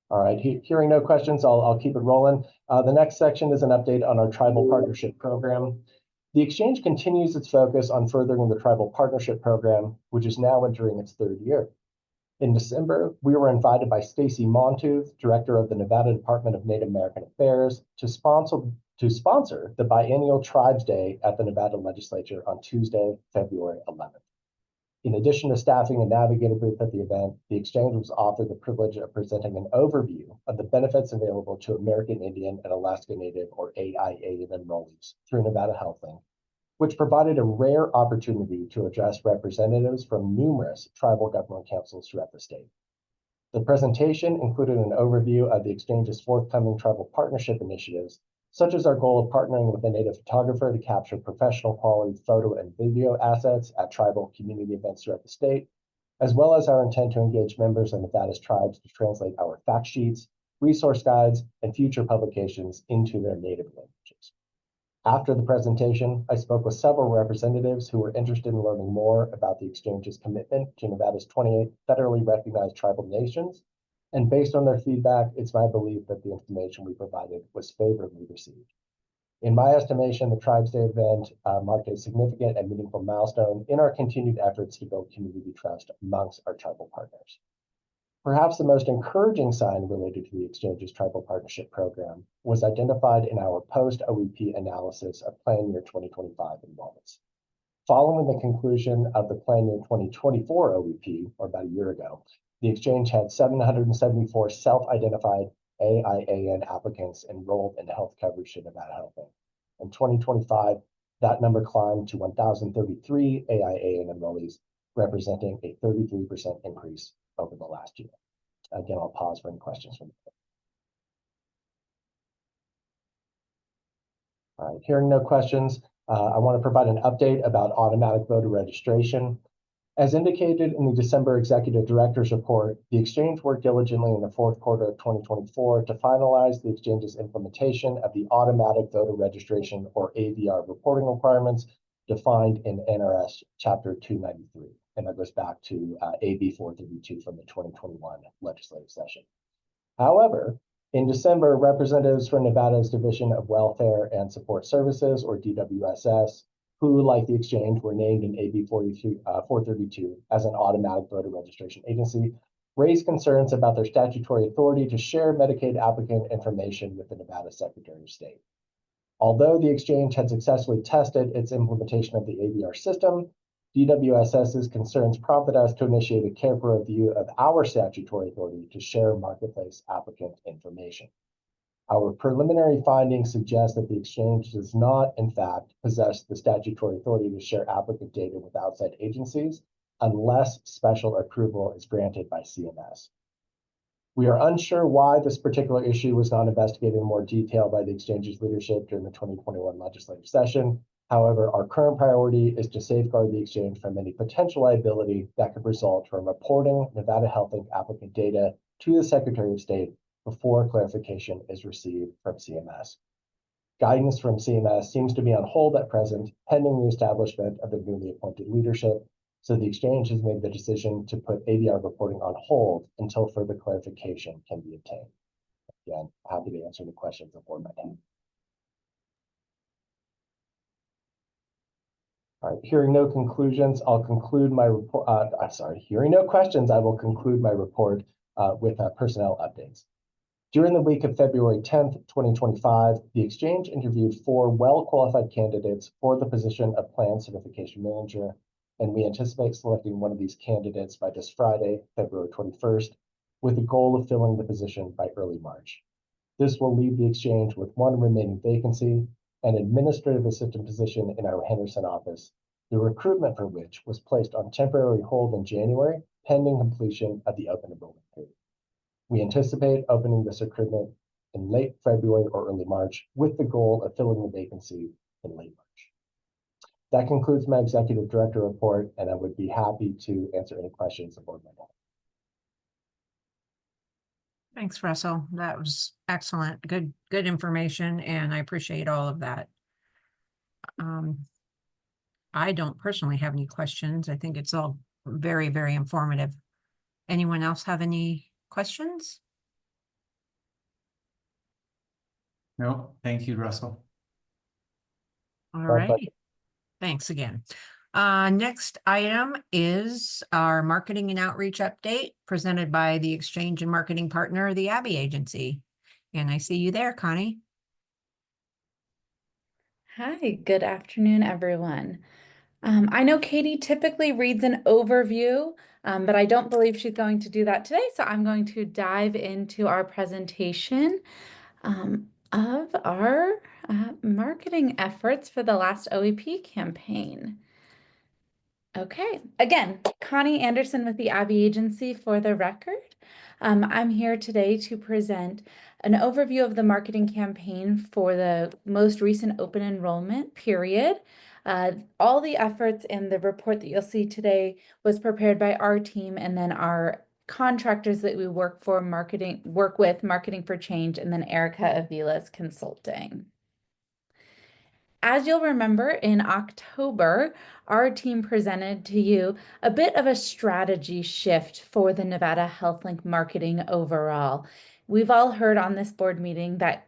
All right, hearing no questions, I'll keep it rolling. The next section is an update on our tribal partnership program. The exchange continues its focus on furthering the tribal partnership program, which is now entering its 3rd year. In December, we were invited by Stacy Montooth, Director of the Nevada Department of Native American Affairs, to sponsor the biennial Tribes Day at the Nevada Legislature on Tuesday, February 11th. In addition to staffing a navigator booth at the event, the exchange was offered the privilege of presenting an overview of the benefits available to American Indian and Alaska Native, or AIA, enrollees through Nevada HealthLink, which provided a rare opportunity to address representatives from numerous tribal government councils throughout the state. The presentation included an overview of the exchange's forthcoming tribal partnership initiatives, such as our goal of partnering with a Native photographer to capture professional quality photo and video assets at tribal community events throughout the state, as well as our intent to engage members of Nevada's tribes to translate our fact sheets, resource guides, and future publications into their native languages. After the presentation, I spoke with several representatives who were interested in learning more about the exchange's commitment to Nevada's 28 federally recognized tribal nations. And based on their feedback, it's my belief that the information we provided was favorably received. In my estimation, the Tribes Day event marked a significant and meaningful milestone in our continued efforts to build community trust amongst our tribal partners. Perhaps the most encouraging sign related to the exchange's tribal partnership program was identified in our post-OEP analysis of Plan Year 2025 enrollments. Following the conclusion of the Plan Year 2024 OEP, or about a year ago, the exchange had 774 self-identified AIAN applicants enrolled in health coverage to Nevada HealthLink. In 2025, that number climbed to 1,033 AIAN enrollees, representing a 33% increase over the last year. Again, I'll pause for any questions from the board. All right, hearing no questions, I want to provide an update about automatic voter registration. As indicated in the December Executive Director's Report, the exchange worked diligently in the fourth quarter of 2024 to finalize the exchange's implementation of the automatic voter registration or AVR reporting requirements defined in NRS Chapter 293. And that goes back to AB 432 from the 2021 legislative session. However, in December, representatives from Nevada's Division of Welfare and Support Services, or DWSS, who, like the exchange, were named in AB 432 as an automatic voter registration agency, raised concerns about their statutory authority to share Medicaid applicant information with the Nevada Secretary of State. Although the exchange had successfully tested its implementation of the AVR system, DWSS's concerns prompted us to initiate a careful review of our statutory authority to share marketplace applicant information. Our preliminary findings suggest that the exchange does not, in fact, possess the statutory authority to share applicant data with outside agencies unless special approval is granted by CMS. We are unsure why this particular issue was not investigated in more detail by the exchange's leadership during the 2021 legislative session. However, our current priority is to safeguard the exchange from any potential liability that could result from reporting Nevada Health Inc. applicant data to the Secretary of State before clarification is received from CMS. Guidance from CMS seems to be on hold at present, pending the establishment of the newly appointed leadership, so the exchange has made the decision to put AVR reporting on hold until further clarification can be obtained. Again, happy to answer any questions before my time. All right, hearing no conclusions, I'll conclude my report. Hearing no questions, I will conclude my report with personnel updates. During the week of February 10th, 2025, the exchange interviewed 4 well-qualified candidates for the position of Plan Certification Manager, and we anticipate selecting one of these candidates by this Friday, February 21st, with the goal of filling the position by early March. This will leave the exchange with 1 remaining vacancy, an administrative assistant position in our Henderson office, the recruitment for which was placed on temporary hold in January, pending completion of the open enrollment period. We anticipate opening this recruitment in late February or early March with the goal of filling the vacancy in late March. That concludes my executive director report, and I would be happy to answer any questions aboard my time. Thanks, Russell. That was excellent. Good information, and I appreciate all of that. I don't personally have any questions. I think it's all very, very informative. Anyone else have any questions? No, thank you, Russell. All My right. pleasure. Thanks again. Next item is our marketing and outreach update presented by the exchange and marketing partner, the Abbey Agency. And I see you there, Connie. Hi, good afternoon, everyone. I know Katie typically reads an overview, but I don't believe she's going to do that today. So I'm going to dive into our presentation of our marketing efforts for the last OEP campaign. Okay, again, Connie Anderson with the Abbey Agency for the record. I'm here today to present an overview of the marketing campaign for the most recent open enrollment period. All the efforts in the report that you'll see today was prepared by our team, and then our contractors that we work with, Marketing for Change, and then Erica Avila's Consulting. As you'll remember, in October, our team presented to you a bit of a strategy shift for the Nevada HealthLink marketing overall. We've all heard on this board meeting that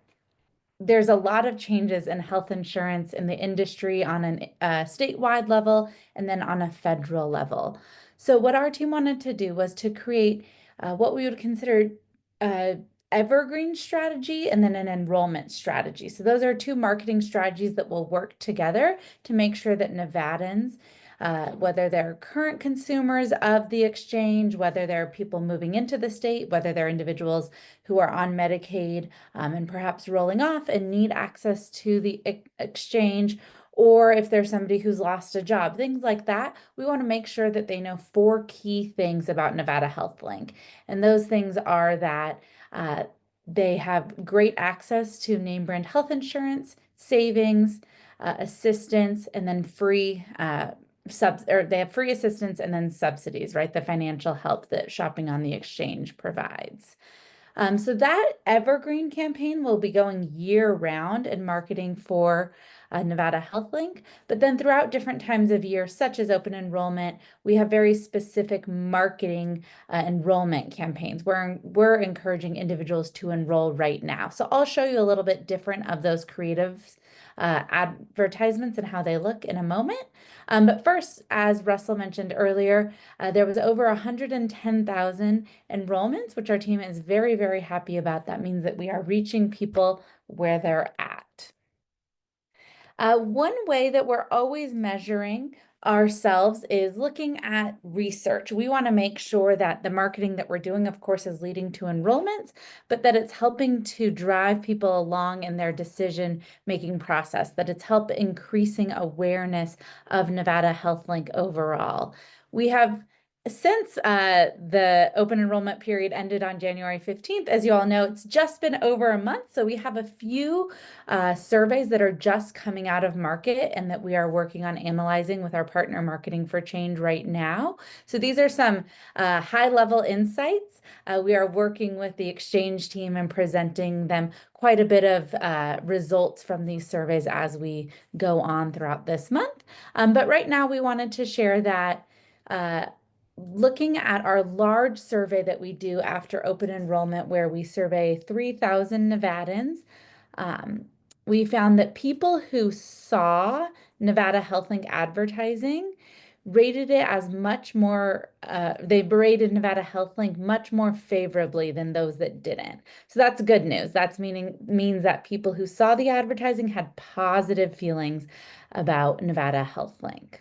there's a lot of changes in health insurance in the industry on a statewide level and then on a federal level. So what our team wanted to do was to create what we would consider evergreen strategy and then an enrollment strategy. So those are 2 marketing strategies that will work together to make sure that Nevadans, whether they're current consumers of the exchange, whether they're people moving into the state, whether they're individuals who are on Medicaid and perhaps rolling off and need access to the exchange, or if there's somebody who's lost a job, things like that, we want to make sure that they know 4 key things about Nevada HealthLink. And those things are that they have great access to name brand health insurance, savings, assistance, and then free they have free assistance and then subsidies, right? The financial help that shopping on the exchange provides. So that Evergreen campaign will be going year round in marketing for Nevada Health Link, but then throughout different times of year, such as open enrollment, we have very specific marketing enrollment campaigns where we're encouraging individuals to enroll right now. So I'll show you a little bit different of those creative advertisements and how they look in a moment. But first, as Russell mentioned earlier, there was over 110,000 enrollments, which our team is very, very happy about. That means that we are reaching people where they're at. One way that we're always measuring ourselves is looking at research. We want to make sure that the marketing that we're doing, of course, is leading to enrollments, but that it's helping to drive people along in their decision-making process, that it's help increasing awareness of Nevada Health Link overall. We have since the open enrollment period ended on January 15th, as you all know, it's just been over a month. So we have a few surveys that are just coming out of market and that we are working on analyzing with our partner Marketing for Change right now. So these are some high-level insights. We are working with the exchange team and presenting them quite a bit of results from these surveys as we go on throughout this month. But right now we wanted to share that looking at our large survey that we do after open enrollment, where we survey 3,000 Nevadans, we found that people who saw Nevada Health Link advertising rated it as much more, they rated Nevada Health Link much more favorably than those that didn't. So that's good news. That's means that people who saw the advertising had positive feelings about Nevada Health Link.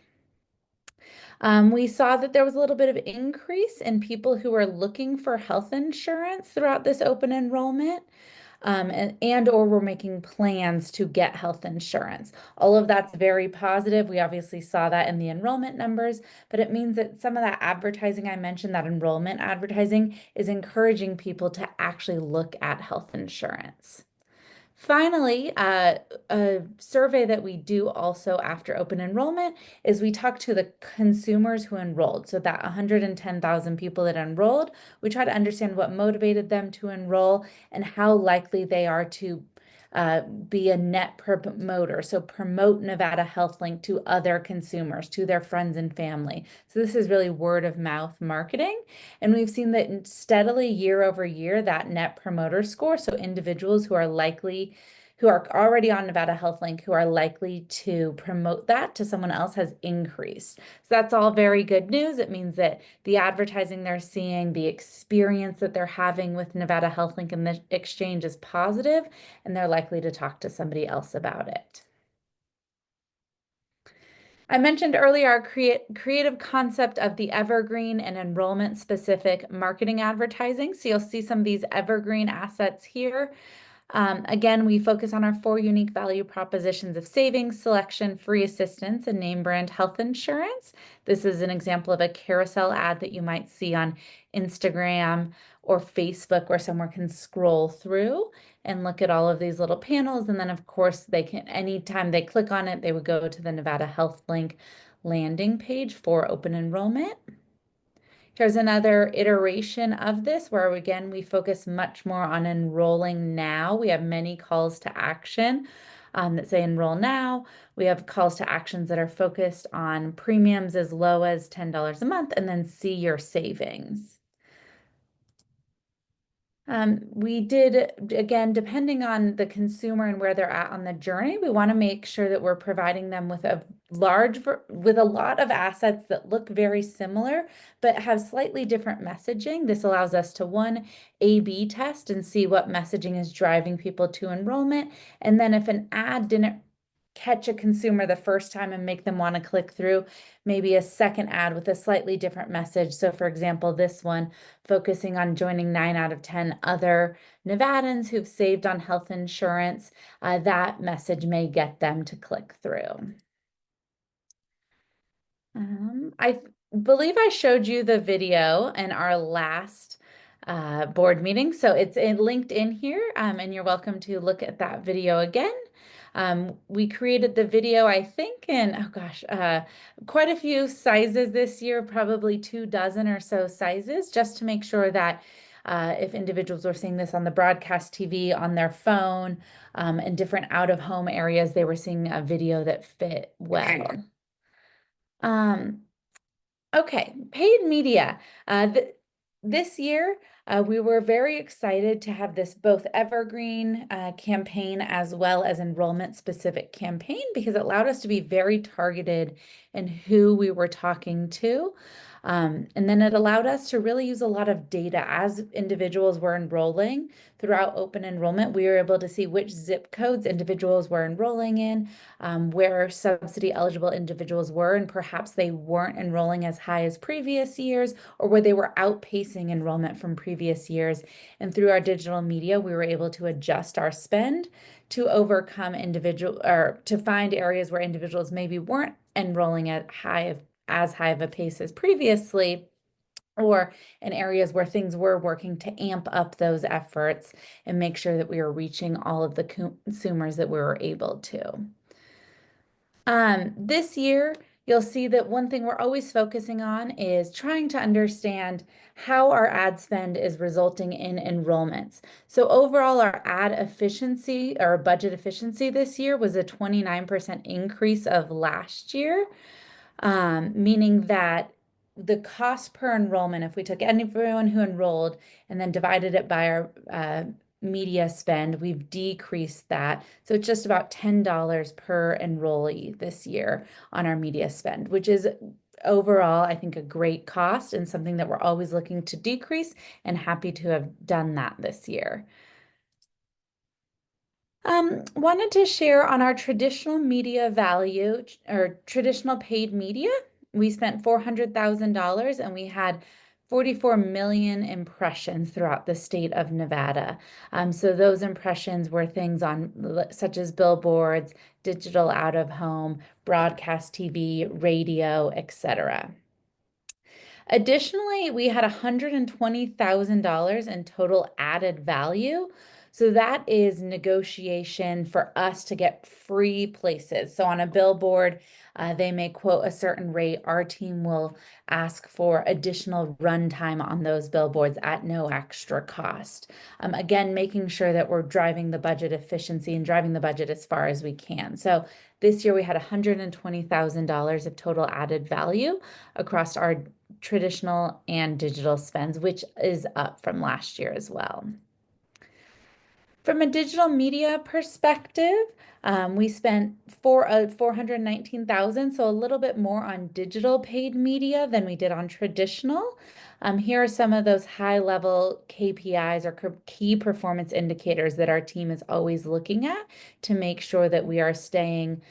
We saw that there was a little bit of increase in people who are looking for health insurance throughout this open enrollment, and or were making plans to get health insurance. All of that's very positive. We obviously saw that in the enrollment numbers, but it means that some of that advertising I mentioned, that enrollment advertising, is encouraging people to actually look at health insurance. Finally, a survey that we do also after open enrollment is we talk to the consumers who enrolled. So that 110,000 people that enrolled, we try to understand what motivated them to enroll and how likely they are to be a net promoter. So promote Nevada Health Link to other consumers, to their friends and family. So this is really word of mouth marketing. And we've seen that steadily year over year, that net promoter score, so individuals who are already on Nevada Health Link, who are likely to promote that to someone else, has increased. So that's all very good news. It means that the advertising they're seeing, the experience that they're having with Nevada Health Link and the exchange is positive, and they're likely to talk to somebody else about it. I mentioned earlier our creative concept of the evergreen and enrollment specific marketing advertising. So you'll see some of these evergreen assets here. Again, we focus on our 4 unique value propositions of savings, selection, free assistance, and name brand health insurance. This is an example of a carousel ad that you might see on Instagram or Facebook, where someone can scroll through and look at all of these little panels. And then of course they can, anytime they click on it, they would go to the Nevada Health Link landing page for open enrollment. Here's another iteration of this where, again, we focus much more on enrolling now. We have many calls to action that say enroll now. We have calls to actions that are focused on premiums as low as $10 a month, and then see your savings. We did, again, depending on the consumer and where they're at on the journey, we want to make sure that we're providing them with a lot of assets that look very similar, but have slightly different messaging. This allows us to, one, A/B test and see what messaging is driving people to enrollment. And then if an ad didn't catch a consumer the first time and make them want to click through, maybe a second ad with a slightly different message. So for example, this one focusing on joining 9 out of 10 other Nevadans who've saved on health insurance, that message may get them to click through. I believe I showed you the video in our last board meeting, so it's linked in here, and you're welcome to look at that video again. We created the video, I think, in, oh gosh, quite a few sizes this year, probably 24 or so sizes, just to make sure that if individuals were seeing this on the broadcast TV, on their phone, in different out-of-home areas, they were seeing a video that fit well. Okay, paid media. This year, we were very excited to have this both evergreen campaign as well as enrollment-specific campaign because it allowed us to be very targeted in who we were talking to. And then it allowed us to really use a lot of data as individuals were enrolling throughout open enrollment. We were able to see which zip codes individuals were enrolling in, where subsidy eligible individuals were, and perhaps they weren't enrolling as high as previous years, or where they were outpacing enrollment from previous years. And through our digital media, we were able to adjust our spend to overcome to find areas where individuals maybe weren't enrolling at as high of a pace as previously, or in areas where things were working to amp up those efforts and make sure that we were reaching all of the consumers that we were able to. This year, you'll see that one thing we're always focusing on is trying to understand how our ad spend is resulting in enrollments. So overall, our ad efficiency or budget efficiency this year was a 29% increase of last year, meaning that the cost per enrollment, if we took everyone who enrolled and then divided it by our media spend, we've decreased that. So it's just about $10 per enrollee this year on our media spend, which is overall, I think, a great cost and something that we're always looking to decrease, and happy to have done that this year. Wanted to share on our traditional media value or traditional paid media. We spent $400,000 and we had 44 million impressions throughout the state of Nevada. So those impressions were things on such as billboards, digital out of home, broadcast TV, radio, etc. Additionally, we had $120,000 in total added value. So that is negotiation for us to get free places. So on a billboard, they may quote a certain rate. Our team will ask for additional runtime on those billboards at no extra cost. Again, making sure that we're driving the budget efficiency and driving the budget as far as we can. So this year we had $120,000 of total added value across our traditional and digital spends, which is up from last year as well. From a digital media perspective, we spent $419,000, so a little bit more on digital paid media than we did on traditional. Here are some of those high-level KPIs or key performance indicators that our team is always looking at to make sure that we are staying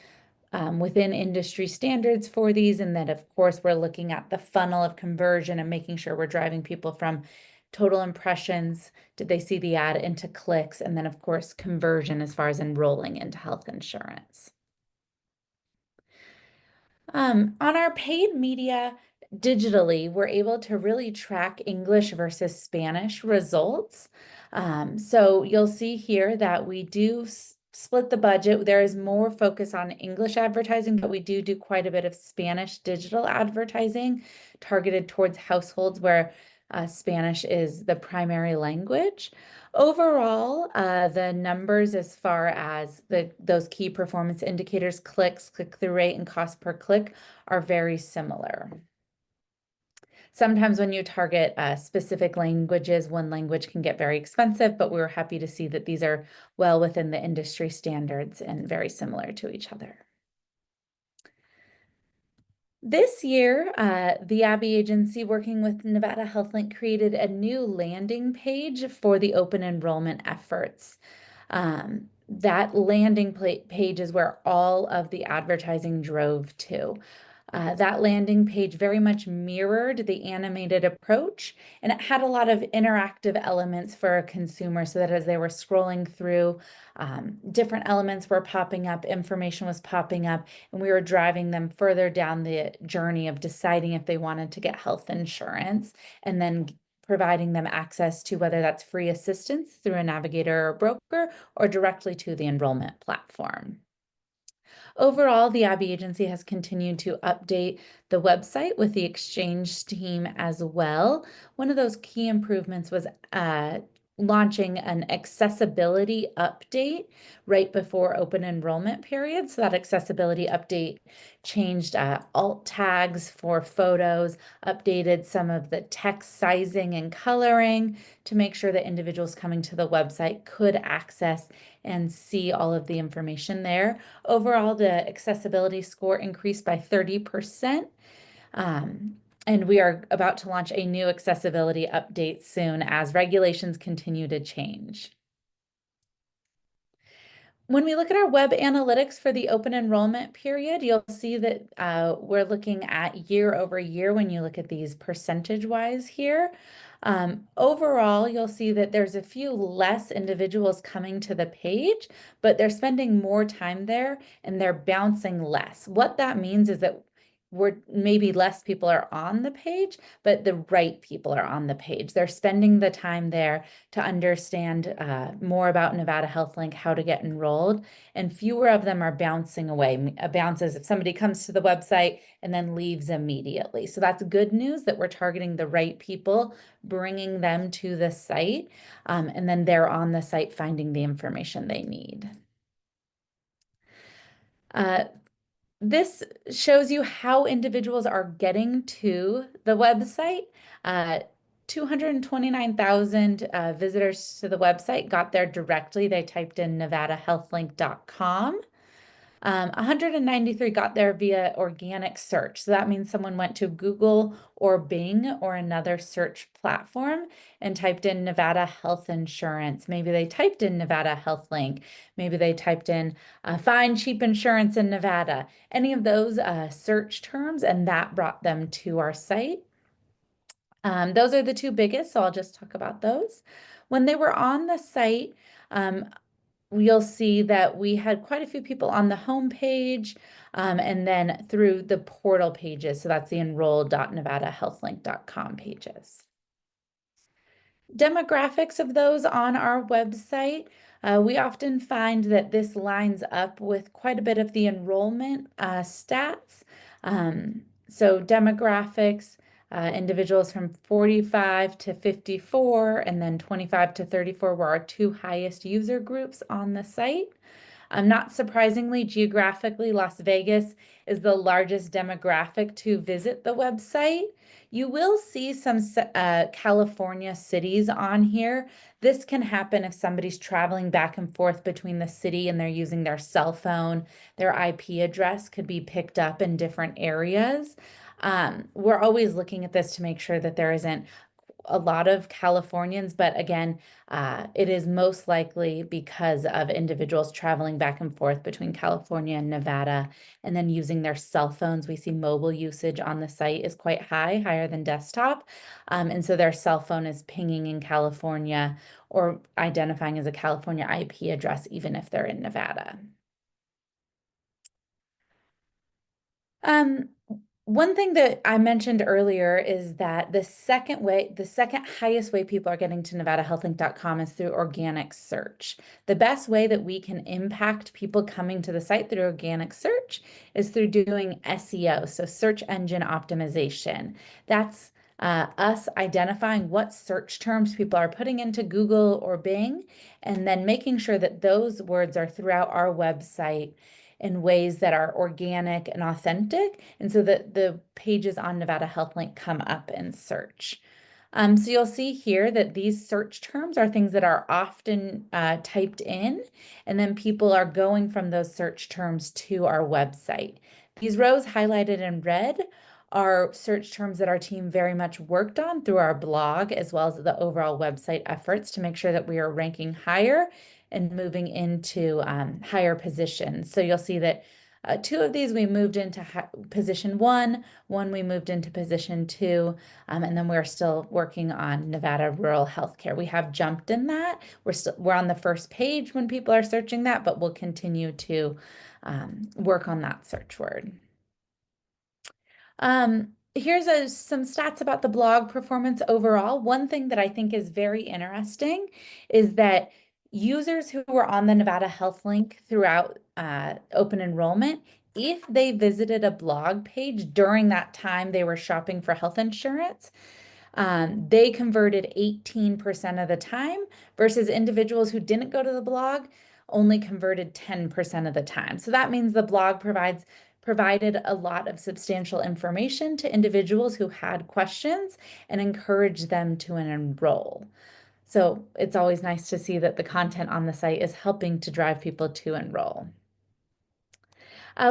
within industry standards for these, and that of course we're looking at the funnel of conversion and making sure we're driving people from total impressions, did they see the ad, into clicks, and then of course conversion as far as enrolling into health insurance. On our paid media digitally, we're able to really track English versus Spanish results. So you'll see here that we do split the budget. There is more focus on English advertising, but we do quite a bit of Spanish digital advertising targeted towards households where Spanish is the primary language. Overall, the numbers as far as those key performance indicators, clicks, click-through rate, and cost per click, are very similar. Sometimes when you target specific languages, one language can get very expensive, but we were happy to see that these are well within the industry standards and very similar to each other. This year, the Abbey Agency, working with Nevada HealthLink, created a new landing page for the open enrollment efforts. That landing page is where all of the advertising drove to. That landing page very much mirrored the animated approach, and it had a lot of interactive elements for a consumer so that as they were scrolling through, different elements were popping up, information was popping up, and we were driving them further down the journey of deciding if they wanted to get health insurance, and then providing them access to whether that's free assistance through a navigator or broker or directly to the enrollment platform. Overall, the Abbey Agency has continued to update the website with the exchange team as well. One of those key improvements was launching an accessibility update right before open enrollment period. So that accessibility update changed alt tags for photos, updated some of the text sizing and coloring to make sure that individuals coming to the website could access and see all of the information there. Overall, the accessibility score increased by 30%. And we are about to launch a new accessibility update soon as regulations continue to change. When we look at our web analytics for the open enrollment period, you'll see that we're looking at year over year when you look at these percentage-wise here. Overall, you'll see that there's a few less individuals coming to the page, but they're spending more time there and they're bouncing less. What that means is that maybe less people are on the page, but the right people are on the page. They're spending the time there to understand more about Nevada Health Link, how to get enrolled, and fewer of them are bouncing away. A bounce is if somebody comes to the website and then leaves immediately. So that's good news that we're targeting the right people, bringing them to the site, and then they're on the site finding the information they need. This shows you how individuals are getting to the website. 229,000 visitors to the website got there directly. They typed in nevadahealthlink.com. 193 got there via organic search. So that means someone went to Google or Bing or another search platform and typed in Nevada Health Insurance. Maybe they typed in Nevada Health Link. Maybe they typed in find cheap insurance in Nevada. Any of those search terms, and that brought them to our site. Those are the two biggest, so I'll just talk about those. When they were on the site, you'll see that we had quite a few people on the home page and then through the portal pages. So that's the enroll.nevadahealthlink.com pages. Demographics of those on our website. We often find that this lines up with quite a bit of the enrollment stats. So demographics, individuals from 45 to 54 and then 25 to 34 were our two highest user groups on the site. Not surprisingly, geographically, Las Vegas is the largest demographic to visit the website. You will see some California cities on here. This can happen if somebody's traveling back and forth between the city and they're using their cell phone. Their IP address could be picked up in different areas. We're always looking at this to make sure that there isn't a lot of Californians, but again, it is most likely because of individuals traveling back and forth between California and Nevada and then using their cell phones. We see mobile usage on the site is quite high, higher than desktop. And so their cell phone is pinging in California or identifying as a California IP address, even if they're in Nevada. One thing that I mentioned earlier is that the second highest way people are getting to NevadaHealthLink.com is through organic search. The best way that we can impact people coming to the site through organic search is through doing SEO, so search engine optimization. That's us identifying what search terms people are putting into Google or Bing, and then making sure that those words are throughout our website in ways that are organic and authentic, and so that the pages on Nevada Health Link come up in search. So you'll see here that these search terms are things that are often typed in, and then people are going from those search terms to our website. These rows highlighted in red are search terms that our team very much worked on through our blog, as well as the overall website efforts to make sure that we are ranking higher and moving into higher positions. So you'll see that two of these we moved into position one we moved into position 2, and then we're still working on Nevada rural healthcare. We have jumped in that. We're on the first page when people are searching that, but we'll continue to work on that search word. Here's some stats about the blog performance overall. One thing that I think is very interesting is that users who were on the Nevada Health Link throughout open enrollment, if they visited a blog page during that time they were shopping for health insurance, they converted 18% of the time versus individuals who didn't go to the blog only converted 10% of the time. So that means the blog provided a lot of substantial information to individuals who had questions and encouraged them to enroll. So it's always nice to see that the content on the site is helping to drive people to enroll.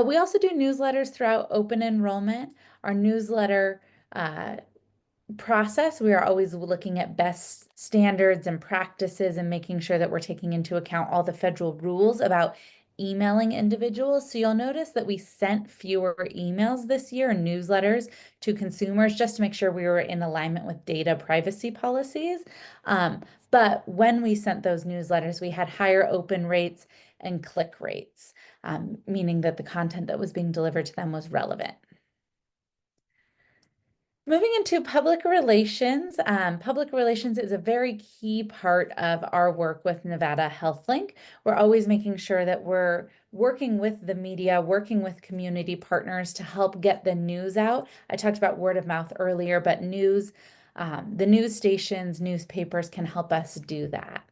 We also do newsletters throughout open enrollment. Our newsletter process, we are always looking at best standards and practices and making sure that we're taking into account all the federal rules about emailing individuals. So you'll notice that we sent fewer emails this year and newsletters to consumers just to make sure we were in alignment with data privacy policies. But when we sent those newsletters, we had higher open rates and click rates, meaning that the content that was being delivered to them was relevant. Moving into public relations is a very key part of our work with Nevada Health Link. We're always making sure that we're working with the media, working with community partners to help get the news out. I talked about word of mouth earlier, but the news stations, newspapers can help us do that.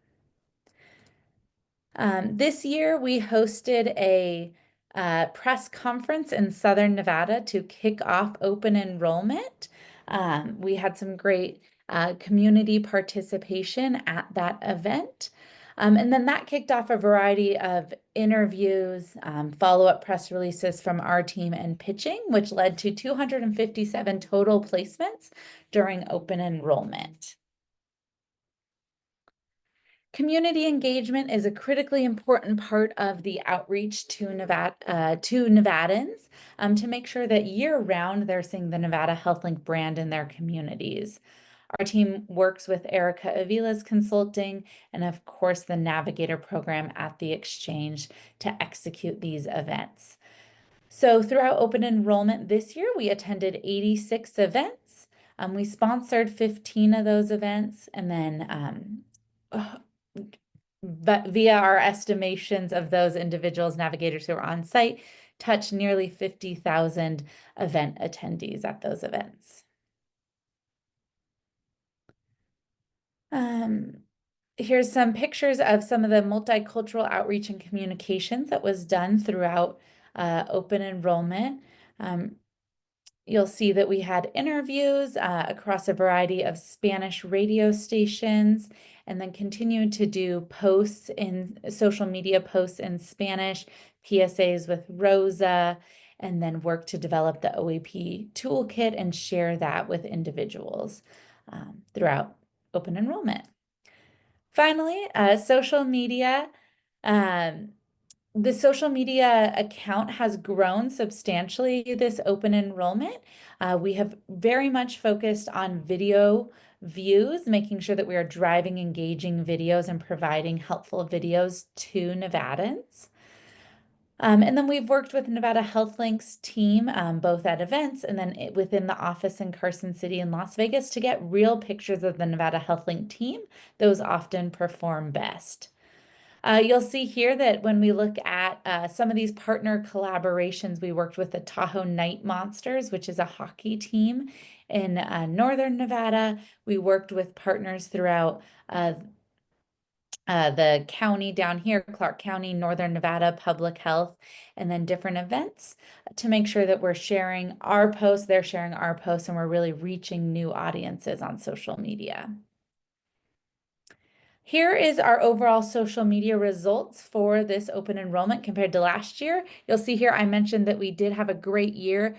This year, we hosted a press conference in Southern Nevada to kick off open enrollment. We had some great community participation at that event. And then that kicked off a variety of interviews, follow-up press releases from our team and pitching, which led to 257 total placements during open enrollment. Community engagement is a critically important part of the outreach to Nevadans to make sure that year-round they're seeing the Nevada Health Link brand in their communities. Our team works with Erica Avila's consulting and, of course, the Navigator program at the Exchange to execute these events. So throughout open enrollment this year, we attended 86 events. We sponsored 15 of those events, and then but via our estimations of those individuals, navigators who are on site, touched nearly 50,000 event attendees at those events. Here's some pictures of some of the multicultural outreach and communications that was done throughout open enrollment. You'll see that we had interviews across a variety of Spanish radio stations, and then continued to do posts in social media posts in Spanish, PSAs with Rosa, and then work to develop the OAP toolkit and share that with individuals throughout open enrollment. Finally, social media. The social media account has grown substantially this open enrollment. We have very much focused on video views, making sure that we are driving engaging videos and providing helpful videos to Nevadans. And then we've worked with Nevada Health Link's team, both at events and then within the office in Carson City and Las Vegas to get real pictures of the Nevada Health Link team. Those often perform best. You'll see here that when we look at some of these partner collaborations, we worked with the Tahoe Night Monsters, which is a hockey team in Northern Nevada. We worked with partners throughout the county down here, Clark County, Northern Nevada, Public Health, and then different events to make sure that we're sharing our posts, they're sharing our posts, and we're really reaching new audiences on social media. Here is our overall social media results for this open enrollment compared to last year. You'll see here I mentioned that we did have a great year.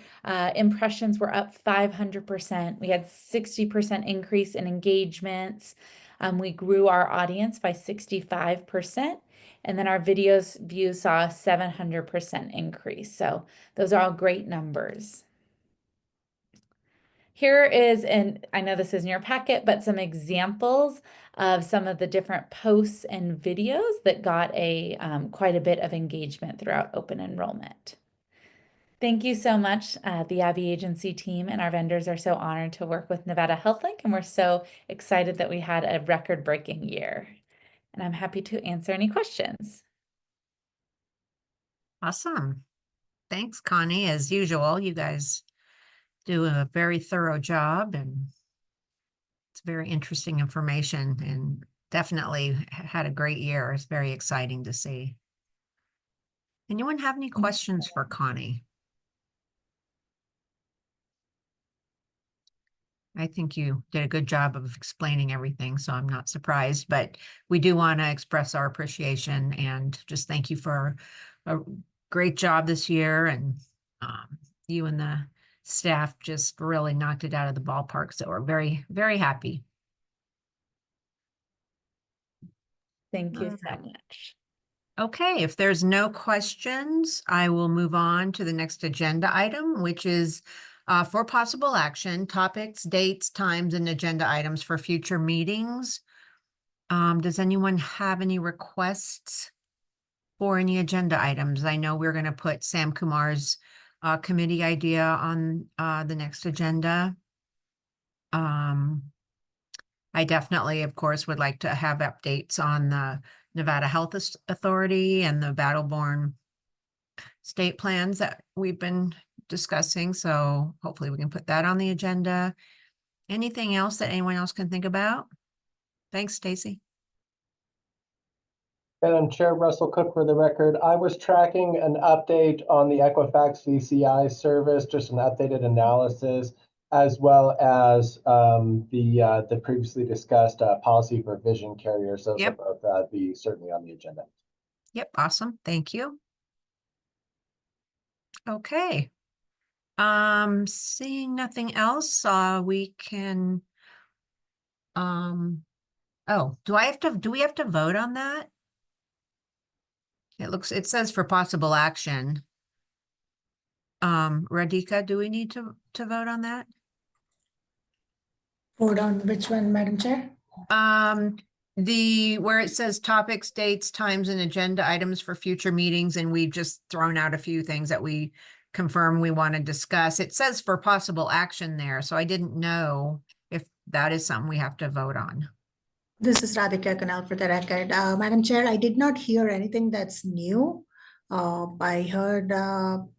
Impressions were up 500%. We had 60% increase in engagements. We grew our audience by 65%. And then our videos views saw a 700% increase. So those are all great numbers. Here is, and I know this is in your packet, but some examples of some of the different posts and videos that got quite a bit of engagement throughout open enrollment. Thank you so much. The Abby Agency team and our vendors are so honored to work with Nevada Health Link, and we're so excited that we had a record-breaking year. and I'm happy to answer any questions. Awesome. Thanks, Connie. As usual, you guys do a very thorough job, and it's very interesting information, and definitely had a great year. It's very exciting to see. Anyone have any questions for Connie? I think you did a good job of explaining everything, so I'm not surprised, but we do want to express our appreciation and just thank you for a great job this year. And you and the staff just really knocked it out of the ballpark. So we're very, very happy. Thank you so much. Okay, if there's no questions, I will move on to the next agenda item, which is for possible action, topics, dates, times, and agenda items for future meetings. Does anyone have any requests for any agenda items? I know we're going to put Sam Kumar's committee idea on the next agenda. I definitely, of course, would like to have updates on the Nevada Health Authority and the Battleborn state plans that we've been discussing. So hopefully we can put that on the agenda. Anything else that anyone else can think about? Thanks, Stacy. Madam Chair, Russell Cook for the record. I was tracking an update on the Equifax VCI service, just an updated analysis, as well as the previously discussed policy for vision carriers. Those Yep. will both be certainly on the agenda. Yep, awesome. Thank you. Okay. Seeing nothing else, we can oh, do we have to vote on that? It says for possible action. Radhika, do we need to vote on that? Vote on which one, Madam Chair? Where it says topics, dates, times, and agenda items for future meetings, and we've just thrown out a few things that we confirm we want to discuss. It says for possible action there, so I didn't know if that is something we have to vote on. This is Radhika Kanal for the record. Madam Chair, I did not hear anything that's new. I heard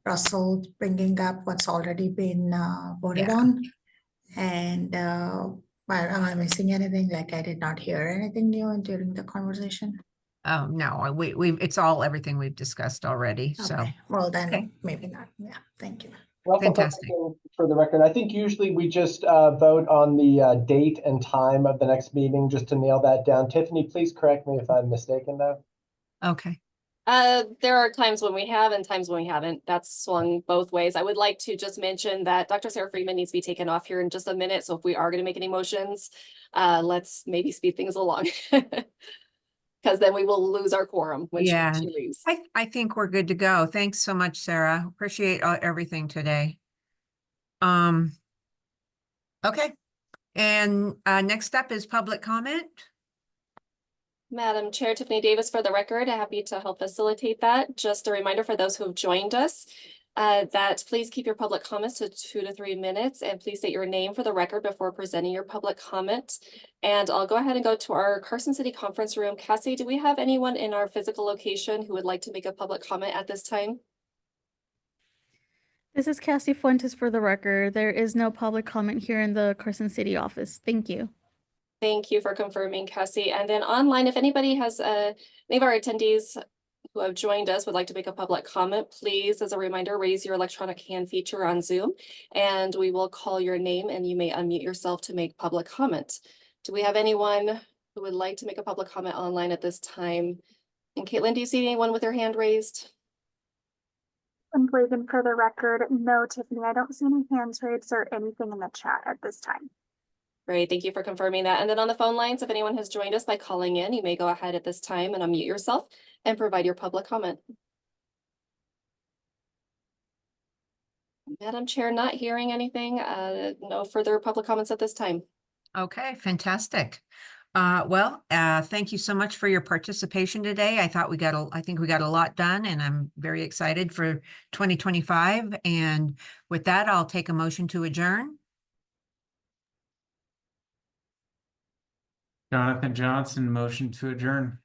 Russell bringing up what's already been voted Yeah. on. And am I missing anything? Like I did not hear anything new during the conversation. Oh, no, it's all everything we've discussed already, so. Okay, well then Okay. maybe not. Yeah, thank you. Russell, Fantastic. for the record, I think usually we just vote on the date and time of the next meeting just to nail that down. Tiffany, please correct me if I'm mistaken though. Okay. There are times when we have and times when we haven't. That's swung both ways. I would like to just mention that Dr. Sarah Freeman needs to be taken off here in just a minute. So if we are going to make any motions, let's maybe speed things along. Because then we will lose our quorum when she leaves. I think we're good to go. Thanks so much, Sarah. Appreciate everything today. Okay. And next up is public comment. Madam Chair, Tiffany Davis for the record, happy to help facilitate that. Just a reminder for those who have joined us that please keep your public comments to 2 to 3 minutes, and please state your name for the record before presenting your public comment. And I'll go ahead and go to our Carson City Conference Room. Cassie, do we have anyone in our physical location who would like to make a public comment at this time? This is Cassie Fuentes for the record. There is no public comment here in the Carson City office. Thank you. Thank you for confirming, Cassie. And then online, if anybody has any of our attendees who have joined us would like to make a public comment, please, as a reminder, raise your electronic hand feature on Zoom, and we will call your name and you may unmute yourself to make public comment. Do we have anyone who would like to make a public comment online at this time? And Caitlin, do you see anyone with their hand raised? And Blagan for the record, no, Tiffany, I don't see any hands raised or anything in the chat at this time. Great, thank you for confirming that. And then on the phone lines, if anyone has joined us by calling in, you may go ahead at this time and unmute yourself and provide your public comment. Madam Chair, not hearing anything. No further public comments at this time. Okay, fantastic. Thank you so much for your participation today. I think we got a lot done, and I'm very excited for 2025. And with that, I'll take a motion to adjourn. Jonathan Johnson, motion to adjourn.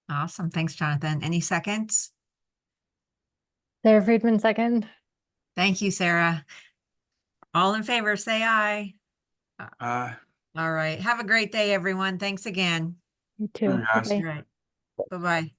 Awesome. Thanks, Jonathan. Any seconds? Sarah Friedman, second. Thank you, Sarah. All in favor, say aye. Aye. All right. Have a great day, everyone. Thanks again. You too. Guys. Bye-bye. All right. Bye-bye.